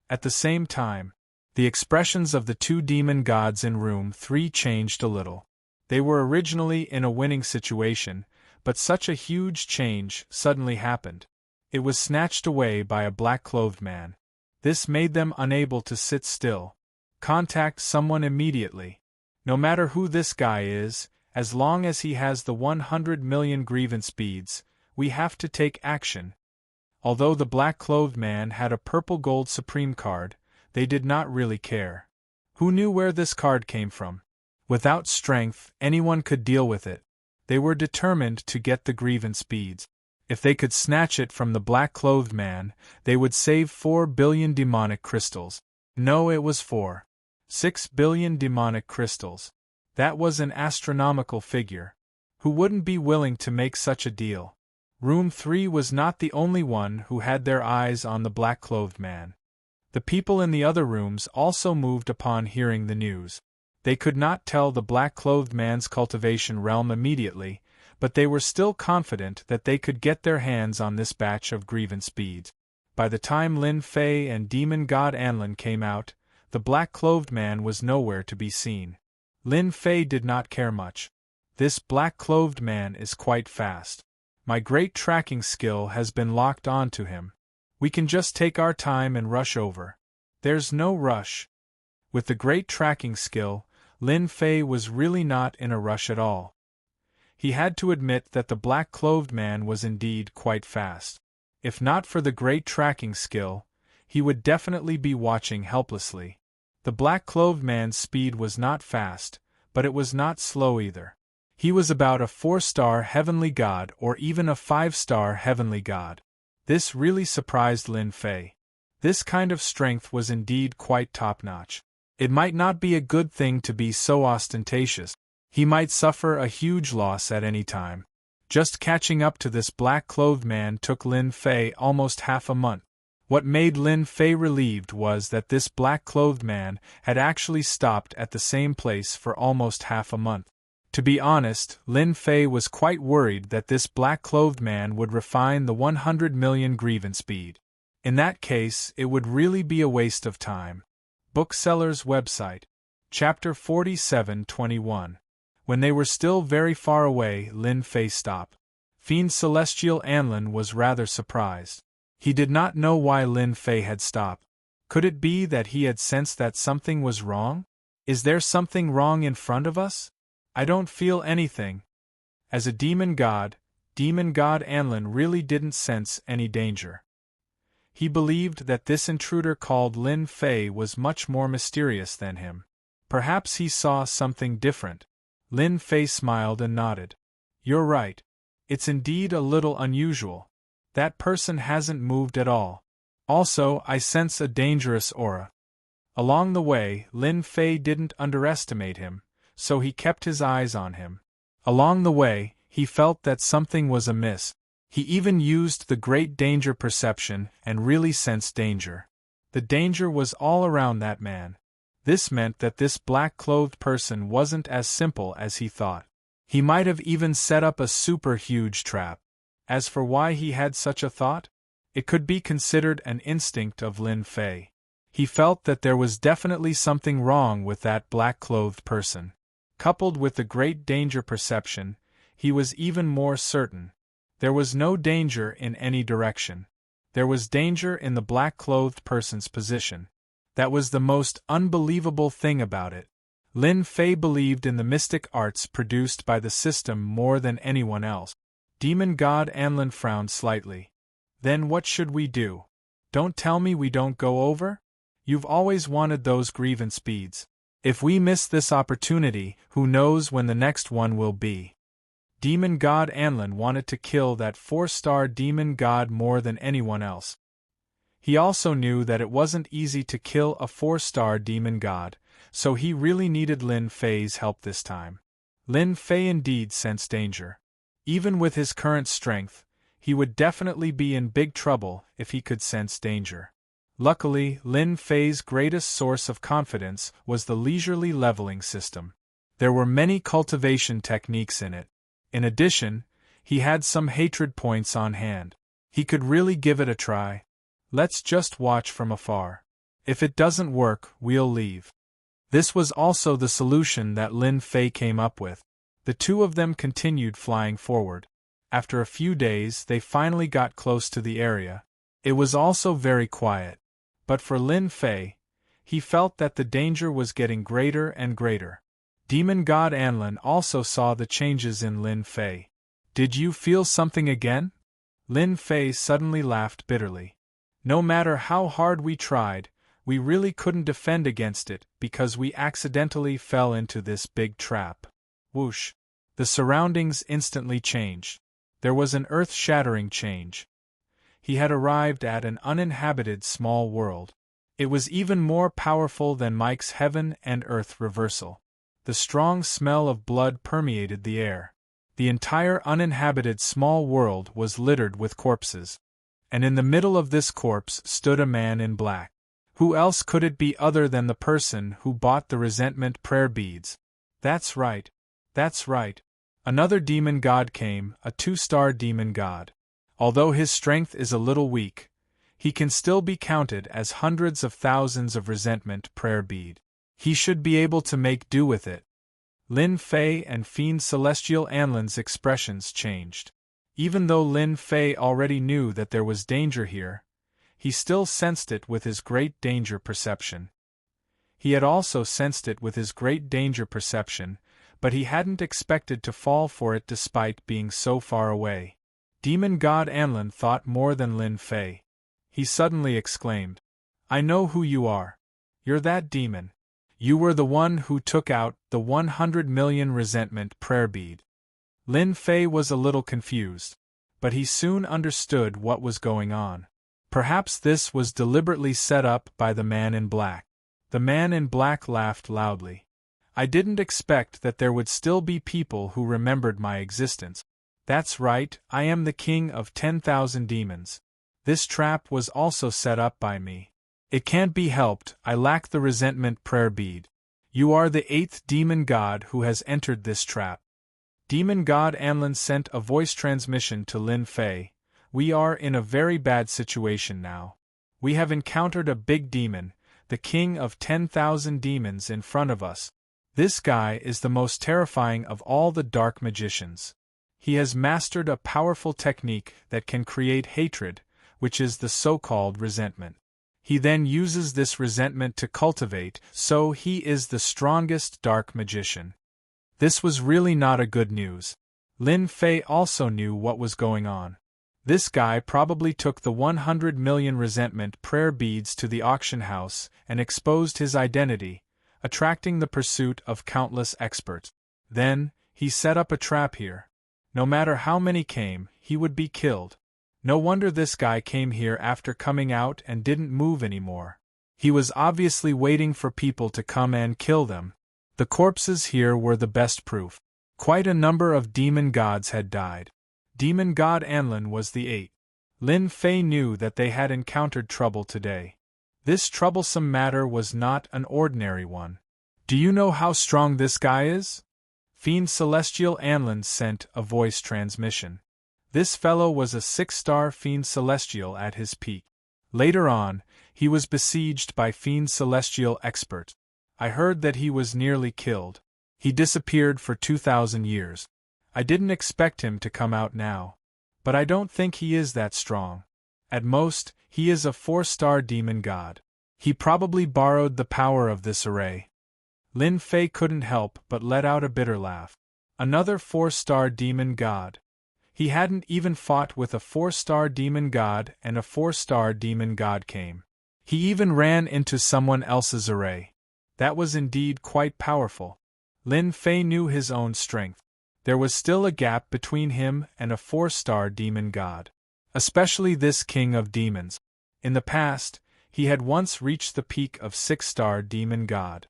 At the same time, the expressions of the two demon gods in room 3 changed a little. They were originally in a winning situation, but such a huge change suddenly happened. It was snatched away by a black-clothed man. This made them unable to sit still. Contact someone immediately. No matter who this guy is, as long as he has the 100 million grievance beads, we have to take action. Although the black-clothed man had a purple gold supreme card, they did not really care. Who knew where this card came from? Without strength, anyone could deal with it. They were determined to get the grievance beads. If they could snatch it from the black-clothed man, they would save 4 billion demonic crystals. No, it was 6 billion demonic crystals. That was an astronomical figure. Who wouldn't be willing to make such a deal? Room 3 was not the only one who had their eyes on the black-clothed man. The people in the other rooms also moved upon hearing the news. They could not tell the black-clothed man's cultivation realm immediately, but they were still confident that they could get their hands on this batch of grievance beads. By the time Lin Fei and Demon God Anlin came out, the black-clothed man was nowhere to be seen. Lin Fei did not care much. This black-clothed man is quite fast. My great tracking skill has been locked on to him. We can just take our time and rush over. There's no rush. With the great tracking skill, Lin Fei was really not in a rush at all. He had to admit that the black-clothed man was indeed quite fast. If not for the great tracking skill, he would definitely be watching helplessly. The black-clothed man's speed was not fast, but it was not slow either. He was about a 4-star heavenly god or even a 5-star heavenly god. This really surprised Lin Fei. This kind of strength was indeed quite top-notch. It might not be a good thing to be so ostentatious. He might suffer a huge loss at any time. Just catching up to this black-clothed man took Lin Fei almost half a month. What made Lin Fei relieved was that this black-clothed man had actually stopped at the same place for almost half a month. To be honest, Lin Fei was quite worried that this black-clothed man would refine the 100 million grievance bead. In that case, it would really be a waste of time. Bookseller's website. Chapter 47:21. When they were still very far away, Lin Fei stopped. Fiend Celestial Anlin was rather surprised. He did not know why Lin Fei had stopped. Could it be that he had sensed that something was wrong? Is there something wrong in front of us? I don't feel anything. As a demon god Anlin really didn't sense any danger. He believed that this intruder called Lin Fei was much more mysterious than him. Perhaps he saw something different. Lin Fei smiled and nodded. You're right. It's indeed a little unusual. That person hasn't moved at all. Also, I sense a dangerous aura. Along the way, Lin Fei didn't underestimate him, so he kept his eyes on him. Along the way, he felt that something was amiss. He even used the great danger perception and really sensed danger. The danger was all around that man. This meant that this black-clothed person wasn't as simple as he thought. He might have even set up a super huge trap. As for why he had such a thought, it could be considered an instinct of Lin Fei. He felt that there was definitely something wrong with that black-clothed person. Coupled with the great danger perception, he was even more certain. There was no danger in any direction. There was danger in the black-clothed person's position. That was the most unbelievable thing about it. Lin Fei believed in the mystic arts produced by the system more than anyone else. Demon God Anlin frowned slightly. Then what should we do? Don't tell me we don't go over? You've always wanted those grievance beads. If we miss this opportunity, who knows when the next one will be? Demon God Anlin wanted to kill that 4-star demon god more than anyone else. He also knew that it wasn't easy to kill a 4-star demon god, so he really needed Lin Fei's help this time. Lin Fei indeed sensed danger. Even with his current strength, he would definitely be in big trouble if he could sense danger. Luckily, Lin Fei's greatest source of confidence was the leisurely leveling system. There were many cultivation techniques in it. In addition, he had some hatred points on hand. He could really give it a try. Let's just watch from afar. If it doesn't work, we'll leave. This was also the solution that Lin Fei came up with. The two of them continued flying forward. After a few days, they finally got close to the area. It was also very quiet. But for Lin Fei, he felt that the danger was getting greater and greater. Demon God Anlin also saw the changes in Lin Fei. Did you feel something again? Lin Fei suddenly laughed bitterly. No matter how hard we tried, we really couldn't defend against it because we accidentally fell into this big trap. Whoosh! The surroundings instantly changed. There was an earth-shattering change. He had arrived at an uninhabited small world. It was even more powerful than Mike's heaven and earth reversal. The strong smell of blood permeated the air. The entire uninhabited small world was littered with corpses. And in the middle of this corpse stood a man in black. Who else could it be other than the person who bought the resentment prayer beads? That's right. That's right. Another demon god came, a 2-star demon god. Although his strength is a little weak, he can still be counted as hundreds of thousands of resentment prayer bead. He should be able to make do with it. Lin Fei and Fiend Celestial Anlin's expressions changed. Even though Lin Fei already knew that there was danger here, he still sensed it with his great danger perception. He had also sensed it with his great danger perception, but he hadn't expected to fall for it despite being so far away. Demon God Anlin thought more than Lin Fei. He suddenly exclaimed, I know who you are. You're that demon. You were the one who took out the 100 million resentment prayer bead. Lin Fei was a little confused, but he soon understood what was going on. Perhaps this was deliberately set up by the man in black. The man in black laughed loudly. I didn't expect that there would still be people who remembered my existence. That's right, I am the king of 10,000 demons. This trap was also set up by me. It can't be helped, I lack the resentment prayer bead. You are the 8th demon god who has entered this trap. Demon God Anlin sent a voice transmission to Lin Fei. We are in a very bad situation now. We have encountered a big demon, the king of 10,000 demons in front of us. This guy is the most terrifying of all the dark magicians. He has mastered a powerful technique that can create hatred, which is the so-called resentment. He then uses this resentment to cultivate, so he is the strongest dark magician. This was really not a good news. Lin Fei also knew what was going on. This guy probably took the 100 million resentment prayer beads to the auction house and exposed his identity, attracting the pursuit of countless experts. Then, he set up a trap here. No matter how many came, he would be killed. No wonder this guy came here after coming out and didn't move anymore. He was obviously waiting for people to come and kill them. The corpses here were the best proof. Quite a number of demon gods had died. Demon God Anlin was the 8th. Lin Fei knew that they had encountered trouble today. This troublesome matter was not an ordinary one. Do you know how strong this guy is? Fiend Celestial Anlin sent a voice transmission. This fellow was a 6-star Fiend Celestial at his peak. Later on, he was besieged by Fiend Celestial experts. I heard that he was nearly killed. He disappeared for 2,000 years. I didn't expect him to come out now. But I don't think he is that strong. At most, he is a 4-star demon god. He probably borrowed the power of this array. Lin Fei couldn't help but let out a bitter laugh. Another 4-star demon god. He hadn't even fought with a 4-star demon god, and a 4-star demon god came. He even ran into someone else's array. That was indeed quite powerful. Lin Fei knew his own strength. There was still a gap between him and a 4-star demon god. Especially this king of demons. In the past, he had once reached the peak of 6-star demon god.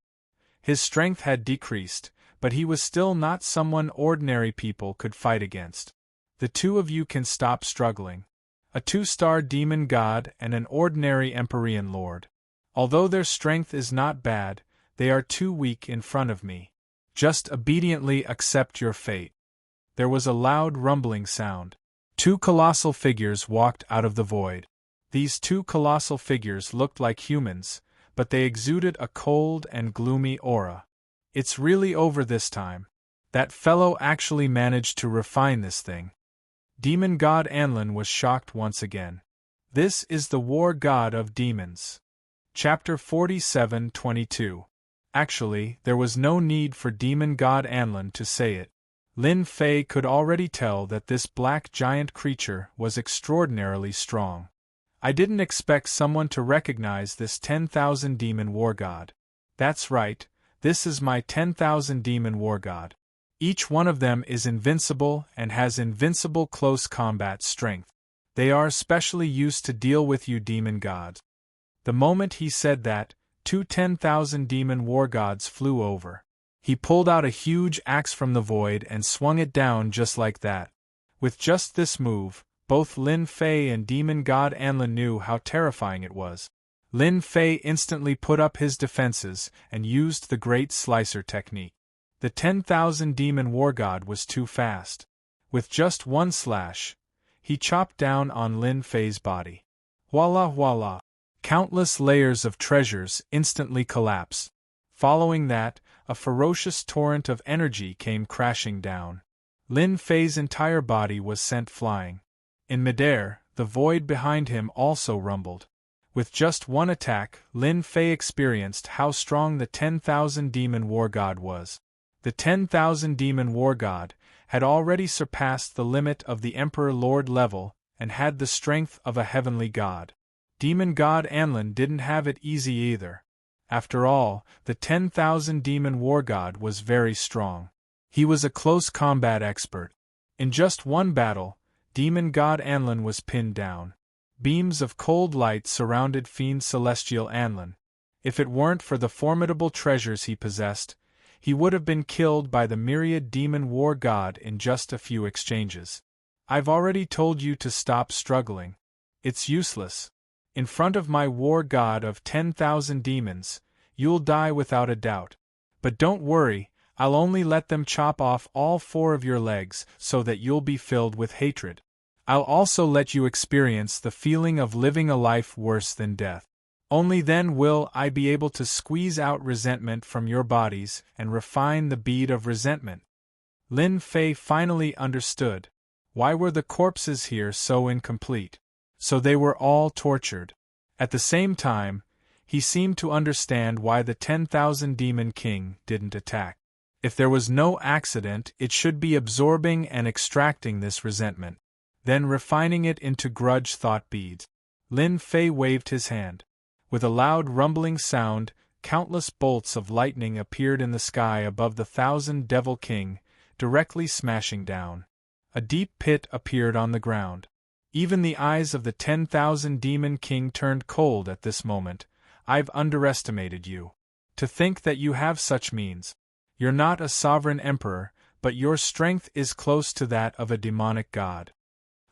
His strength had decreased, but he was still not someone ordinary people could fight against. The two of you can stop struggling. A 2-star demon god and an ordinary Empyrean lord. Although their strength is not bad, they are too weak in front of me. Just obediently accept your fate. There was a loud rumbling sound. 2 colossal figures walked out of the void. These 2 colossal figures looked like humans, but they exuded a cold and gloomy aura. It's really over this time. That fellow actually managed to refine this thing. Demon god Anlin was shocked once again. This is the war god of demons. Chapter 47:22. Actually, there was no need for demon god Anlin to say it. Lin Fei could already tell that this black giant creature was extraordinarily strong. I didn't expect someone to recognize this 10,000 demon war god. That's right, this is my 10,000 demon war god. Each one of them is invincible and has invincible close combat strength. They are especially used to deal with you demon gods. The moment he said that, 2 10,000 demon war gods flew over. He pulled out a huge axe from the void and swung it down just like that. With just this move, both Lin Fei and demon god Anlin knew how terrifying it was. Lin Fei instantly put up his defenses and used the Great Slicer technique. The 10,000 demon war god was too fast. With just one slash, he chopped down on Lin Fei's body. Voila voila! Countless layers of treasures instantly collapsed. Following that, a ferocious torrent of energy came crashing down. Lin Fei's entire body was sent flying. In midair, the void behind him also rumbled. With just one attack, Lin Fei experienced how strong the 10,000 demon war god was. The 10,000 demon war god had already surpassed the limit of the Emperor Lord level and had the strength of a heavenly god. Demon god Anlin didn't have it easy either. After all, the 10,000 demon war god was very strong. He was a close combat expert. In just one battle, demon god Anlin was pinned down. Beams of cold light surrounded fiend celestial Anlin. If it weren't for the formidable treasures he possessed, he would have been killed by the myriad demon war god in just a few exchanges. I've already told you to stop struggling. It's useless. In front of my war god of 10,000 demons, you'll die without a doubt. But don't worry, I'll only let them chop off all 4 of your legs so that you'll be filled with hatred. I'll also let you experience the feeling of living a life worse than death. Only then will I be able to squeeze out resentment from your bodies and refine the bead of resentment. Lin Fei finally understood. Why were the corpses here so incomplete? So they were all tortured. At the same time, he seemed to understand why the 10,000 demon king didn't attack. If there was no accident, it should be absorbing and extracting this resentment, then refining it into grudge thought beads. Lin Fei waved his hand. With a loud rumbling sound, countless bolts of lightning appeared in the sky above the 1,000 Devil King, directly smashing down. A deep pit appeared on the ground. Even the eyes of the 10,000 Demon King turned cold at this moment. I've underestimated you. To think that you have such means. You're not a sovereign emperor, but your strength is close to that of a demonic god.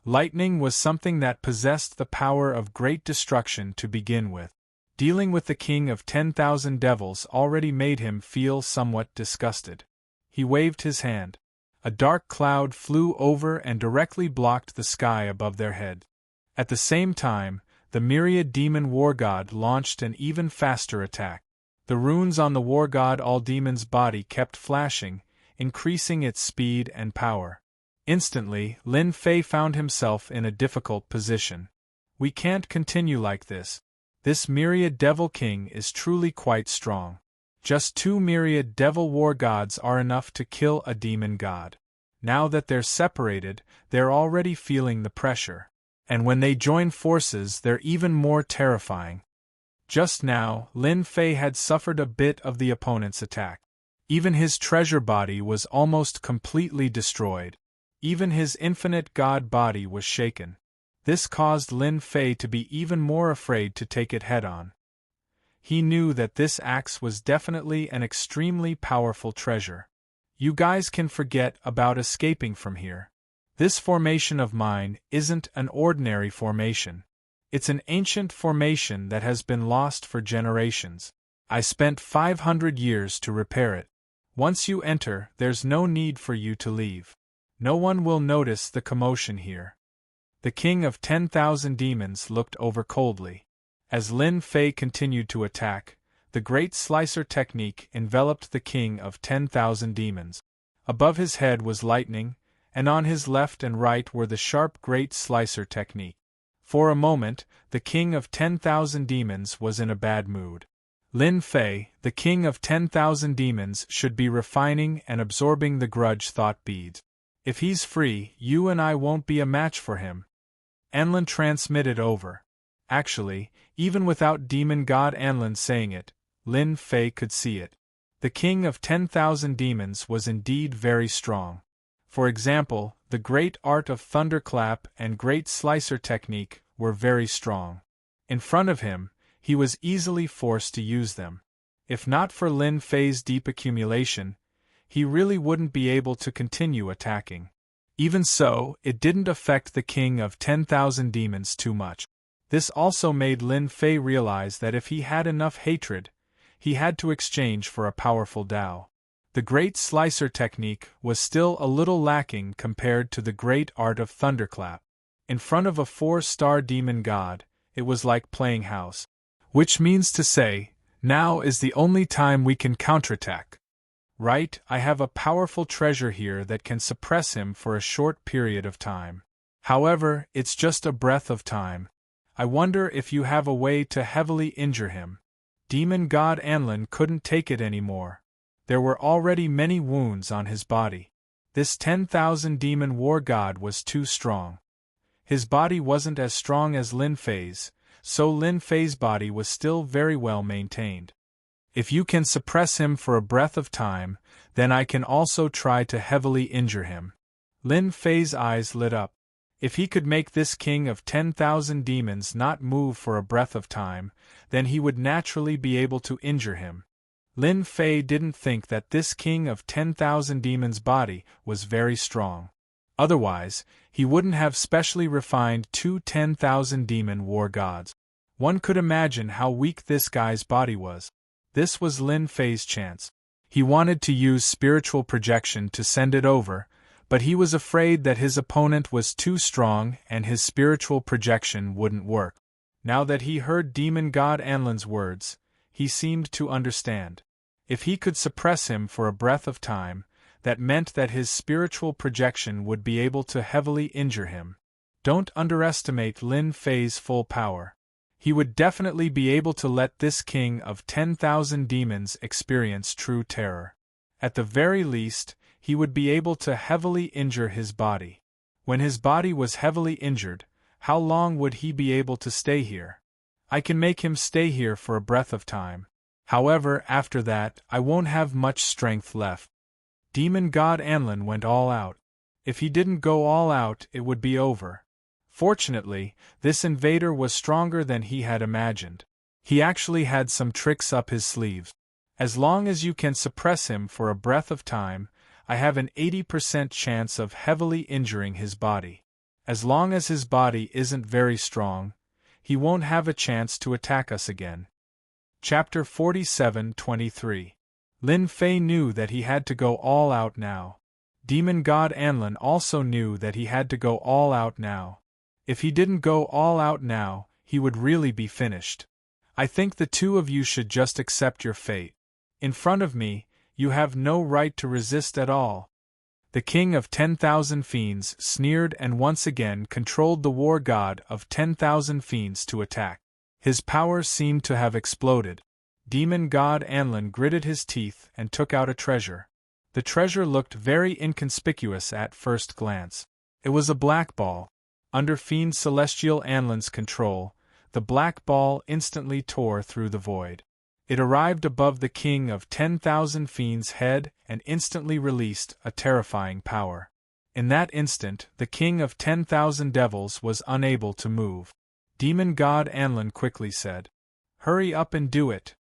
Lightning was something that possessed the power of great destruction to begin with. Dealing with the king of 10,000 devils already made him feel somewhat disgusted. He waved his hand. A dark cloud flew over and directly blocked the sky above their head. At the same time, the myriad demon war god launched an even faster attack. The runes on the war god all demon's body kept flashing, increasing its speed and power. Instantly, Lin Fei found himself in a difficult position. We can't continue like this. This myriad devil king is truly quite strong. Just 2 myriad devil war gods are enough to kill a demon god. Now that they're separated, they're already feeling the pressure. And when they join forces, they're even more terrifying. Just now, Lin Fei had suffered a bit of the opponent's attack. Even his treasure body was almost completely destroyed. Even his infinite god body was shaken. This caused Lin Fei to be even more afraid to take it head-on. He knew that this axe was definitely an extremely powerful treasure. You guys can forget about escaping from here. This formation of mine isn't an ordinary formation. It's an ancient formation that has been lost for generations. I spent 500 years to repair it. Once you enter, there's no need for you to leave. No one will notice the commotion here. The king of 10,000 demons looked over coldly. As Lin Fei continued to attack, the great slicer technique enveloped the king of 10,000 demons. Above his head was lightning, and on his left and right were the sharp great slicer technique. For a moment, the king of 10,000 demons was in a bad mood. Lin Fei, the king of 10,000 demons, should be refining and absorbing the grudge thought beads. If he's free, you and I won't be a match for him. Anlin transmitted over. Actually, even without demon god Anlin saying it, Lin Fei could see it. The king of 10,000 demons was indeed very strong. For example, the great art of thunderclap and great slicer technique were very strong. In front of him, he was easily forced to use them. If not for Lin Fei's deep accumulation, he really wouldn't be able to continue attacking. Even so, it didn't affect the king of 10,000 demons too much. This also made Lin Fei realize that if he had enough hatred, he had to exchange for a powerful Tao. The great slicer technique was still a little lacking compared to the great art of thunderclap. In front of a 4-star demon god, it was like playing house. Which means to say, now is the only time we can counterattack. Right, I have a powerful treasure here that can suppress him for a short period of time. However, it's just a breath of time. I wonder if you have a way to heavily injure him. Demon god Anlin couldn't take it anymore. There were already many wounds on his body. This 10,000 demon war god was too strong. His body wasn't as strong as Lin Fei's, so Lin Fei's body was still very well maintained. If you can suppress him for a breath of time, then I can also try to heavily injure him. Lin Fei's eyes lit up. If he could make this king of 10,000 demons not move for a breath of time, then he would naturally be able to injure him. Lin Fei didn't think that this king of 10,000 demons' body was very strong. Otherwise, he wouldn't have specially refined 2 10,000 demon war gods. One could imagine how weak this guy's body was. This was Lin Fei's chance. He wanted to use spiritual projection to send it over, but he was afraid that his opponent was too strong and his spiritual projection wouldn't work. Now that he heard demon god Anlin's words, he seemed to understand. If he could suppress him for a breath of time, that meant that his spiritual projection would be able to heavily injure him. Don't underestimate Lin Fei's full power. He would definitely be able to let this king of 10,000 demons experience true terror. At the very least, he would be able to heavily injure his body. When his body was heavily injured, how long would he be able to stay here? I can make him stay here for a breath of time. However, after that, I won't have much strength left. Demon god Anlin went all out. If he didn't go all out, it would be over. Fortunately, this invader was stronger than he had imagined. He actually had some tricks up his sleeves. As long as you can suppress him for a breath of time, I have an 80% chance of heavily injuring his body. As long as his body isn't very strong, he won't have a chance to attack us again. Chapter 47:23. Lin Fei knew that he had to go all out now. Demon god Anlin also knew that he had to go all out now. If he didn't go all out now, he would really be finished. I think the two of you should just accept your fate. In front of me, you have no right to resist at all. The king of 10,000 fiends sneered and once again controlled the war god of 10,000 fiends to attack. His power seemed to have exploded. Demon god Anlin gritted his teeth and took out a treasure. The treasure looked very inconspicuous at first glance. It was a black ball. Under fiend celestial Anlin's control, the black ball instantly tore through the void. It arrived above the king of 10,000 fiends' head and instantly released a terrifying power. In that instant, the king of 10,000 devils was unable to move. Demon god Anlin quickly said, "Hurry up and do it."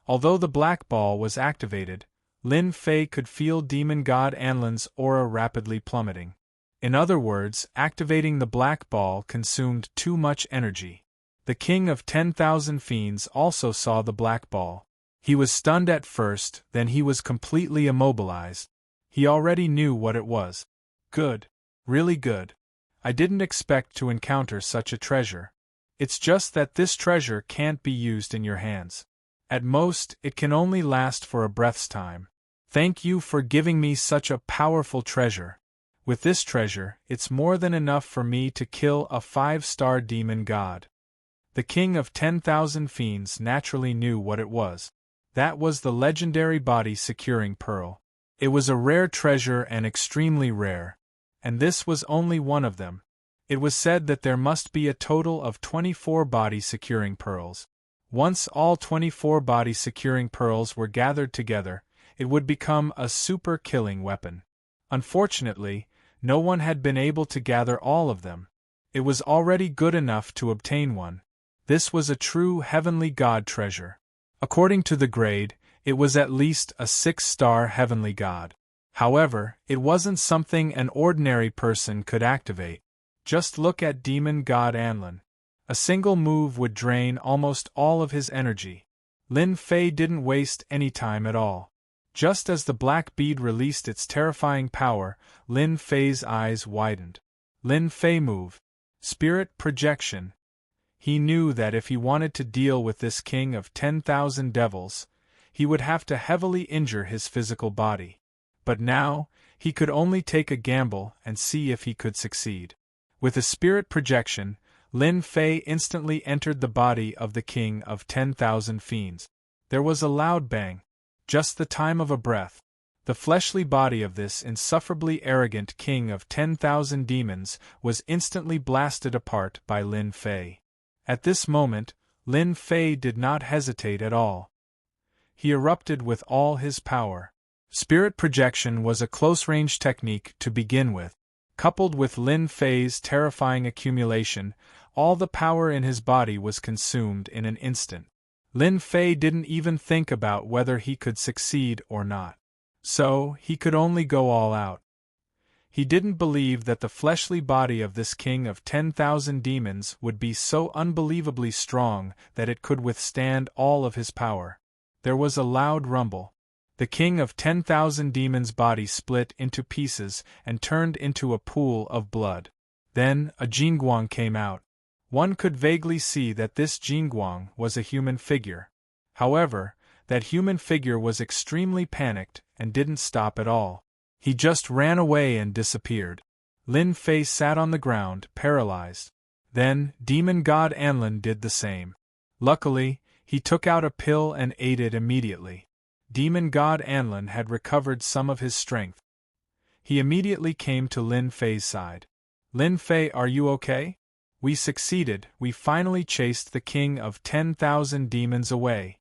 Although the black ball was activated, Lin Fei could feel demon god Anlin's aura rapidly plummeting. In other words, activating the black ball consumed too much energy. The king of 10,000 fiends also saw the black ball. He was stunned at first, then he was completely immobilized. He already knew what it was. Good. Really good. I didn't expect to encounter such a treasure. It's just that this treasure can't be used in your hands. At most, it can only last for a breath's time. Thank you for giving me such a powerful treasure. With this treasure, it's more than enough for me to kill a 5-star demon god. The king of 10,000 fiends naturally knew what it was. That was the legendary body-securing pearl. It was a rare treasure and extremely rare. And this was only one of them. It was said that there must be a total of 24 body-securing pearls. Once all 24 body-securing pearls were gathered together, it would become a super-killing weapon. Unfortunately, no one had been able to gather all of them. It was already good enough to obtain one. This was a true heavenly god treasure. According to the grade, it was at least a 6-star heavenly god. However, it wasn't something an ordinary person could activate. Just look at demon god Anlin. A single move would drain almost all of his energy. Lin Fei didn't waste any time at all. Just as the black bead released its terrifying power, Lin Fei's eyes widened. Lin Fei move. Spirit projection. He knew that if he wanted to deal with this king of 10,000 devils, he would have to heavily injure his physical body. But now, he could only take a gamble and see if he could succeed. With a spirit projection, Lin Fei instantly entered the body of the king of 10,000 fiends. There was a loud bang. Just the time of a breath. The fleshly body of this insufferably arrogant king of 10,000 demons was instantly blasted apart by Lin Fei. At this moment, Lin Fei did not hesitate at all. He erupted with all his power. Spirit projection was a close-range technique to begin with. Coupled with Lin Fei's terrifying accumulation, all the power in his body was consumed in an instant. Lin Fei didn't even think about whether he could succeed or not. So, he could only go all out. He didn't believe that the fleshly body of this king of 10,000 demons would be so unbelievably strong that it could withstand all of his power. There was a loud rumble. The king of 10,000 demons' body split into pieces and turned into a pool of blood. Then, a Jingguang came out. One could vaguely see that this Jingguang was a human figure. However, that human figure was extremely panicked and didn't stop at all. He just ran away and disappeared. Lin Fei sat on the ground, paralyzed. Then, demon god Anlin did the same. Luckily, he took out a pill and ate it immediately. Demon god Anlin had recovered some of his strength. He immediately came to Lin Fei's side. "Lin Fei, are you okay? We succeeded, we finally chased the king of 10,000 demons away."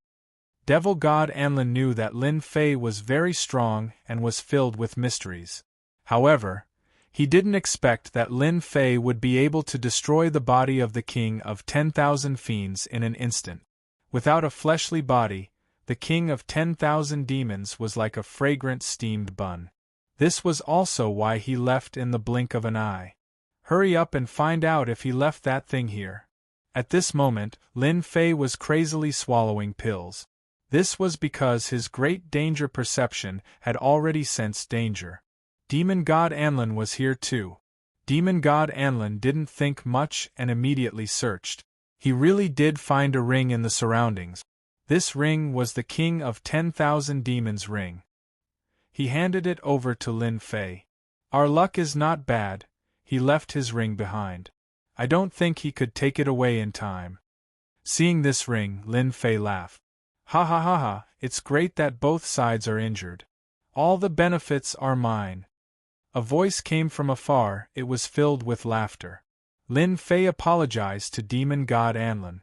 Devil god Anlin knew that Lin Fei was very strong and was filled with mysteries. However, he didn't expect that Lin Fei would be able to destroy the body of the king of 10,000 fiends in an instant. Without a fleshly body, the king of 10,000 demons was like a fragrant steamed bun. This was also why he left in the blink of an eye. Hurry up and find out if he left that thing here. At this moment, Lin Fei was crazily swallowing pills. This was because his great danger perception had already sensed danger. Demon god Anlin was here too. Demon god Anlin didn't think much and immediately searched. He really did find a ring in the surroundings. This ring was the king of 10,000 demons' ring. He handed it over to Lin Fei. Our luck is not bad, he left his ring behind. I don't think he could take it away in time. Seeing this ring, Lin Fei laughed. Ha ha ha ha, it's great that both sides are injured. All the benefits are mine. A voice came from afar, it was filled with laughter. Lin Fei apologized to Demon God Anlin.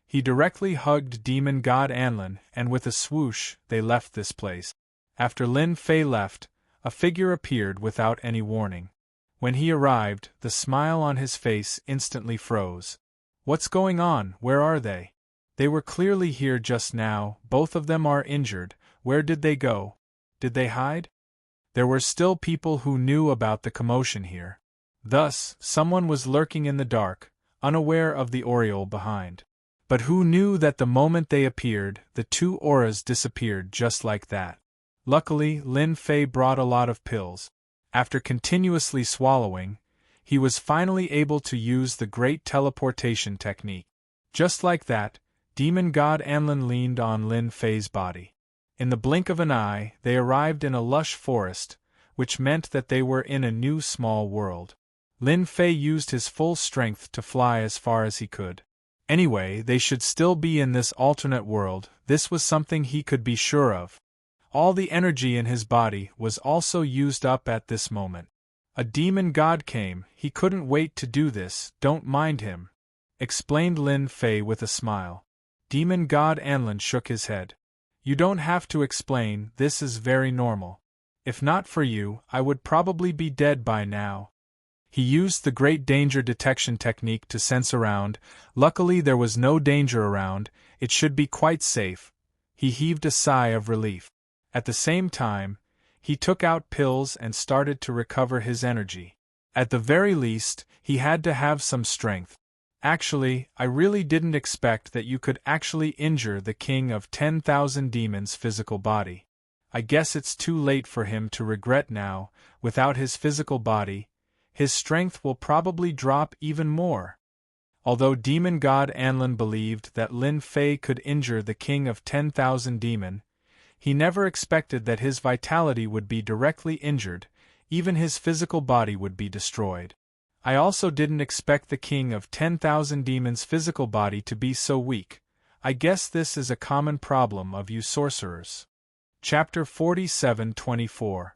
He directly hugged Demon God Anlin, and with a swoosh, they left this place. After Lin Fei left, a figure appeared without any warning. When he arrived, the smile on his face instantly froze. What's going on? Where are they? They were clearly here just now, both of them are injured. Where did they go? Did they hide? There were still people who knew about the commotion here. Thus, someone was lurking in the dark, unaware of the aureole behind. But who knew that the moment they appeared, the two auras disappeared just like that? Luckily, Lin Fei brought a lot of pills. After continuously swallowing, he was finally able to use the great teleportation technique. Just like that, Demon God Anlin leaned on Lin Fei's body. In the blink of an eye, they arrived in a lush forest, which meant that they were in a new small world. Lin Fei used his full strength to fly as far as he could. Anyway, they should still be in this alternate world, this was something he could be sure of. All the energy in his body was also used up at this moment. A demon god came, he couldn't wait to do this, don't mind him, explained Lin Fei with a smile. Demon god Anlin shook his head. You don't have to explain, this is very normal. If not for you, I would probably be dead by now. He used the great danger detection technique to sense around. Luckily there was no danger around, it should be quite safe. He heaved a sigh of relief. At the same time, he took out pills and started to recover his energy. At the very least, he had to have some strength. Actually, I really didn't expect that you could actually injure the king of 10,000 demons' physical body. I guess it's too late for him to regret now. Without his physical body, his strength will probably drop even more. Although Demon God Anlin believed that Lin Fei could injure the king of 10,000 demon, he never expected that his vitality would be directly injured, even his physical body would be destroyed. I also didn't expect the king of 10,000 demons' physical body to be so weak. I guess this is a common problem of you sorcerers. Chapter 47-24.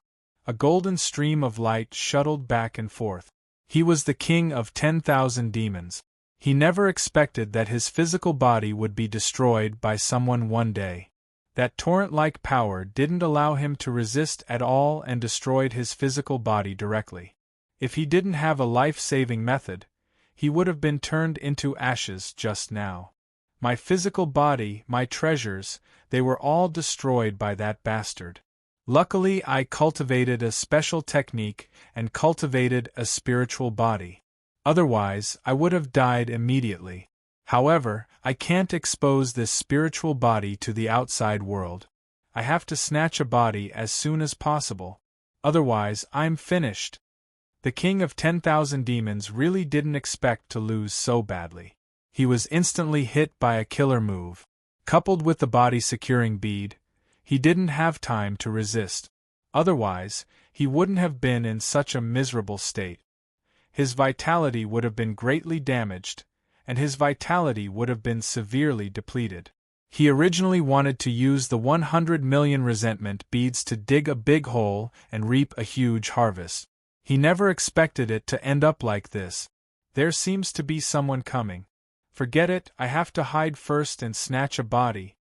A golden stream of light shuttled back and forth. He was the king of 10,000 demons. He never expected that his physical body would be destroyed by someone one day. That torrent-like power didn't allow him to resist at all and destroyed his physical body directly. If he didn't have a life-saving method, he would have been turned into ashes just now. My physical body, my treasures, they were all destroyed by that bastard. Luckily, I cultivated a special technique and cultivated a spiritual body. Otherwise, I would have died immediately. However, I can't expose this spiritual body to the outside world. I have to snatch a body as soon as possible. Otherwise, I'm finished. The king of 10,000 demons really didn't expect to lose so badly. He was instantly hit by a killer move. Coupled with the body-securing bead, he didn't have time to resist. Otherwise, he wouldn't have been in such a miserable state. His vitality would have been greatly damaged, and his vitality would have been severely depleted. He originally wanted to use the 100 million resentment beads to dig a big hole and reap a huge harvest. He never expected it to end up like this. There seems to be someone coming. Forget it, I have to hide first and snatch a body.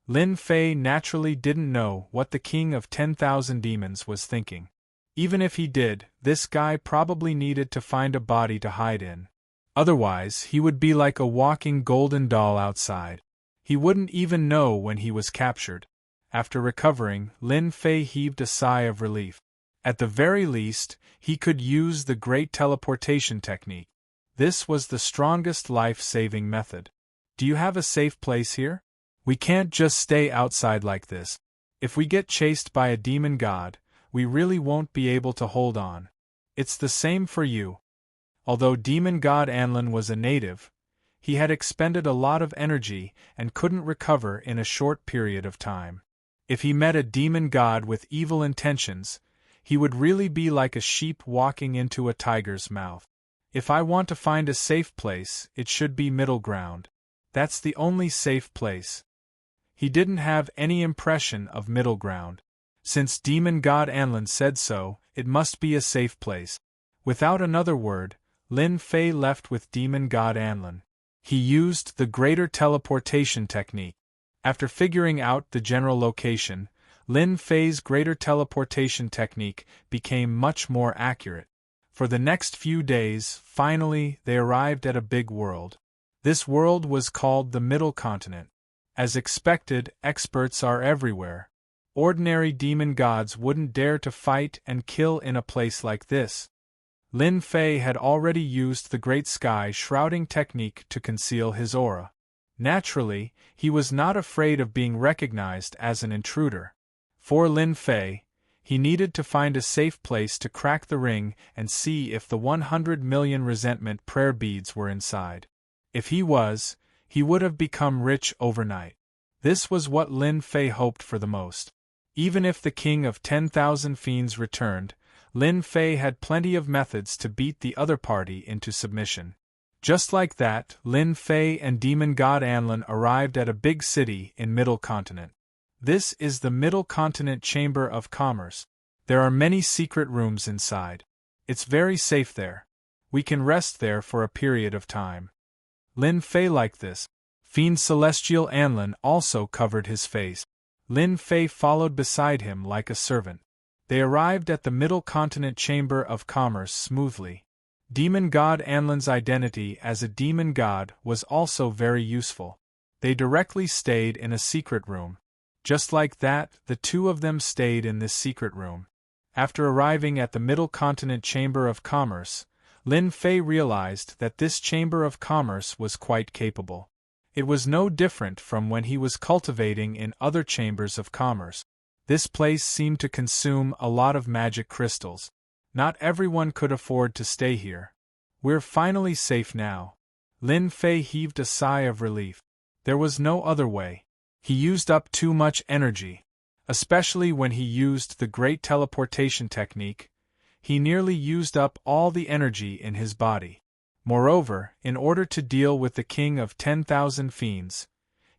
Lin Fei naturally didn't know what the king of 10,000 demons was thinking. Even if he did, this guy probably needed to find a body to hide in. Otherwise, he would be like a walking golden doll outside. He wouldn't even know when he was captured. After recovering, Lin Fei heaved a sigh of relief. At the very least, he could use the great teleportation technique. This was the strongest life-saving method. Do you have a safe place here? We can't just stay outside like this. If we get chased by a demon god, we really won't be able to hold on. It's the same for you. Although Demon God Anlin was a native, he had expended a lot of energy and couldn't recover in a short period of time. If he met a demon god with evil intentions, he would really be like a sheep walking into a tiger's mouth. If I want to find a safe place, it should be middle ground. That's the only safe place. He didn't have any impression of middle ground. Since demon god Anlin said so, it must be a safe place. Without another word, Lin Fei left with demon god Anlin. He used the greater teleportation technique. After figuring out the general location, Lin Fei's greater teleportation technique became much more accurate. For the next few days, finally, they arrived at a big world. This world was called the Middle Continent. As expected, experts are everywhere. Ordinary demon gods wouldn't dare to fight and kill in a place like this. Lin Fei had already used the Great Sky Shrouding technique to conceal his aura. Naturally, he was not afraid of being recognized as an intruder. For Lin Fei, he needed to find a safe place to crack the ring and see if the 100 million resentment prayer beads were inside. If he was, he would have become rich overnight. This was what Lin Fei hoped for the most. Even if the king of 10,000 fiends returned, Lin Fei had plenty of methods to beat the other party into submission. Just like that, Lin Fei and demon god Anlin arrived at a big city in Middle Continent. This is the Middle Continent Chamber of Commerce. There are many secret rooms inside. It's very safe there. We can rest there for a period of time. Lin Fei liked this. Fiend Celestial Anlin also covered his face. Lin Fei followed beside him like a servant. They arrived at the Middle Continent Chamber of Commerce smoothly. Demon god Anlin's identity as a demon god was also very useful. They directly stayed in a secret room. Just like that, the two of them stayed in this secret room. After arriving at the Middle Continent Chamber of Commerce, Lin Fei realized that this Chamber of Commerce was quite capable. It was no different from when he was cultivating in other chambers of commerce. This place seemed to consume a lot of magic crystals. Not everyone could afford to stay here. We're finally safe now. Lin Fei heaved a sigh of relief. There was no other way. He used up too much energy. Especially when he used the great teleportation technique, he nearly used up all the energy in his body. Moreover, in order to deal with the king of 10,000 fiends,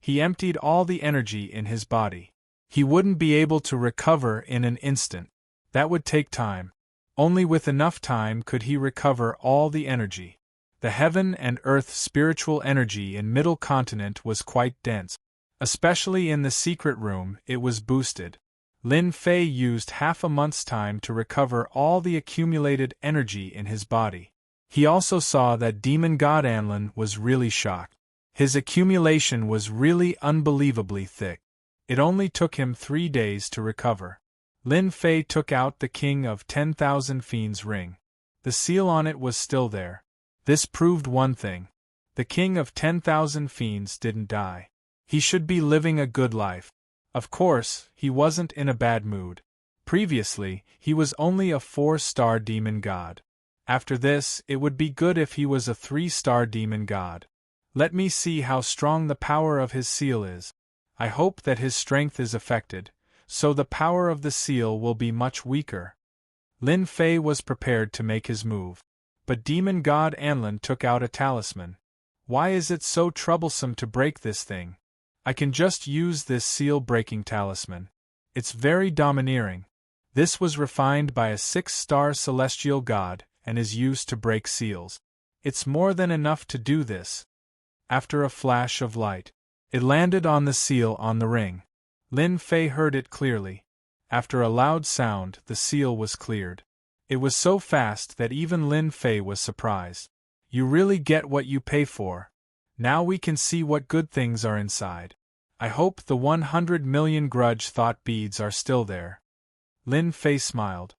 he emptied all the energy in his body. He wouldn't be able to recover in an instant. That would take time. Only with enough time could he recover all the energy. The heaven and earth spiritual energy in Middle Continent was quite dense. Especially in the secret room, it was boosted. Lin Fei used half a month's time to recover all the accumulated energy in his body. He also saw that demon god Anlin was really shocked. His accumulation was really unbelievably thick. It only took him 3 days to recover. Lin Fei took out the King of 10,000 Fiends ring. The seal on it was still there. This proved one thing. The King of 10,000 Fiends didn't die. He should be living a good life. Of course, he wasn't in a bad mood. Previously, he was only a 4-star demon god. After this, it would be good if he was a 3-star demon god. Let me see how strong the power of his seal is. I hope that his strength is affected, so the power of the seal will be much weaker. Lin Fei was prepared to make his move. But demon god Anlin took out a talisman. Why is it so troublesome to break this thing? I can just use this seal-breaking talisman. It's very domineering. This was refined by a 6-star celestial god and is used to break seals. It's more than enough to do this. After a flash of light, it landed on the seal on the ring. Lin Fei heard it clearly. After a loud sound, the seal was cleared. It was so fast that even Lin Fei was surprised. You really get what you pay for. Now we can see what good things are inside. I hope the 100 million grudge thought beads are still there. Lin Fei smiled.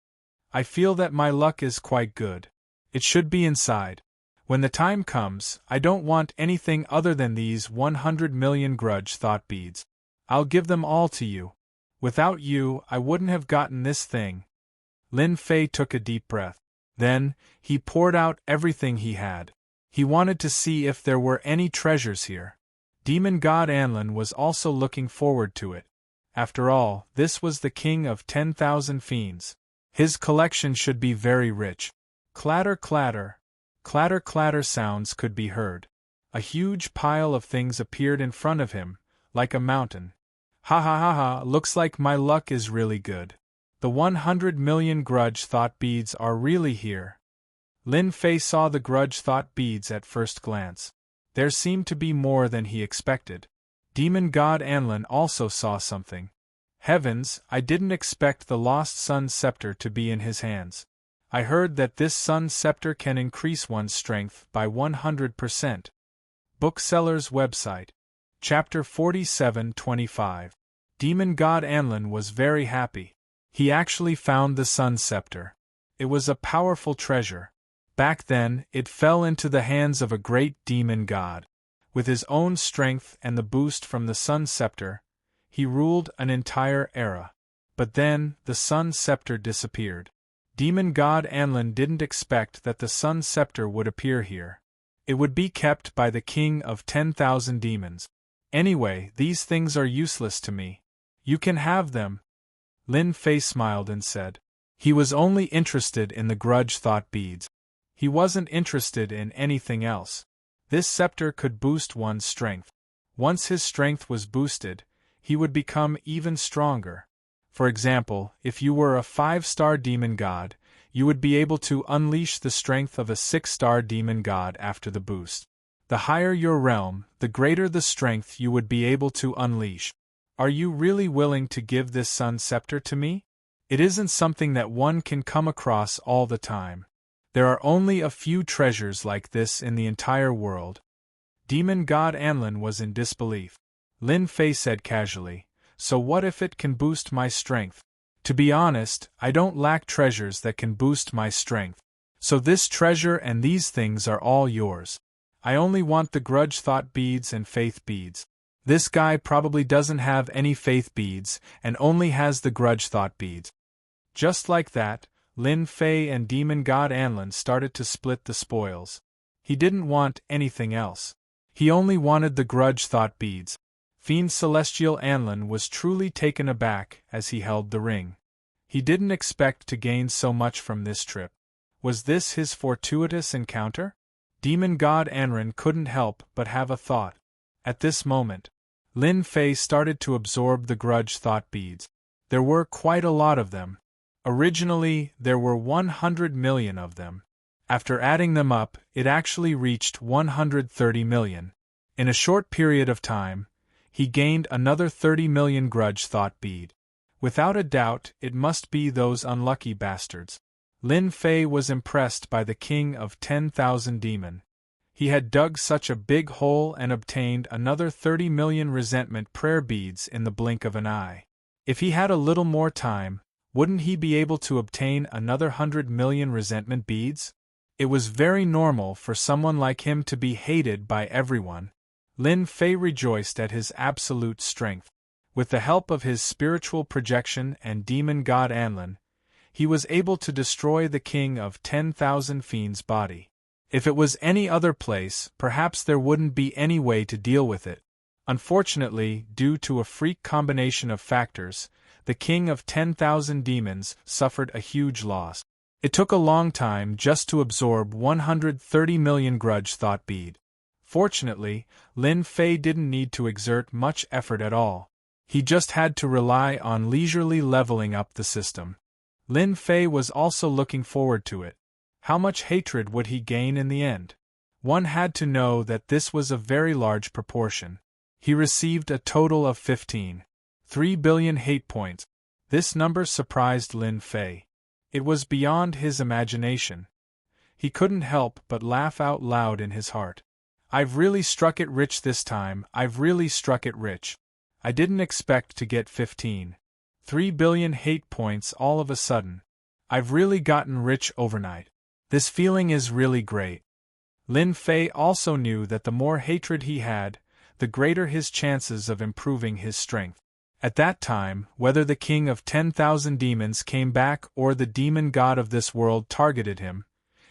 I feel that my luck is quite good. It should be inside. When the time comes, I don't want anything other than these 100 million grudge thought beads. I'll give them all to you. Without you, I wouldn't have gotten this thing. Lin Fei took a deep breath. Then, he poured out everything he had. He wanted to see if there were any treasures here. Demon god Anlin was also looking forward to it. After all, this was the King of 10,000 Fiends. His collection should be very rich. Clatter, clatter. Clatter, clatter sounds could be heard. A huge pile of things appeared in front of him, like a mountain. Ha ha ha ha, looks like my luck is really good. The 100 million grudge thought beads are really here. Lin Fei saw the grudge thought beads at first glance. There seemed to be more than he expected. Demon God Anlin also saw something. Heavens, I didn't expect the lost sun scepter to be in his hands. I heard that this sun scepter can increase one's strength by 100%. Bookseller's website. Chapter 47-25. Demon God Anlin was very happy. He actually found the sun scepter. It was a powerful treasure. Back then, it fell into the hands of a great demon god. With his own strength and the boost from the sun scepter, he ruled an entire era. But then, the sun scepter disappeared. Demon God Anlin didn't expect that the sun scepter would appear here. It would be kept by the king of 10,000 demons. Anyway, these things are useless to me. You can have them. Lin Fei smiled and said. He was only interested in the grudge thought beads. He wasn't interested in anything else. This scepter could boost one's strength. Once his strength was boosted, he would become even stronger. For example, if you were a 5-star demon god, you would be able to unleash the strength of a 6-star demon god after the boost. The higher your realm, the greater the strength you would be able to unleash. Are you really willing to give this sun scepter to me? It isn't something that one can come across all the time. There are only a few treasures like this in the entire world. Demon God Anlin was in disbelief. Lin Fei said casually, so what if it can boost my strength? To be honest, I don't lack treasures that can boost my strength. So this treasure and these things are all yours. I only want the grudge thought beads and faith beads. This guy probably doesn't have any faith beads and only has the grudge thought beads. Just like that, Lin Fei and Demon God Anlin started to split the spoils. He didn't want anything else. He only wanted the grudge thought beads. Fiend Celestial Anlin was truly taken aback as he held the ring. He didn't expect to gain so much from this trip. Was this his fortuitous encounter? Demon God Anlin couldn't help but have a thought. At this moment, Lin Fei started to absorb the grudge thought beads. There were quite a lot of them. Originally, there were 100 million of them. After adding them up, it actually reached 130 million. In a short period of time, he gained another 30 million grudge thought bead. Without a doubt, it must be those unlucky bastards. Lin Fei was impressed by the king of 10,000 demon. He had dug such a big hole and obtained another 30 million resentment prayer beads in the blink of an eye. If he had a little more time, wouldn't he be able to obtain another 100 million resentment beads? It was very normal for someone like him to be hated by everyone. Lin Fei rejoiced at his absolute strength. With the help of his spiritual projection and demon god Anlin, he was able to destroy the king of 10,000 fiends' body. If it was any other place, perhaps there wouldn't be any way to deal with it. Unfortunately, due to a freak combination of factors, the king of 10,000 demons suffered a huge loss. It took a long time just to absorb 130 million grudge thought bead. Fortunately, Lin Fei didn't need to exert much effort at all. He just had to rely on leisurely leveling up the system. Lin Fei was also looking forward to it. How much hatred would he gain in the end? One had to know that this was a very large proportion. He received a total of 15.3 billion hate points. This number surprised Lin Fei. It was beyond his imagination. He couldn't help but laugh out loud in his heart. I've really struck it rich this time, I've really struck it rich. I didn't expect to get 15.3 billion hate points all of a sudden. I've really gotten rich overnight. This feeling is really great. Lin Fei also knew that the more hatred he had, the greater his chances of improving his strength. At that time, whether the king of 10,000 demons came back or the demon god of this world targeted him,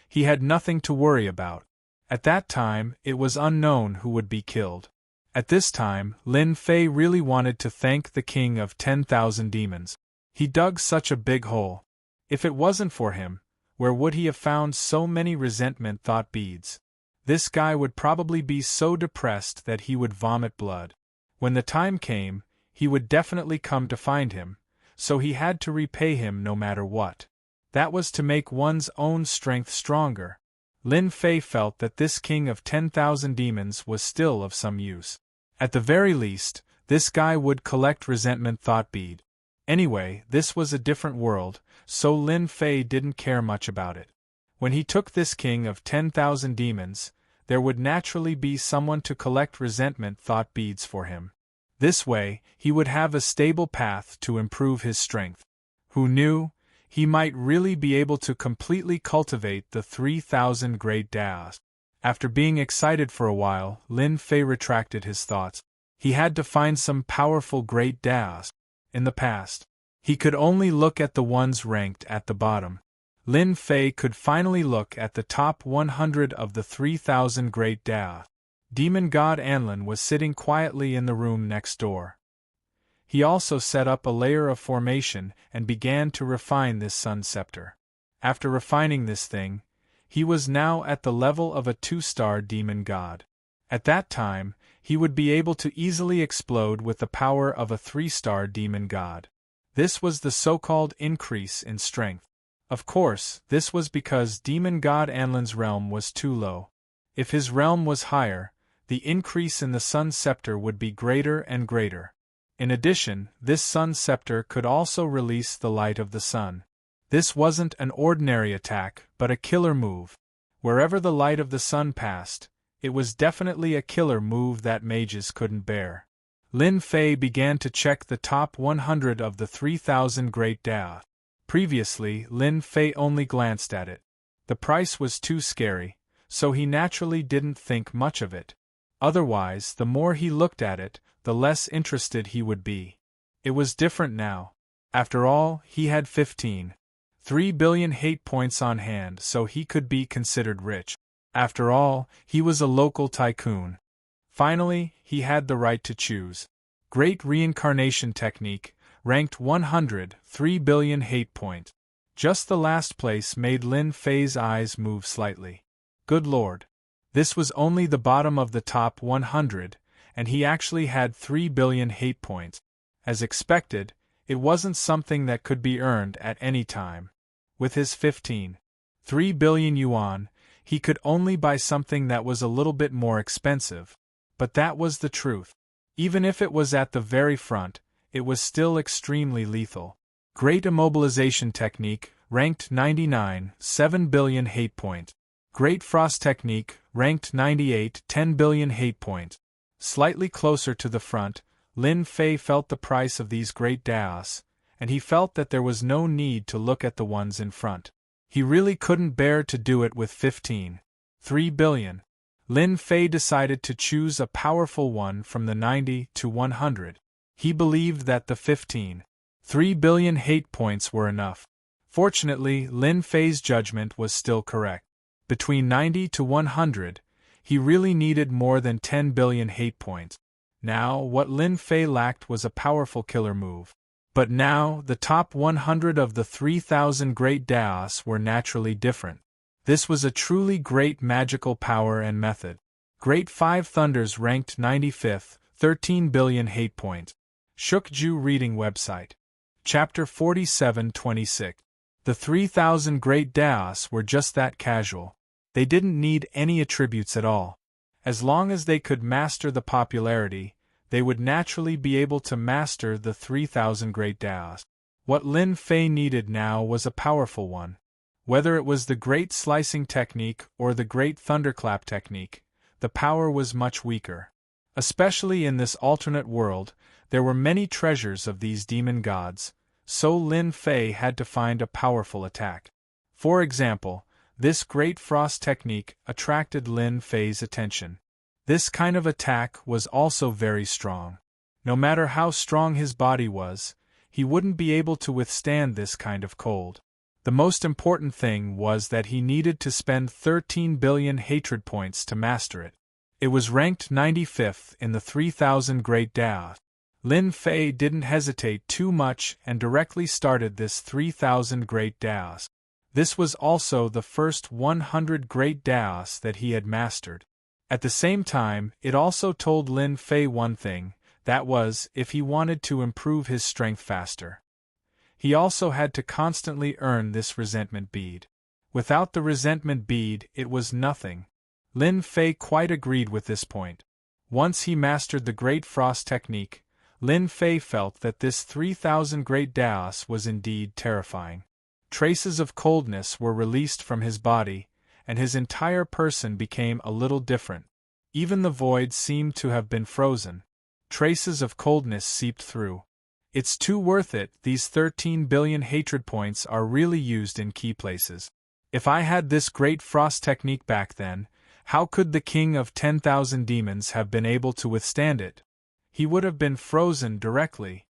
he had nothing to worry about. At that time, it was unknown who would be killed. At this time, Lin Fei really wanted to thank the king of 10,000 demons. He dug such a big hole. If it wasn't for him, where would he have found so many resentment thought beads? This guy would probably be so depressed that he would vomit blood. When the time came, he would definitely come to find him, so he had to repay him no matter what. That was to make one's own strength stronger. Lin Fei felt that this king of 10,000 demons was still of some use. At the very least, this guy would collect resentment thought bead. Anyway, this was a different world, so Lin Fei didn't care much about it. When he took this king of 10,000 demons, there would naturally be someone to collect resentment thought beads for him. This way, he would have a stable path to improve his strength. Who knew? He might really be able to completely cultivate the 3,000 great Daos. After being excited for a while, Lin Fei retracted his thoughts. He had to find some powerful great Daos. In the past, he could only look at the ones ranked at the bottom. Lin Fei could finally look at the top 100 of the 3,000 great Daos. Demon god Anlin was sitting quietly in the room next door. He also set up a layer of formation and began to refine this sun scepter. After refining this thing, he was now at the level of a 2-star demon god. At that time, he would be able to easily explode with the power of a 3-star demon god. This was the so-called increase in strength. Of course, this was because demon god Anlin's realm was too low. If his realm was higher, the increase in the sun scepter would be greater and greater. In addition, this sun scepter could also release the light of the sun. This wasn't an ordinary attack, but a killer move. Wherever the light of the sun passed, it was definitely a killer move that mages couldn't bear. Lin Fei began to check the top 100 of the 3,000 great Daos. Previously, Lin Fei only glanced at it. The price was too scary, so he naturally didn't think much of it. Otherwise, the more he looked at it, the less interested he would be. It was different now. After all, he had 15.3 billion hate points on hand, so he could be considered rich. After all, he was a local tycoon. Finally, he had the right to choose. Great Reincarnation Technique, ranked 103 billion hate point. Just the last place made Lin Fei's eyes move slightly. Good lord. This was only the bottom of the top 100, and he actually had 3 billion hate points. As expected, it wasn't something that could be earned at any time. With his 15.3 billion yuan, he could only buy something that was a little bit more expensive. But that was the truth. Even if it was at the very front, it was still extremely lethal. Great Immobilization Technique, ranked 99, 7 billion hate point. Great Frost Technique, ranked 98, 10 billion hate point. Slightly closer to the front, Lin Fei felt the price of these great Daos, and he felt that there was no need to look at the ones in front. He really couldn't bear to do it with 15.3 billion. Lin Fei decided to choose a powerful one from the 90 to 100. He believed that the 15.3 billion hate points were enough. Fortunately, Lin Fei's judgment was still correct. Between 90 to 100, he really needed more than 10 billion hate points. Now, what Lin Fei lacked was a powerful killer move. But now, the top 100 of the 3,000 great Daos were naturally different. This was a truly great magical power and method. Great 5 Thunders ranked 95th, 13 billion hate points. Shukju Reading Website. Chapter 47-26. The 3,000 great Daos were just that casual. They didn't need any attributes at all. As long as they could master the popularity, they would naturally be able to master the 3,000 great Daos. What Lin Fei needed now was a powerful one. Whether it was the Great Slicing Technique or the Great Thunderclap Technique, the power was much weaker. Especially in this alternate world, there were many treasures of these demon gods, so Lin Fei had to find a powerful attack. For example, this Great Frost Technique attracted Lin Fei's attention. This kind of attack was also very strong. No matter how strong his body was, he wouldn't be able to withstand this kind of cold. The most important thing was that he needed to spend 13 billion hatred points to master it. It was ranked 95th in the 3,000 great Daos. Lin Fei didn't hesitate too much and directly started this 3,000 Great Daos. This was also the first 100 Great Daos that he had mastered. At the same time, it also told Lin Fei one thing, that was, if he wanted to improve his strength faster, he also had to constantly earn this resentment bead. Without the resentment bead, it was nothing. Lin Fei quite agreed with this point. Once he mastered the Great Frost technique, Lin Fei felt that this 3,000 Great Daos was indeed terrifying. Traces of coldness were released from his body, and his entire person became a little different. Even the void seemed to have been frozen. Traces of coldness seeped through. It's too worth it, these 13 billion hatred points are really used in key places. If I had this Great Frost technique back then, how could the king of 10,000 demons have been able to withstand it? He would have been frozen directly.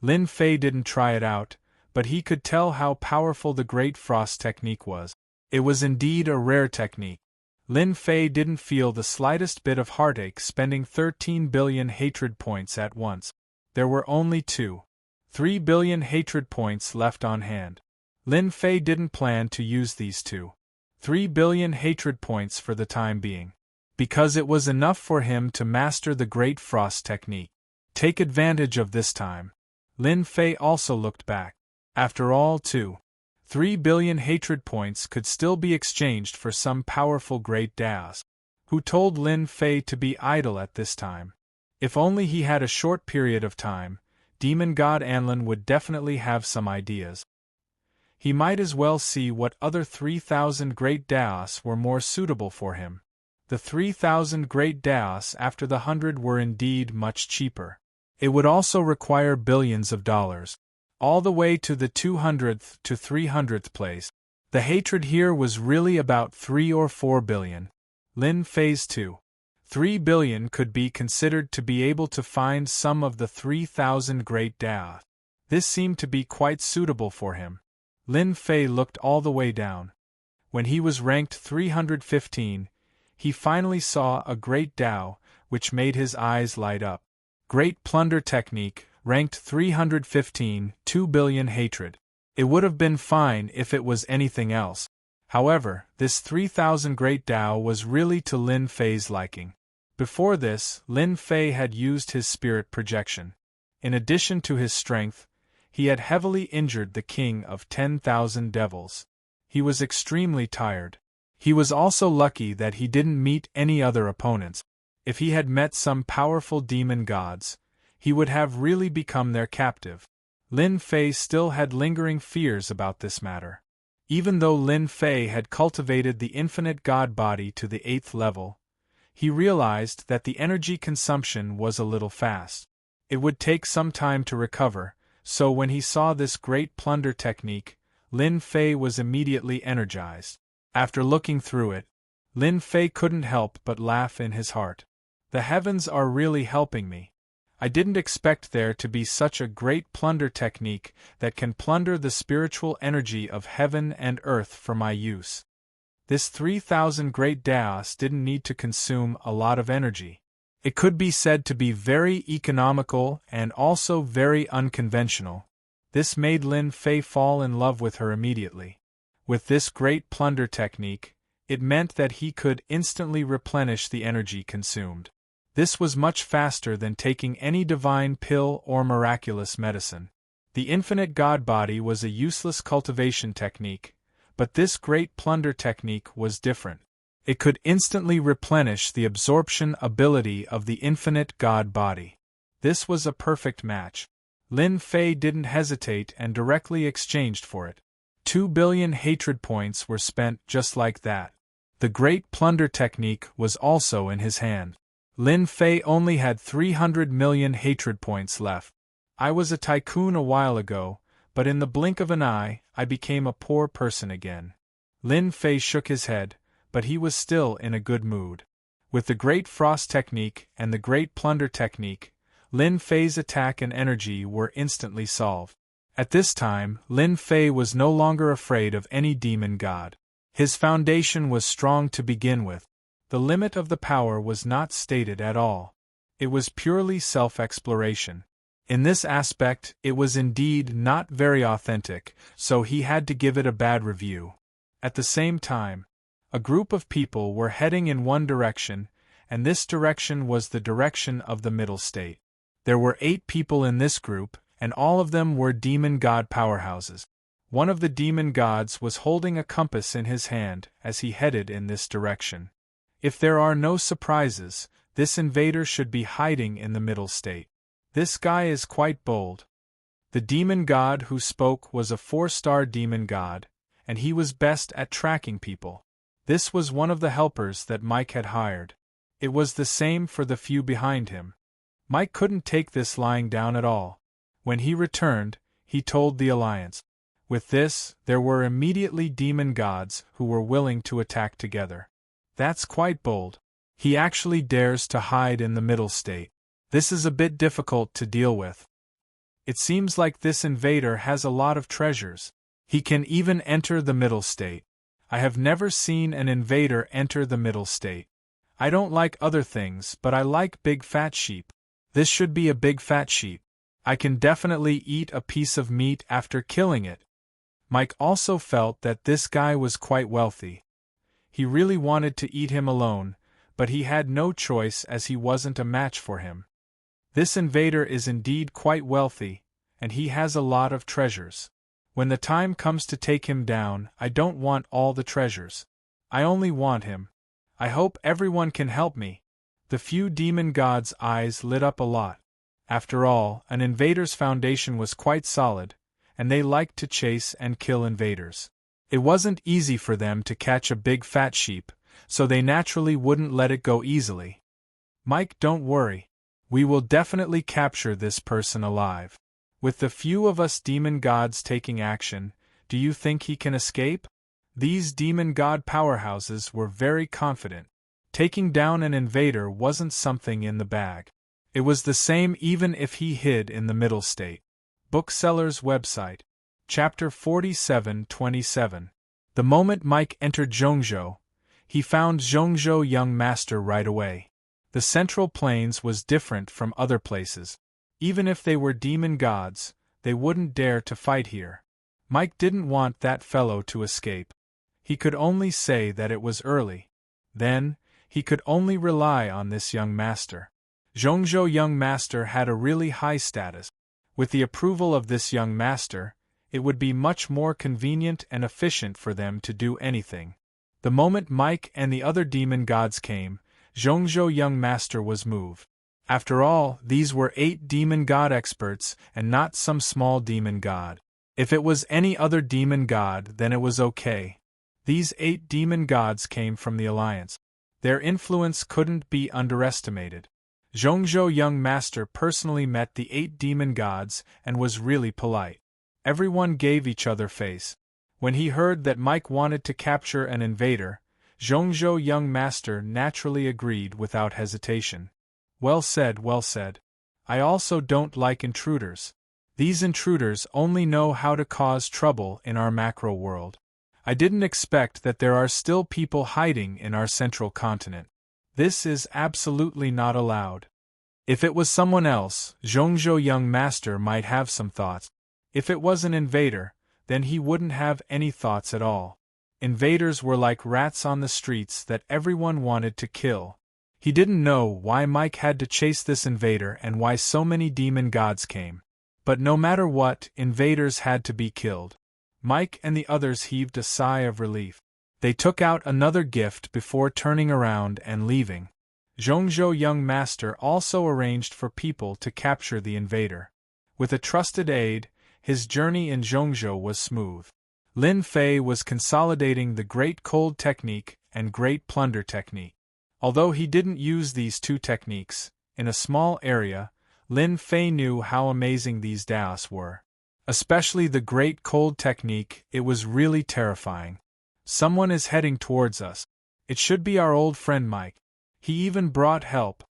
Lin Fei didn't try it out, but he could tell how powerful the Great Frost technique was. It was indeed a rare technique. Lin Fei didn't feel the slightest bit of heartache spending 13 billion hatred points at once. There were only 3 billion hatred points left on hand. Lin Fei didn't plan to use these 3 billion hatred points for the time being, because it was enough for him to master the Great Frost technique. Take advantage of this time. Lin Fei also looked back. After all, 3 billion hatred points could still be exchanged for some powerful Great Daos. Who told Lin Fei to be idle at this time? If only he had a short period of time, Demon God Anlin would definitely have some ideas. He might as well see what other 3,000 Great Daos were more suitable for him. The 3,000 Great Daos after the 100 were indeed much cheaper. It would also require billions of dollars. All the way to the 200th to 300th place. The hatred here was really about 3 or 4 billion. Lin Fei's 3 billion could be considered to be able to find some of the 3,000 Great Daos. This seemed to be quite suitable for him. Lin Fei looked all the way down. When he was ranked 315, he finally saw a Great Dao, which made his eyes light up. Great Plunder Technique, ranked 315, 2 billion hatred. It would have been fine if it was anything else. However, this 3,000 Great Dao was really to Lin Fei's liking. Before this, Lin Fei had used his spirit projection. In addition to his strength, he had heavily injured the king of 10,000 devils. He was extremely tired. He was also lucky that he didn't meet any other opponents. If he had met some powerful demon gods, he would have really become their captive. Lin Fei still had lingering fears about this matter. Even though Lin Fei had cultivated the infinite god body to the 8th level, he realized that the energy consumption was a little fast. It would take some time to recover, so when he saw this Great Plunder Technique, Lin Fei was immediately energized. After looking through it, Lin Fei couldn't help but laugh in his heart. The heavens are really helping me. I didn't expect there to be such a Great Plunder Technique that can plunder the spiritual energy of heaven and earth for my use. This 3,000 Great Daos didn't need to consume a lot of energy. It could be said to be very economical and also very unconventional. This made Lin Fei fall in love with her immediately. With this Great Plunder Technique, it meant that he could instantly replenish the energy consumed. This was much faster than taking any divine pill or miraculous medicine. The infinite god body was a useless cultivation technique, but this Great Plunder Technique was different. It could instantly replenish the absorption ability of the infinite god body. This was a perfect match. Lin Fei didn't hesitate and directly exchanged for it. 2 billion hatred points were spent just like that. The Great Plunder Technique was also in his hand. Lin Fei only had 300 million hatred points left. I was a tycoon a while ago, but in the blink of an eye, I became a poor person again. Lin Fei shook his head, but he was still in a good mood. With the Great Frost Technique and the Great Plunder Technique, Lin Fei's attack and energy were instantly solved. At this time, Lin Fei was no longer afraid of any demon god. His foundation was strong to begin with. The limit of the power was not stated at all. It was purely self-exploration. In this aspect, it was indeed not very authentic, so he had to give it a bad review. At the same time, a group of people were heading in one direction, and this direction was the direction of the middle state. There were 8 people in this group, and all of them were demon god powerhouses. One of the demon gods was holding a compass in his hand as he headed in this direction. If there are no surprises, this invader should be hiding in the middle state. This guy is quite bold. The demon god who spoke was a 4-star demon god, and he was best at tracking people. This was one of the helpers that Mike had hired. It was the same for the few behind him. Mike couldn't take this lying down at all. When he returned, he told the Alliance. With this, there were immediately demon gods who were willing to attack together. That's quite bold. He actually dares to hide in the middle state. This is a bit difficult to deal with. It seems like this invader has a lot of treasures. He can even enter the middle state. I have never seen an invader enter the middle state. I don't like other things, but I like big fat sheep. This should be a big fat sheep. I can definitely eat a piece of meat after killing it. Mike also felt that this guy was quite wealthy. He really wanted to eat him alone, but he had no choice as he wasn't a match for him. This invader is indeed quite wealthy, and he has a lot of treasures. When the time comes to take him down, I don't want all the treasures. I only want him. I hope everyone can help me. The few demon gods' eyes lit up a lot. After all, an invader's foundation was quite solid, and they liked to chase and kill invaders. It wasn't easy for them to catch a big fat sheep, so they naturally wouldn't let it go easily. Mike, don't worry. We will definitely capture this person alive. With the few of us demon gods taking action, do you think he can escape? These demon god powerhouses were very confident. Taking down an invader wasn't something in the bag. It was the same even if he hid in the middle state. Bookseller's website. Chapter 47:27. The moment Mike entered Zhongzhou, he found Zhongzhou young master right away. The Central Plains was different from other places. Even if they were demon gods, they wouldn't dare to fight here. Mike didn't want that fellow to escape. He could only say that it was early. Then, he could only rely on this young master. Zhongzhou young master had a really high status. With the approval of this young master, it would be much more convenient and efficient for them to do anything. The moment Mike and the other demon gods came, Zhongzhou young master was moved. After all, these were 8 demon god experts and not some small demon god. If it was any other demon god, then it was okay. These 8 demon gods came from the Alliance. Their influence couldn't be underestimated. Zhongzhou young master personally met the 8 demon gods and was really polite. Everyone gave each other face. When he heard that Mike wanted to capture an invader, Zhongzhou young master naturally agreed without hesitation. Well said, well said. I also don't like intruders. These intruders only know how to cause trouble in our macro world. I didn't expect that there are still people hiding in our central continent. This is absolutely not allowed. If it was someone else, Zhongzhou young master might have some thoughts. If it was an invader, then he wouldn't have any thoughts at all. Invaders were like rats on the streets that everyone wanted to kill. He didn't know why Mike had to chase this invader and why so many demon gods came. But no matter what, invaders had to be killed. Mike and the others heaved a sigh of relief. They took out another gift before turning around and leaving. Zhongzhou young master also arranged for people to capture the invader. With a trusted aide, his journey in Zhongzhou was smooth. Lin Fei was consolidating the Great Cold Technique and Great Plunder Technique. Although he didn't use these 2 techniques, in a small area, Lin Fei knew how amazing these Daos were. Especially the Great Cold Technique, it was really terrifying. Someone is heading towards us. It should be our old friend Mike. He even brought help.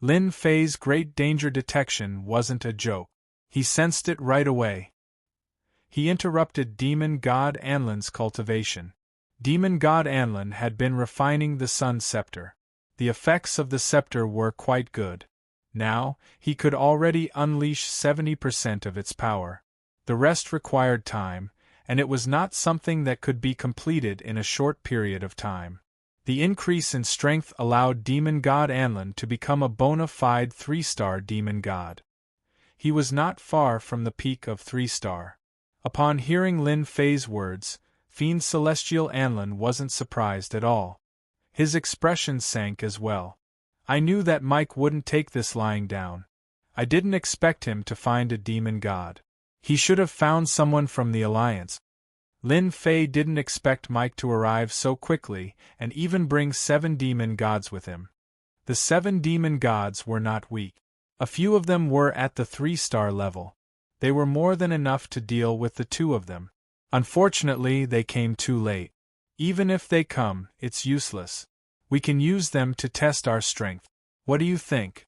Lin Fei's great danger detection wasn't a joke. He sensed it right away. He interrupted Demon God Anlin's cultivation. Demon God Anlin had been refining the Sun Scepter. The effects of the scepter were quite good. Now, he could already unleash 70% of its power. The rest required time, and it was not something that could be completed in a short period of time. The increase in strength allowed Demon God Anlin to become a bona fide 3-star demon god. He was not far from the peak of 3-star. Upon hearing Lin Fei's words, Fiend Celestial Anlin wasn't surprised at all. His expression sank as well. I knew that Mike wouldn't take this lying down. I didn't expect him to find a demon god. He should have found someone from the Alliance. Lin Fei didn't expect Mike to arrive so quickly and even bring 7 demon gods with him. The 7 demon gods were not weak. A few of them were at the 3-star level. They were more than enough to deal with the 2 of them. Unfortunately, they came too late. Even if they come, it's useless. We can use them to test our strength. What do you think?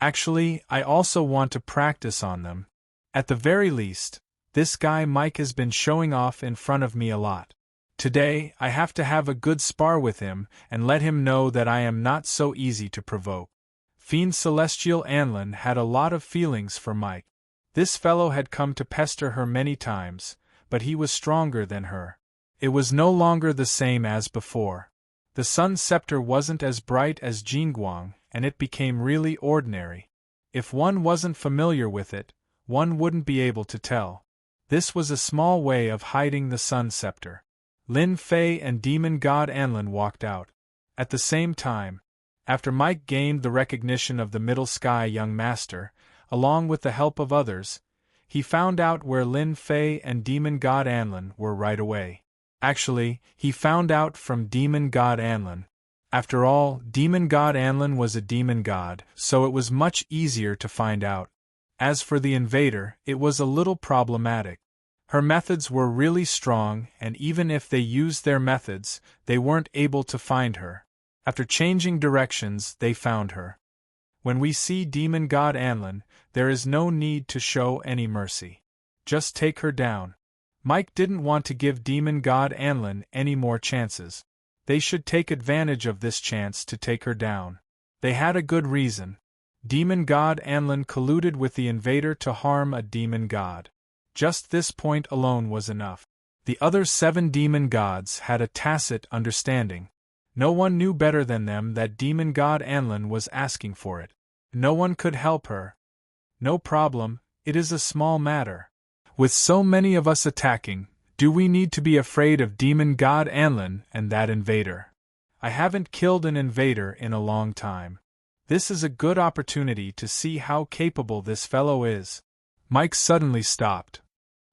Actually, I also want to practice on them. At the very least, this guy Mike has been showing off in front of me a lot. Today, I have to have a good spar with him and let him know that I am not so easy to provoke. Fiend Celestial Anlin had a lot of feelings for Mike. This fellow had come to pester her many times, but he was stronger than her. It was no longer the same as before. The Sun Scepter wasn't as bright as Jingguang, and it became really ordinary. If one wasn't familiar with it, one wouldn't be able to tell. This was a small way of hiding the Sun Scepter. Lin Fei and Demon God Anlin walked out. At the same time, after Mike gained the recognition of the Middle Sky Young Master, along with the help of others, he found out where Lin Fei and Demon God Anlin were right away. Actually, he found out from Demon God Anlin. After all, Demon God Anlin was a demon god, so it was much easier to find out. As for the invader, it was a little problematic. Her methods were really strong, and even if they used their methods, they weren't able to find her. After changing directions, they found her. When we see Demon God Anlin, there is no need to show any mercy. Just take her down. Mike didn't want to give Demon God Anlin any more chances. They should take advantage of this chance to take her down. They had a good reason. Demon God Anlin colluded with the invader to harm a demon god. Just this point alone was enough. The other 7 demon gods had a tacit understanding. No one knew better than them that Demon God Anlin was asking for it. No one could help her. No problem, it is a small matter. With so many of us attacking, do we need to be afraid of Demon God Anlin and that invader? I haven't killed an invader in a long time. This is a good opportunity to see how capable this fellow is. Mike suddenly stopped.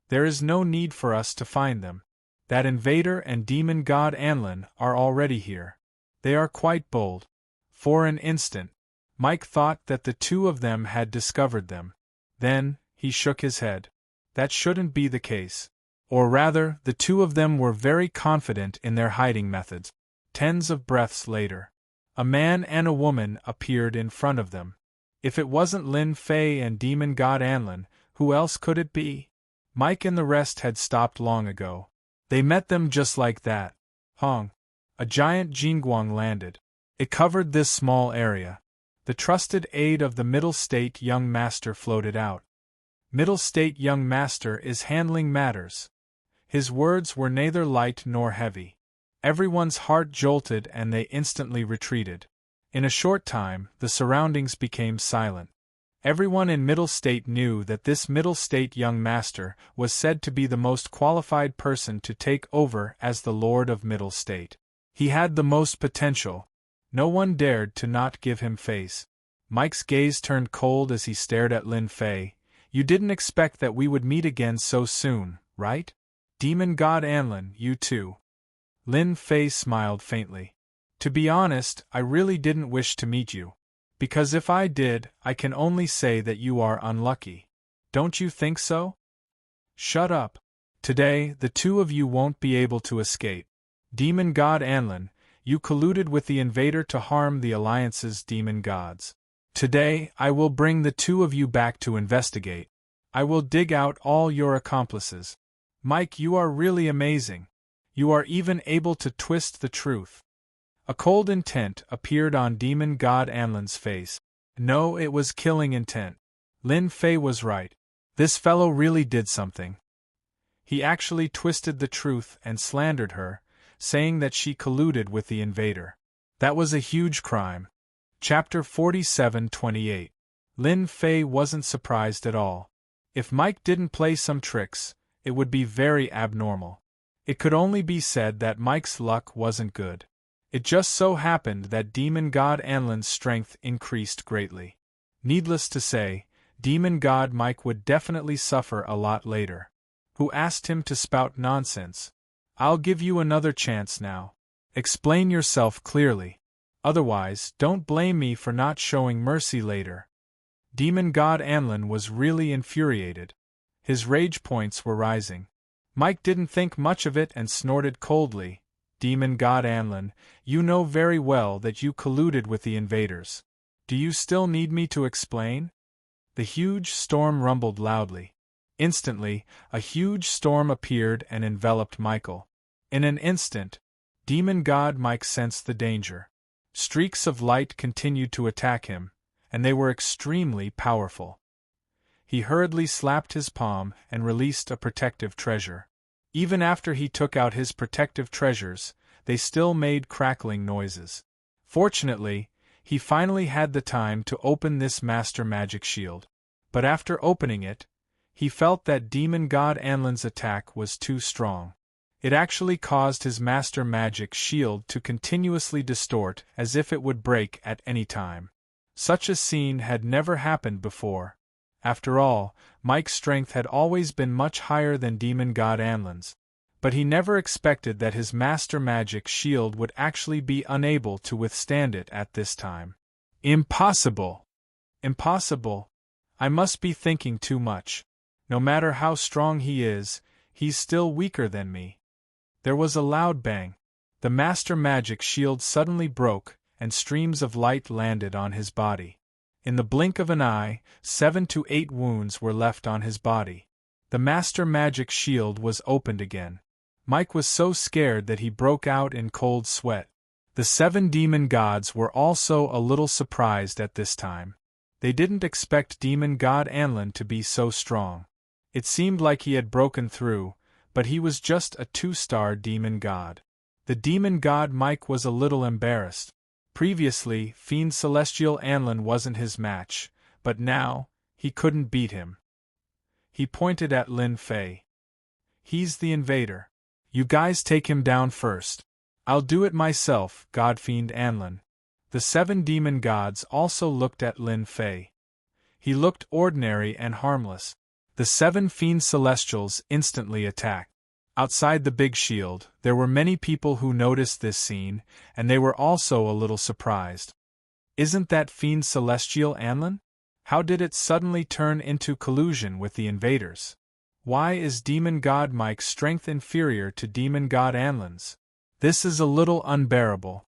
There is no need for us to find them. That invader and Demon God Anlin are already here. They are quite bold. For an instant, Mike thought that the 2 of them had discovered them. Then, he shook his head. That shouldn't be the case. Or rather, the 2 of them were very confident in their hiding methods. Tens of breaths later, a man and a woman appeared in front of them. If it wasn't Lin Fei and Demon God Anlin, who else could it be? Mike and the rest had stopped long ago. They met them just like that. Hong. A giant Jingguang landed. It covered this small area. The trusted aide of the Middle State Young Master floated out. Middle State Young Master is handling matters. His words were neither light nor heavy. Everyone's heart jolted and they instantly retreated. In a short time, the surroundings became silent. Everyone in Middle State knew that this Middle State Young Master was said to be the most qualified person to take over as the Lord of Middle State. He had the most potential. No one dared to not give him face. Mike's gaze turned cold as he stared at Lin Fei. You didn't expect that we would meet again so soon, right? Demon God Anlin, you too. Lin Fei smiled faintly. To be honest, I really didn't wish to meet you. Because if I did, I can only say that you are unlucky. Don't you think so? Shut up. Today, the 2 of you won't be able to escape. Demon God Anlin, you colluded with the invader to harm the Alliance's demon gods. Today, I will bring the 2 of you back to investigate. I will dig out all your accomplices. Mike, you are really amazing. You are even able to twist the truth. A cold intent appeared on Demon God Anlin's face. No, it was killing intent. Lin Fei was right. This fellow really did something. He actually twisted the truth and slandered her, saying that she colluded with the invader. That was a huge crime. Chapter 47:28. Lin Fei wasn't surprised at all. If Mike didn't play some tricks, it would be very abnormal. It could only be said that Mike's luck wasn't good. It just so happened that Demon God Anlin's strength increased greatly. Needless to say, Demon God Mike would definitely suffer a lot later. Who asked him to spout nonsense? I'll give you another chance now. Explain yourself clearly. Otherwise, don't blame me for not showing mercy later. Demon God Anlin was really infuriated. His rage points were rising. Mike didn't think much of it and snorted coldly. Demon God Anlin, you know very well that you colluded with the invaders. Do you still need me to explain? The huge storm rumbled loudly. Instantly, a huge storm appeared and enveloped Michael. In an instant, Demon God Mike sensed the danger. Streaks of light continued to attack him, and they were extremely powerful. He hurriedly slapped his palm and released a protective treasure. Even after he took out his protective treasures, they still made crackling noises. Fortunately, he finally had the time to open this master magic shield. But after opening it, he felt that Demon God Anlin's attack was too strong. It actually caused his master magic shield to continuously distort as if it would break at any time. Such a scene had never happened before. After all, Mike's strength had always been much higher than Demon God Anlin's. But he never expected that his master magic shield would actually be unable to withstand it at this time. Impossible! Impossible! I must be thinking too much. No matter how strong he is, he's still weaker than me. There was a loud bang. The master magic shield suddenly broke, and streams of light landed on his body. In the blink of an eye, 7 to 8 wounds were left on his body. The master magic shield was opened again. Mike was so scared that he broke out in cold sweat. The 7 demon gods were also a little surprised at this time. They didn't expect Demon God Anlin to be so strong. It seemed like he had broken through, but he was just a 2-star demon god. The demon god Mike was a little embarrassed. Previously, Fiend Celestial Anlin wasn't his match, but now, he couldn't beat him. He pointed at Lin Fei. He's the invader. You guys take him down first. I'll do it myself, Godfiend Anlin. The 7 demon gods also looked at Lin Fei. He looked ordinary and harmless. The 7 Fiend Celestials instantly attacked. Outside the big shield, there were many people who noticed this scene, and they were also a little surprised. Isn't that Fiend Celestial Anlin? How did it suddenly turn into collusion with the invaders? Why is Demon God Mike's strength inferior to Demon God Anlin's? This is a little unbearable.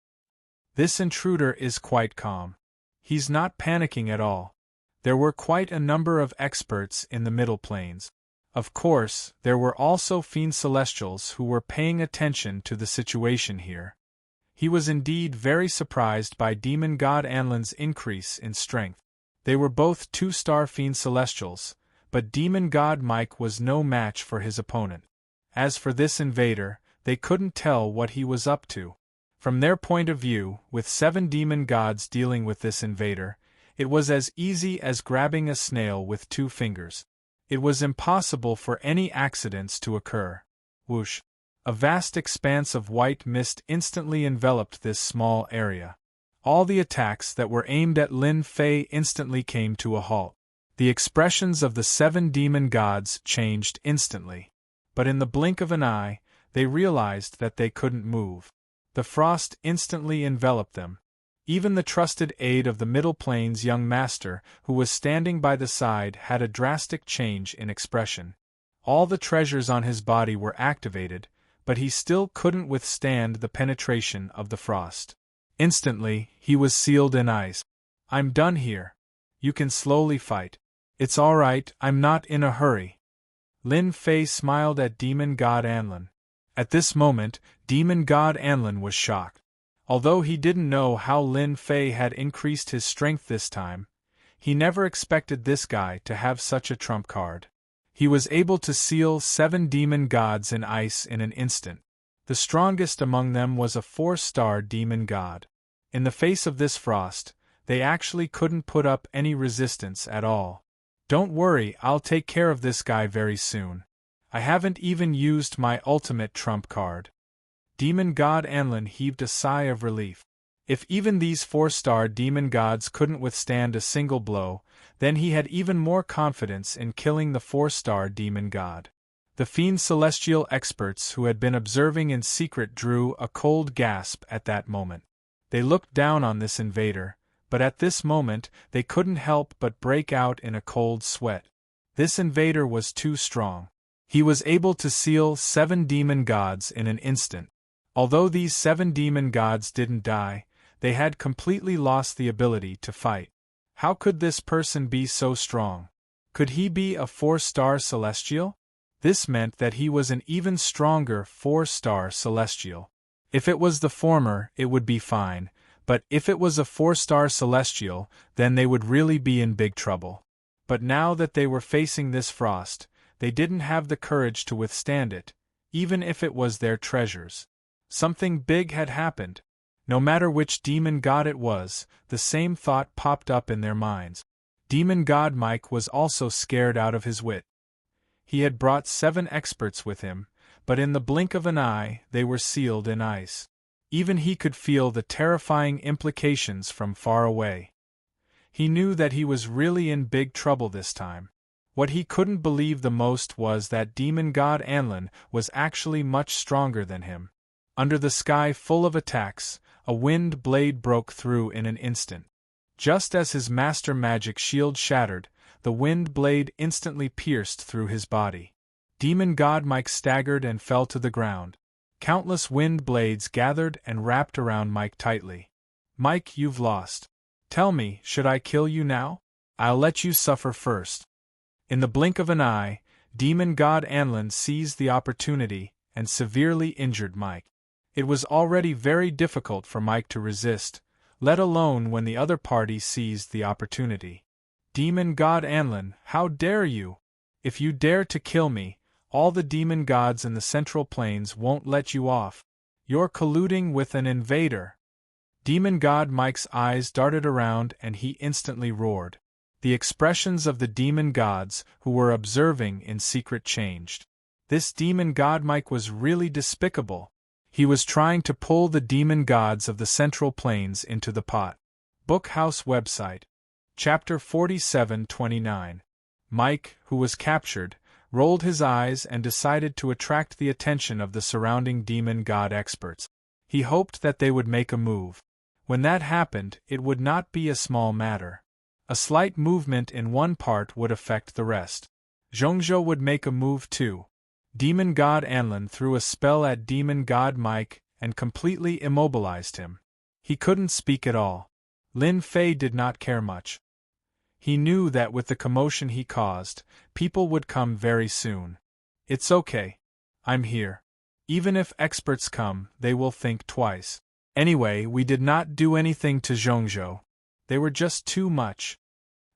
This intruder is quite calm. He's not panicking at all. There were quite a number of experts in the Middle Plains. Of course, there were also Fiend Celestials who were paying attention to the situation here. He was indeed very surprised by Demon God Anlin's increase in strength. They were both 2-star Fiend Celestials, but Demon God Mike was no match for his opponent. As for this invader, they couldn't tell what he was up to. From their point of view, with 7 demon gods dealing with this invader, it was as easy as grabbing a snail with 2 fingers. It was impossible for any accidents to occur. Whoosh! A vast expanse of white mist instantly enveloped this small area. All the attacks that were aimed at Lin Fei instantly came to a halt. The expressions of the 7 demon gods changed instantly. But in the blink of an eye, they realized that they couldn't move. The frost instantly enveloped them. Even the trusted aide of the Middle Plains' young master, who was standing by the side, had a drastic change in expression. All the treasures on his body were activated, but he still couldn't withstand the penetration of the frost. Instantly, he was sealed in ice. I'm done here. You can slowly fight. It's all right, I'm not in a hurry. Lin Fei smiled at Demon God Anlin. At this moment, Demon God Anlin was shocked. Although he didn't know how Lin Fei had increased his strength this time, He never expected this guy to have such a trump card. He was able to seal 7 demon gods in ice in an instant. The strongest among them was a 4-star demon god. In the face of this frost, they actually couldn't put up any resistance at all. Don't worry, I'll take care of this guy very soon. I haven't even used my ultimate trump card. Demon god Anlin heaved a sigh of relief. If even these 4-star demon gods couldn't withstand a single blow, then he had even more confidence in killing the 4-star demon god. The fiend celestial experts who had been observing in secret drew a cold gasp at that moment. They looked down on this invader, but at this moment they couldn't help but break out in a cold sweat. This invader was too strong. He was able to seal 7 demon gods in an instant. Although these 7 demon gods didn't die, they had completely lost the ability to fight. How could this person be so strong? Could he be a 4-star celestial? This meant that he was an even stronger 4-star celestial. If it was the former, it would be fine, but if it was a 4-star celestial, then they would really be in big trouble. But now that they were facing this frost, they didn't have the courage to withstand it, even if it was their treasures. Something big had happened. No matter which demon god it was, the same thought popped up in their minds. Demon god Mike was also scared out of his wit. He had brought 7 experts with him, but in the blink of an eye they were sealed in ice. Even he could feel the terrifying implications from far away. He knew that he was really in big trouble this time. What he couldn't believe the most was that demon god Anlin was actually much stronger than him. Under the sky full of attacks, a wind blade broke through in an instant. Just as his master magic shield shattered, the wind blade instantly pierced through his body. Demon god Mike staggered and fell to the ground. Countless wind blades gathered and wrapped around Mike tightly. Mike, you've lost. Tell me, should I kill you now? I'll let you suffer first. In the blink of an eye, demon god Anlin seized the opportunity and severely injured Mike. It was already very difficult for Mike to resist, let alone when the other party seized the opportunity. Demon god Anlin, how dare you? If you dare to kill me, all the demon gods in the Central Plains won't let you off. You're colluding with an invader. Demon god Mike's eyes darted around and he instantly roared. The expressions of the demon gods who were observing in secret changed. This demon god Mike was really despicable. He was trying to pull the demon gods of the Central Plains into the pot. Bookhouse website. Chapter 47-29. Mike, who was captured, rolled his eyes and decided to attract the attention of the surrounding demon god experts. He hoped that they would make a move. When that happened, it would not be a small matter. A slight movement in one part would affect the rest. Zhongzhou would make a move too. Demon god Anlin threw a spell at demon god Mike and completely immobilized him. He couldn't speak at all. Lin Fei did not care much. He knew that with the commotion he caused, people would come very soon. It's okay. I'm here. Even if experts come, they will think twice. Anyway, we did not do anything to Zhongzhou. They were just too much.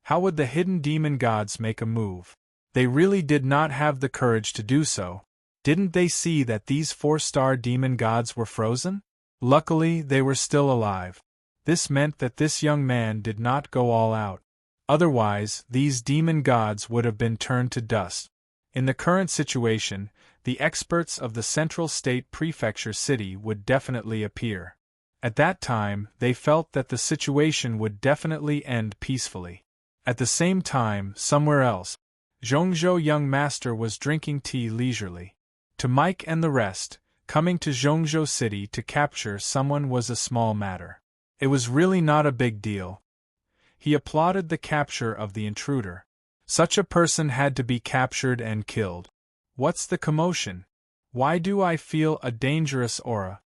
How would the hidden demon gods make a move? They really did not have the courage to do so. Didn't they see that these 4-star demon gods were frozen? Luckily, they were still alive. This meant that this young man did not go all out. Otherwise, these demon gods would have been turned to dust. In the current situation, the experts of the Central State Prefecture City would definitely appear. At that time, they felt that the situation would definitely end peacefully. At the same time, somewhere else, Zhongzhou young master was drinking tea leisurely. To Mike and the rest, coming to Zhongzhou City to capture someone was a small matter. It was really not a big deal. He applauded the capture of the intruder. Such a person had to be captured and killed. What's the commotion? Why do I feel a dangerous aura?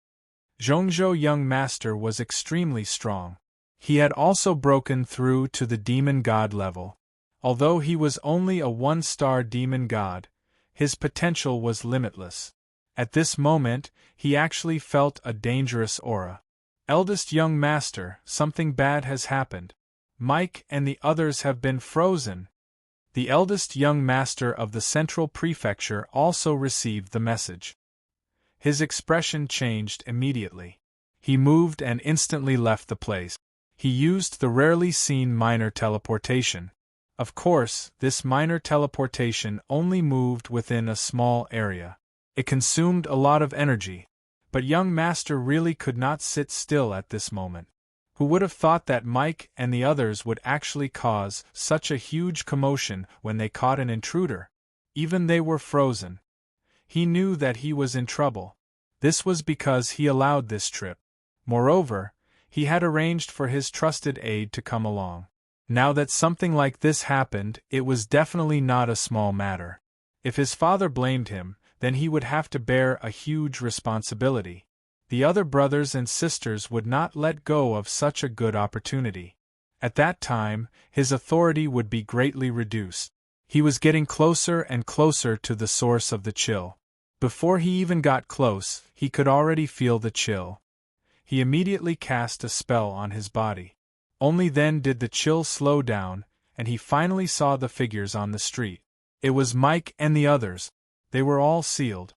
Zhongzhou young master was extremely strong. He had also broken through to the demon god level. Although he was only a 1-star demon god, his potential was limitless. At this moment, he actually felt a dangerous aura. Eldest young master, something bad has happened. Mike and the others have been frozen. The eldest young master of the Central Prefecture also received the message. His expression changed immediately. He moved and instantly left the place. He used the rarely seen minor teleportation. Of course, this minor teleportation only moved within a small area. It consumed a lot of energy. But young master really could not sit still at this moment. Who would have thought that Mike and the others would actually cause such a huge commotion when they caught an intruder? Even they were frozen. He knew that he was in trouble. This was because he allowed this trip. Moreover, he had arranged for his trusted aide to come along. Now that something like this happened, it was definitely not a small matter. If his father blamed him, then he would have to bear a huge responsibility. The other brothers and sisters would not let go of such a good opportunity. At that time, his authority would be greatly reduced. He was getting closer and closer to the source of the chill. Before he even got close, he could already feel the chill. He immediately cast a spell on his body. Only then did the chill slow down, and he finally saw the figures on the street. It was Mike and the others. They were all sealed.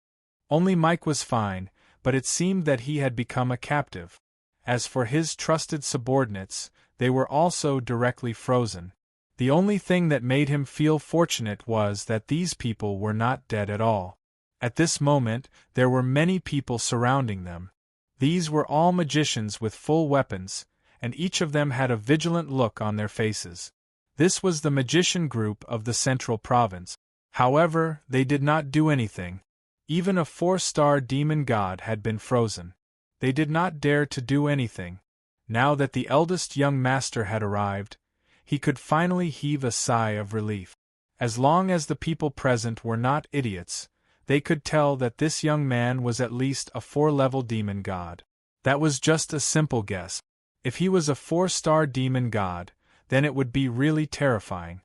Only Mike was fine, but it seemed that he had become a captive. As for his trusted subordinates, they were also directly frozen. The only thing that made him feel fortunate was that these people were not dead at all. At this moment, there were many people surrounding them. These were all magicians with full weapons, and each of them had a vigilant look on their faces. This was the magician group of the Central Province. However, they did not do anything. Even a 4-star demon god had been frozen. They did not dare to do anything. Now that the eldest young master had arrived, he could finally heave a sigh of relief. As long as the people present were not idiots, they could tell that this young man was at least a 4-level demon god. That was just a simple guess. If he was a 4-star demon god, then it would be really terrifying.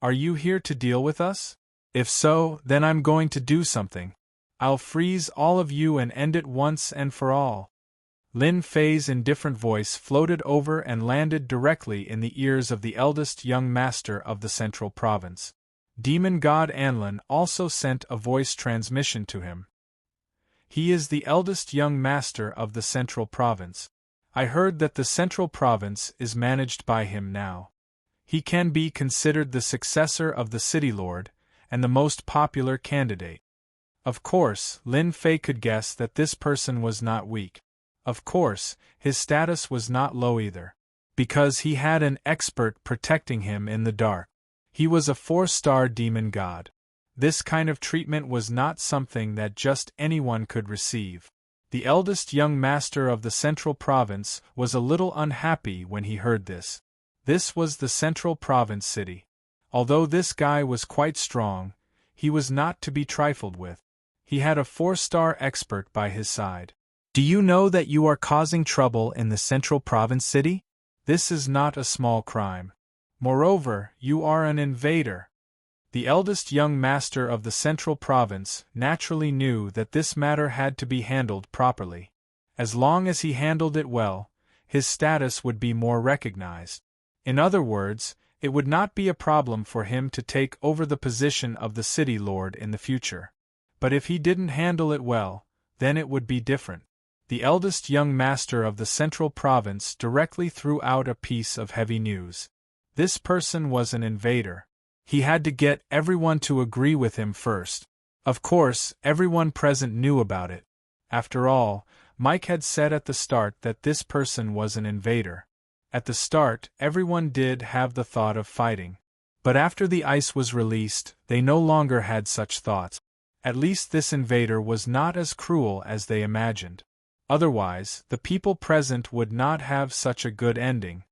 Are you here to deal with us? If so, then I'm going to do something. I'll freeze all of you and end it once and for all. Lin Fei's indifferent voice floated over and landed directly in the ears of the eldest young master of the Central Province. Demon god Anlin also sent a voice transmission to him. He is the eldest young master of the Central Province. I heard that the Central Province is managed by him now. He can be considered the successor of the City Lord, and the most popular candidate. Of course, Lin Fei could guess that this person was not weak. Of course, his status was not low either. Because he had an expert protecting him in the dark. He was a 4-star demon god. This kind of treatment was not something that just anyone could receive. The eldest young master of the Central Province was a little unhappy when he heard this. This was the Central Province city. Although this guy was quite strong, he was not to be trifled with. He had a 4-star expert by his side. Do you know that you are causing trouble in the Central Province city? This is not a small crime. Moreover, you are an invader. The eldest young master of the Central Province naturally knew that this matter had to be handled properly. As long as he handled it well, his status would be more recognized. In other words, it would not be a problem for him to take over the position of the City Lord in the future. But if he didn't handle it well, then it would be different. The eldest young master of the Central Province directly threw out a piece of heavy news. This person was an invader. He had to get everyone to agree with him first. Of course, everyone present knew about it. After all, Mike had said at the start that this person was an invader. At the start, everyone did have the thought of fighting. But after the ice was released, they no longer had such thoughts. At least this invader was not as cruel as they imagined. Otherwise, the people present would not have such a good ending.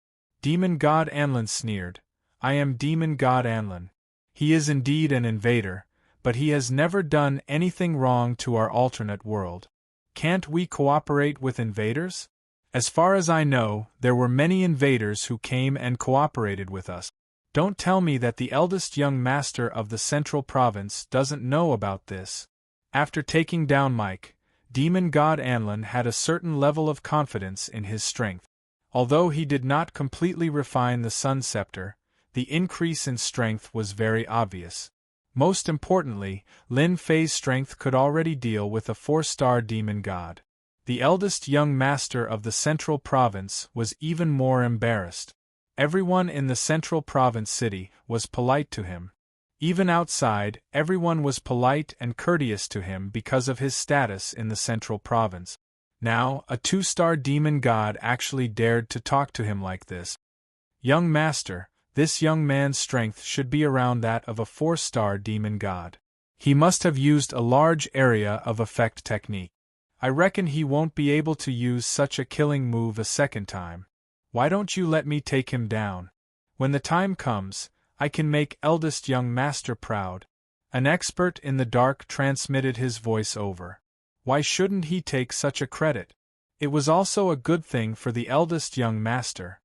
Demon God Anlin sneered. I am Demon God Anlin. He is indeed an invader, but he has never done anything wrong to our alternate world. Can't we cooperate with invaders? As far as I know, there were many invaders who came and cooperated with us. Don't tell me that the eldest young master of the Central Province doesn't know about this. After taking down Mike, Demon God Anlin had a certain level of confidence in his strength. Although he did not completely refine the sun scepter, the increase in strength was very obvious. Most importantly, Lin Fei's strength could already deal with a 4-star demon god. The eldest young master of the Central Province was even more embarrassed. Everyone in the Central Province city was polite to him. Even outside, everyone was polite and courteous to him because of his status in the Central Province. Now, a 2-star demon god actually dared to talk to him like this. Young master, this young man's strength should be around that of a 4-star demon god. He must have used a large area of effect technique. I reckon he won't be able to use such a killing move a second time. Why don't you let me take him down? When the time comes, I can make eldest young master proud. An expert in the dark transmitted his voice over. Why shouldn't he take such a credit? It was also a good thing for the eldest young master.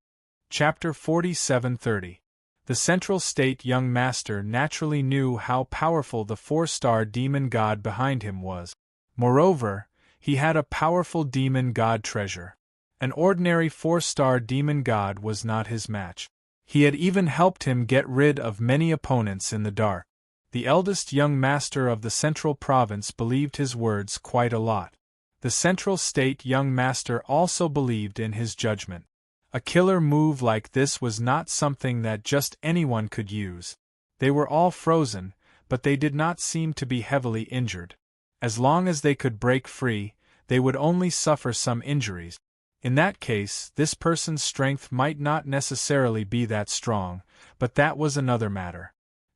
Chapter 47:30. The Central State young master naturally knew how powerful the 4-star demon god behind him was. Moreover, he had a powerful demon god treasure. An ordinary 4-star demon god was not his match. He had even helped him get rid of many opponents in the dark. The eldest young master of the Central Province believed his words quite a lot. The Central State young master also believed in his judgment. A killer move like this was not something that just anyone could use. They were all frozen, but they did not seem to be heavily injured. As long as they could break free, they would only suffer some injuries. In that case, this person's strength might not necessarily be that strong, but that was another matter.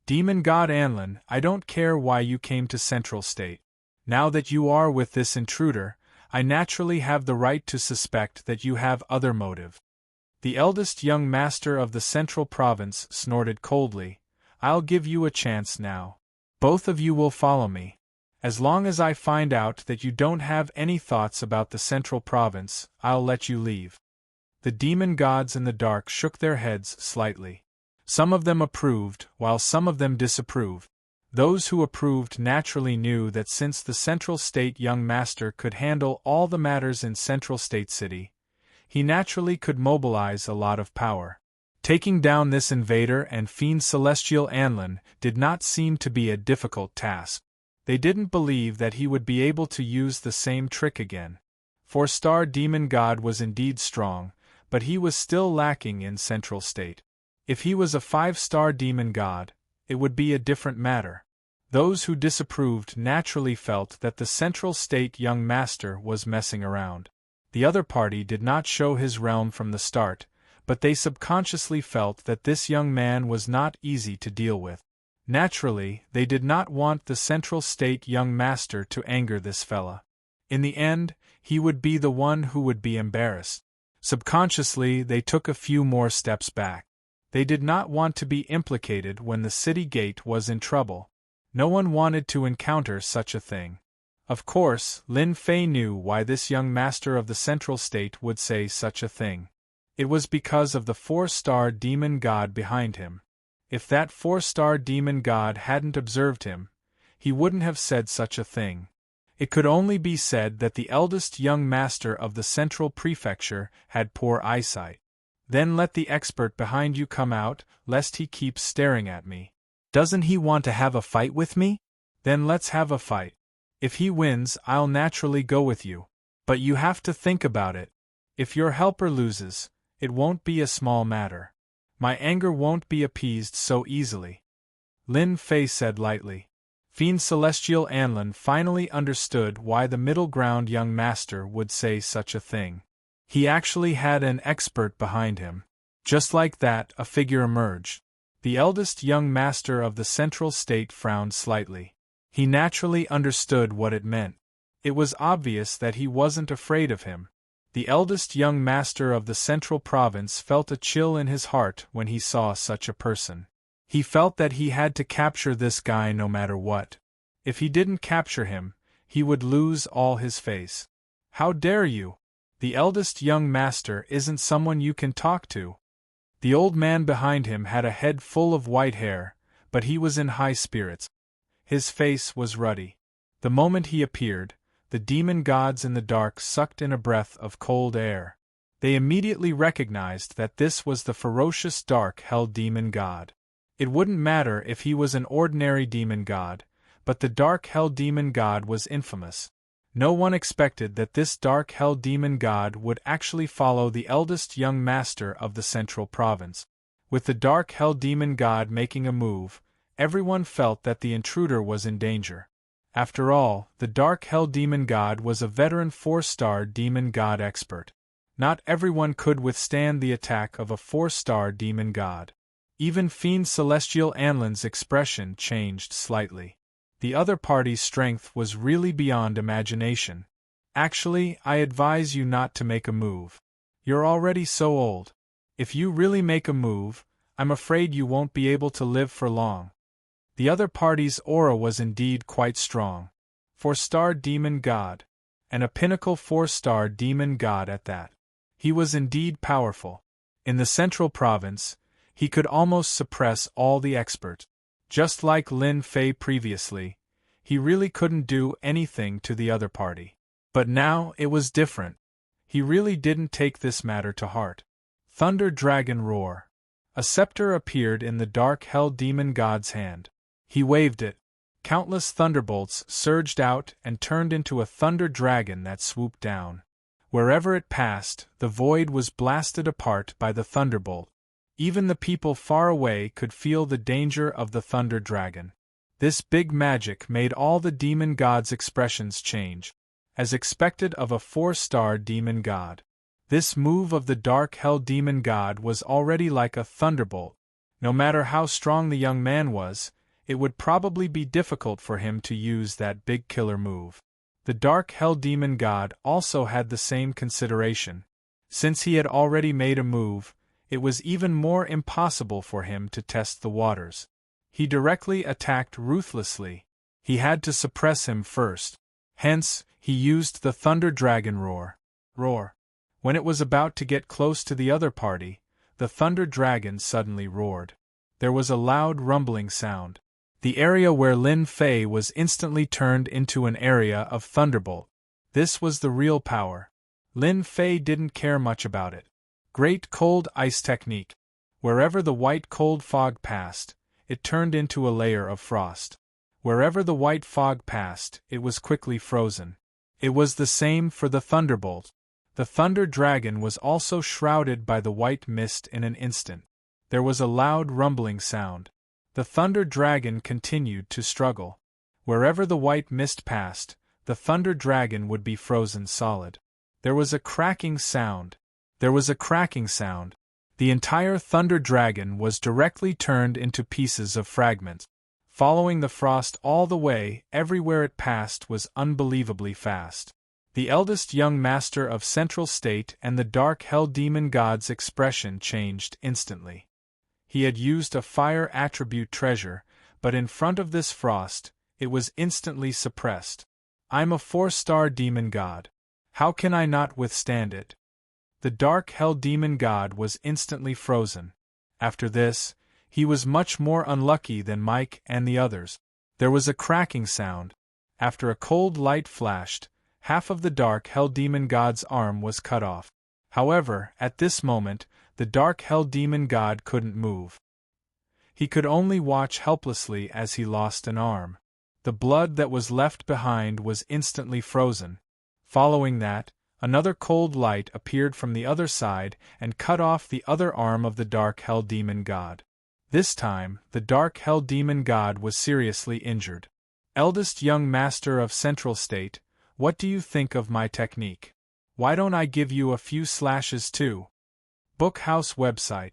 Demon God Anlin, I don't care why you came to Central State. Now that you are with this intruder, I naturally have the right to suspect that you have other motive. The eldest young master of the Central Province snorted coldly. I'll give you a chance now. Both of you will follow me. As long as I find out that you don't have any thoughts about the Central Province, I'll let you leave. The demon gods in the dark shook their heads slightly. Some of them approved, while some of them disapproved. Those who approved naturally knew that since the Central State young master could handle all the matters in Central State City, he naturally could mobilize a lot of power. Taking down this invader and fiend celestial Anlin did not seem to be a difficult task. They didn't believe that he would be able to use the same trick again. 4-star demon god was indeed strong, but he was still lacking in Central State. If he was a 5-star demon god, it would be a different matter. Those who disapproved naturally felt that the Central State young master was messing around. The other party did not show his realm from the start, but they subconsciously felt that this young man was not easy to deal with. Naturally, they did not want the Central State young master to anger this fella. In the end, he would be the one who would be embarrassed. Subconsciously, they took a few more steps back. They did not want to be implicated when the city gate was in trouble. No one wanted to encounter such a thing. Of course, Lin Fei knew why this young master of the Central State would say such a thing. It was because of the 4-star demon god behind him. If that 4-star demon god hadn't observed him, he wouldn't have said such a thing. It could only be said that the eldest young master of the Central Prefecture had poor eyesight. Then let the expert behind you come out, lest he keeps staring at me. Doesn't he want to have a fight with me? Then let's have a fight. If he wins, I'll naturally go with you. But you have to think about it. If your helper loses, it won't be a small matter. My anger won't be appeased so easily. Lin Fei said lightly. Fiend Celestial Anlin finally understood why the middle ground young master would say such a thing. He actually had an expert behind him. Just like that, a figure emerged. The eldest young master of the Central State frowned slightly. He naturally understood what it meant. It was obvious that he wasn't afraid of him. The eldest young master of the Central Province felt a chill in his heart when he saw such a person. He felt that he had to capture this guy no matter what. If he didn't capture him, he would lose all his face. How dare you? The eldest young master isn't someone you can talk to. The old man behind him had a head full of white hair, but he was in high spirits. His face was ruddy. The moment he appeared, the demon gods in the dark sucked in a breath of cold air. They immediately recognized that this was the ferocious dark hell demon god. It wouldn't matter if he was an ordinary demon god, but the dark hell demon god was infamous. No one expected that this dark hell demon god would actually follow the eldest young master of the central province. With the dark hell demon god making a move, everyone felt that the intruder was in danger. After all, the dark hell demon god was a veteran 4-star demon god expert. Not everyone could withstand the attack of a 4-star demon god. Even Fiend Celestial Anlin's expression changed slightly. The other party's strength was really beyond imagination. Actually, I advise you not to make a move. You're already so old. If you really make a move, I'm afraid you won't be able to live for long. The other party's aura was indeed quite strong. 4-star demon god. And a pinnacle 4-star demon god at that. He was indeed powerful. In the central province, he could almost suppress all the experts. Just like Lin Fei previously, he really couldn't do anything to the other party. But now it was different. He really didn't take this matter to heart. Thunder Dragon Roar. A scepter appeared in the dark hell demon god's hand. He waved it. Countless thunderbolts surged out and turned into a thunder dragon that swooped down. Wherever it passed, the void was blasted apart by the thunderbolt. Even the people far away could feel the danger of the thunder dragon. This big magic made all the demon gods' expressions change, as expected of a 4-star demon god. This move of the dark hell demon god was already like a thunderbolt. No matter how strong the young man was, it would probably be difficult for him to use that big killer move. The dark hell demon god also had the same consideration. Since he had already made a move, it was even more impossible for him to test the waters. He directly attacked ruthlessly. He had to suppress him first. Hence, he used the Thunder Dragon Roar. When it was about to get close to the other party, the Thunder Dragon suddenly roared. There was a loud rumbling sound. The area where Lin Fei was instantly turned into an area of thunderbolt. This was the real power. Lin Fei didn't care much about it. Great Cold Ice Technique. Wherever the white cold fog passed, it turned into a layer of frost. Wherever the white fog passed, it was quickly frozen. It was the same for the thunderbolt. The Thunder Dragon was also shrouded by the white mist in an instant. There was a loud rumbling sound. The Thunder Dragon continued to struggle. Wherever the white mist passed, the Thunder Dragon would be frozen solid. There was a cracking sound. The entire Thunder Dragon was directly turned into pieces of fragments. Following the frost all the way, everywhere it passed was unbelievably fast. The eldest young master of Central State and the dark hell demon god's expression changed instantly. He had used a fire attribute treasure, but in front of this frost, it was instantly suppressed. I'm a 4-star demon god. How can I not withstand it? The dark hell demon god was instantly frozen. After this, he was much more unlucky than Mike and the others. There was a cracking sound. After a cold light flashed, half of the dark hell demon god's arm was cut off. However, at this moment, the dark hell demon god couldn't move. He could only watch helplessly as he lost an arm. The blood that was left behind was instantly frozen. Following that, another cold light appeared from the other side and cut off the other arm of the dark hell demon god. This time, the dark hell demon god was seriously injured. Eldest young master of Central State, what do you think of my technique? Why don't I give you a few slashes too? Bookhouse website.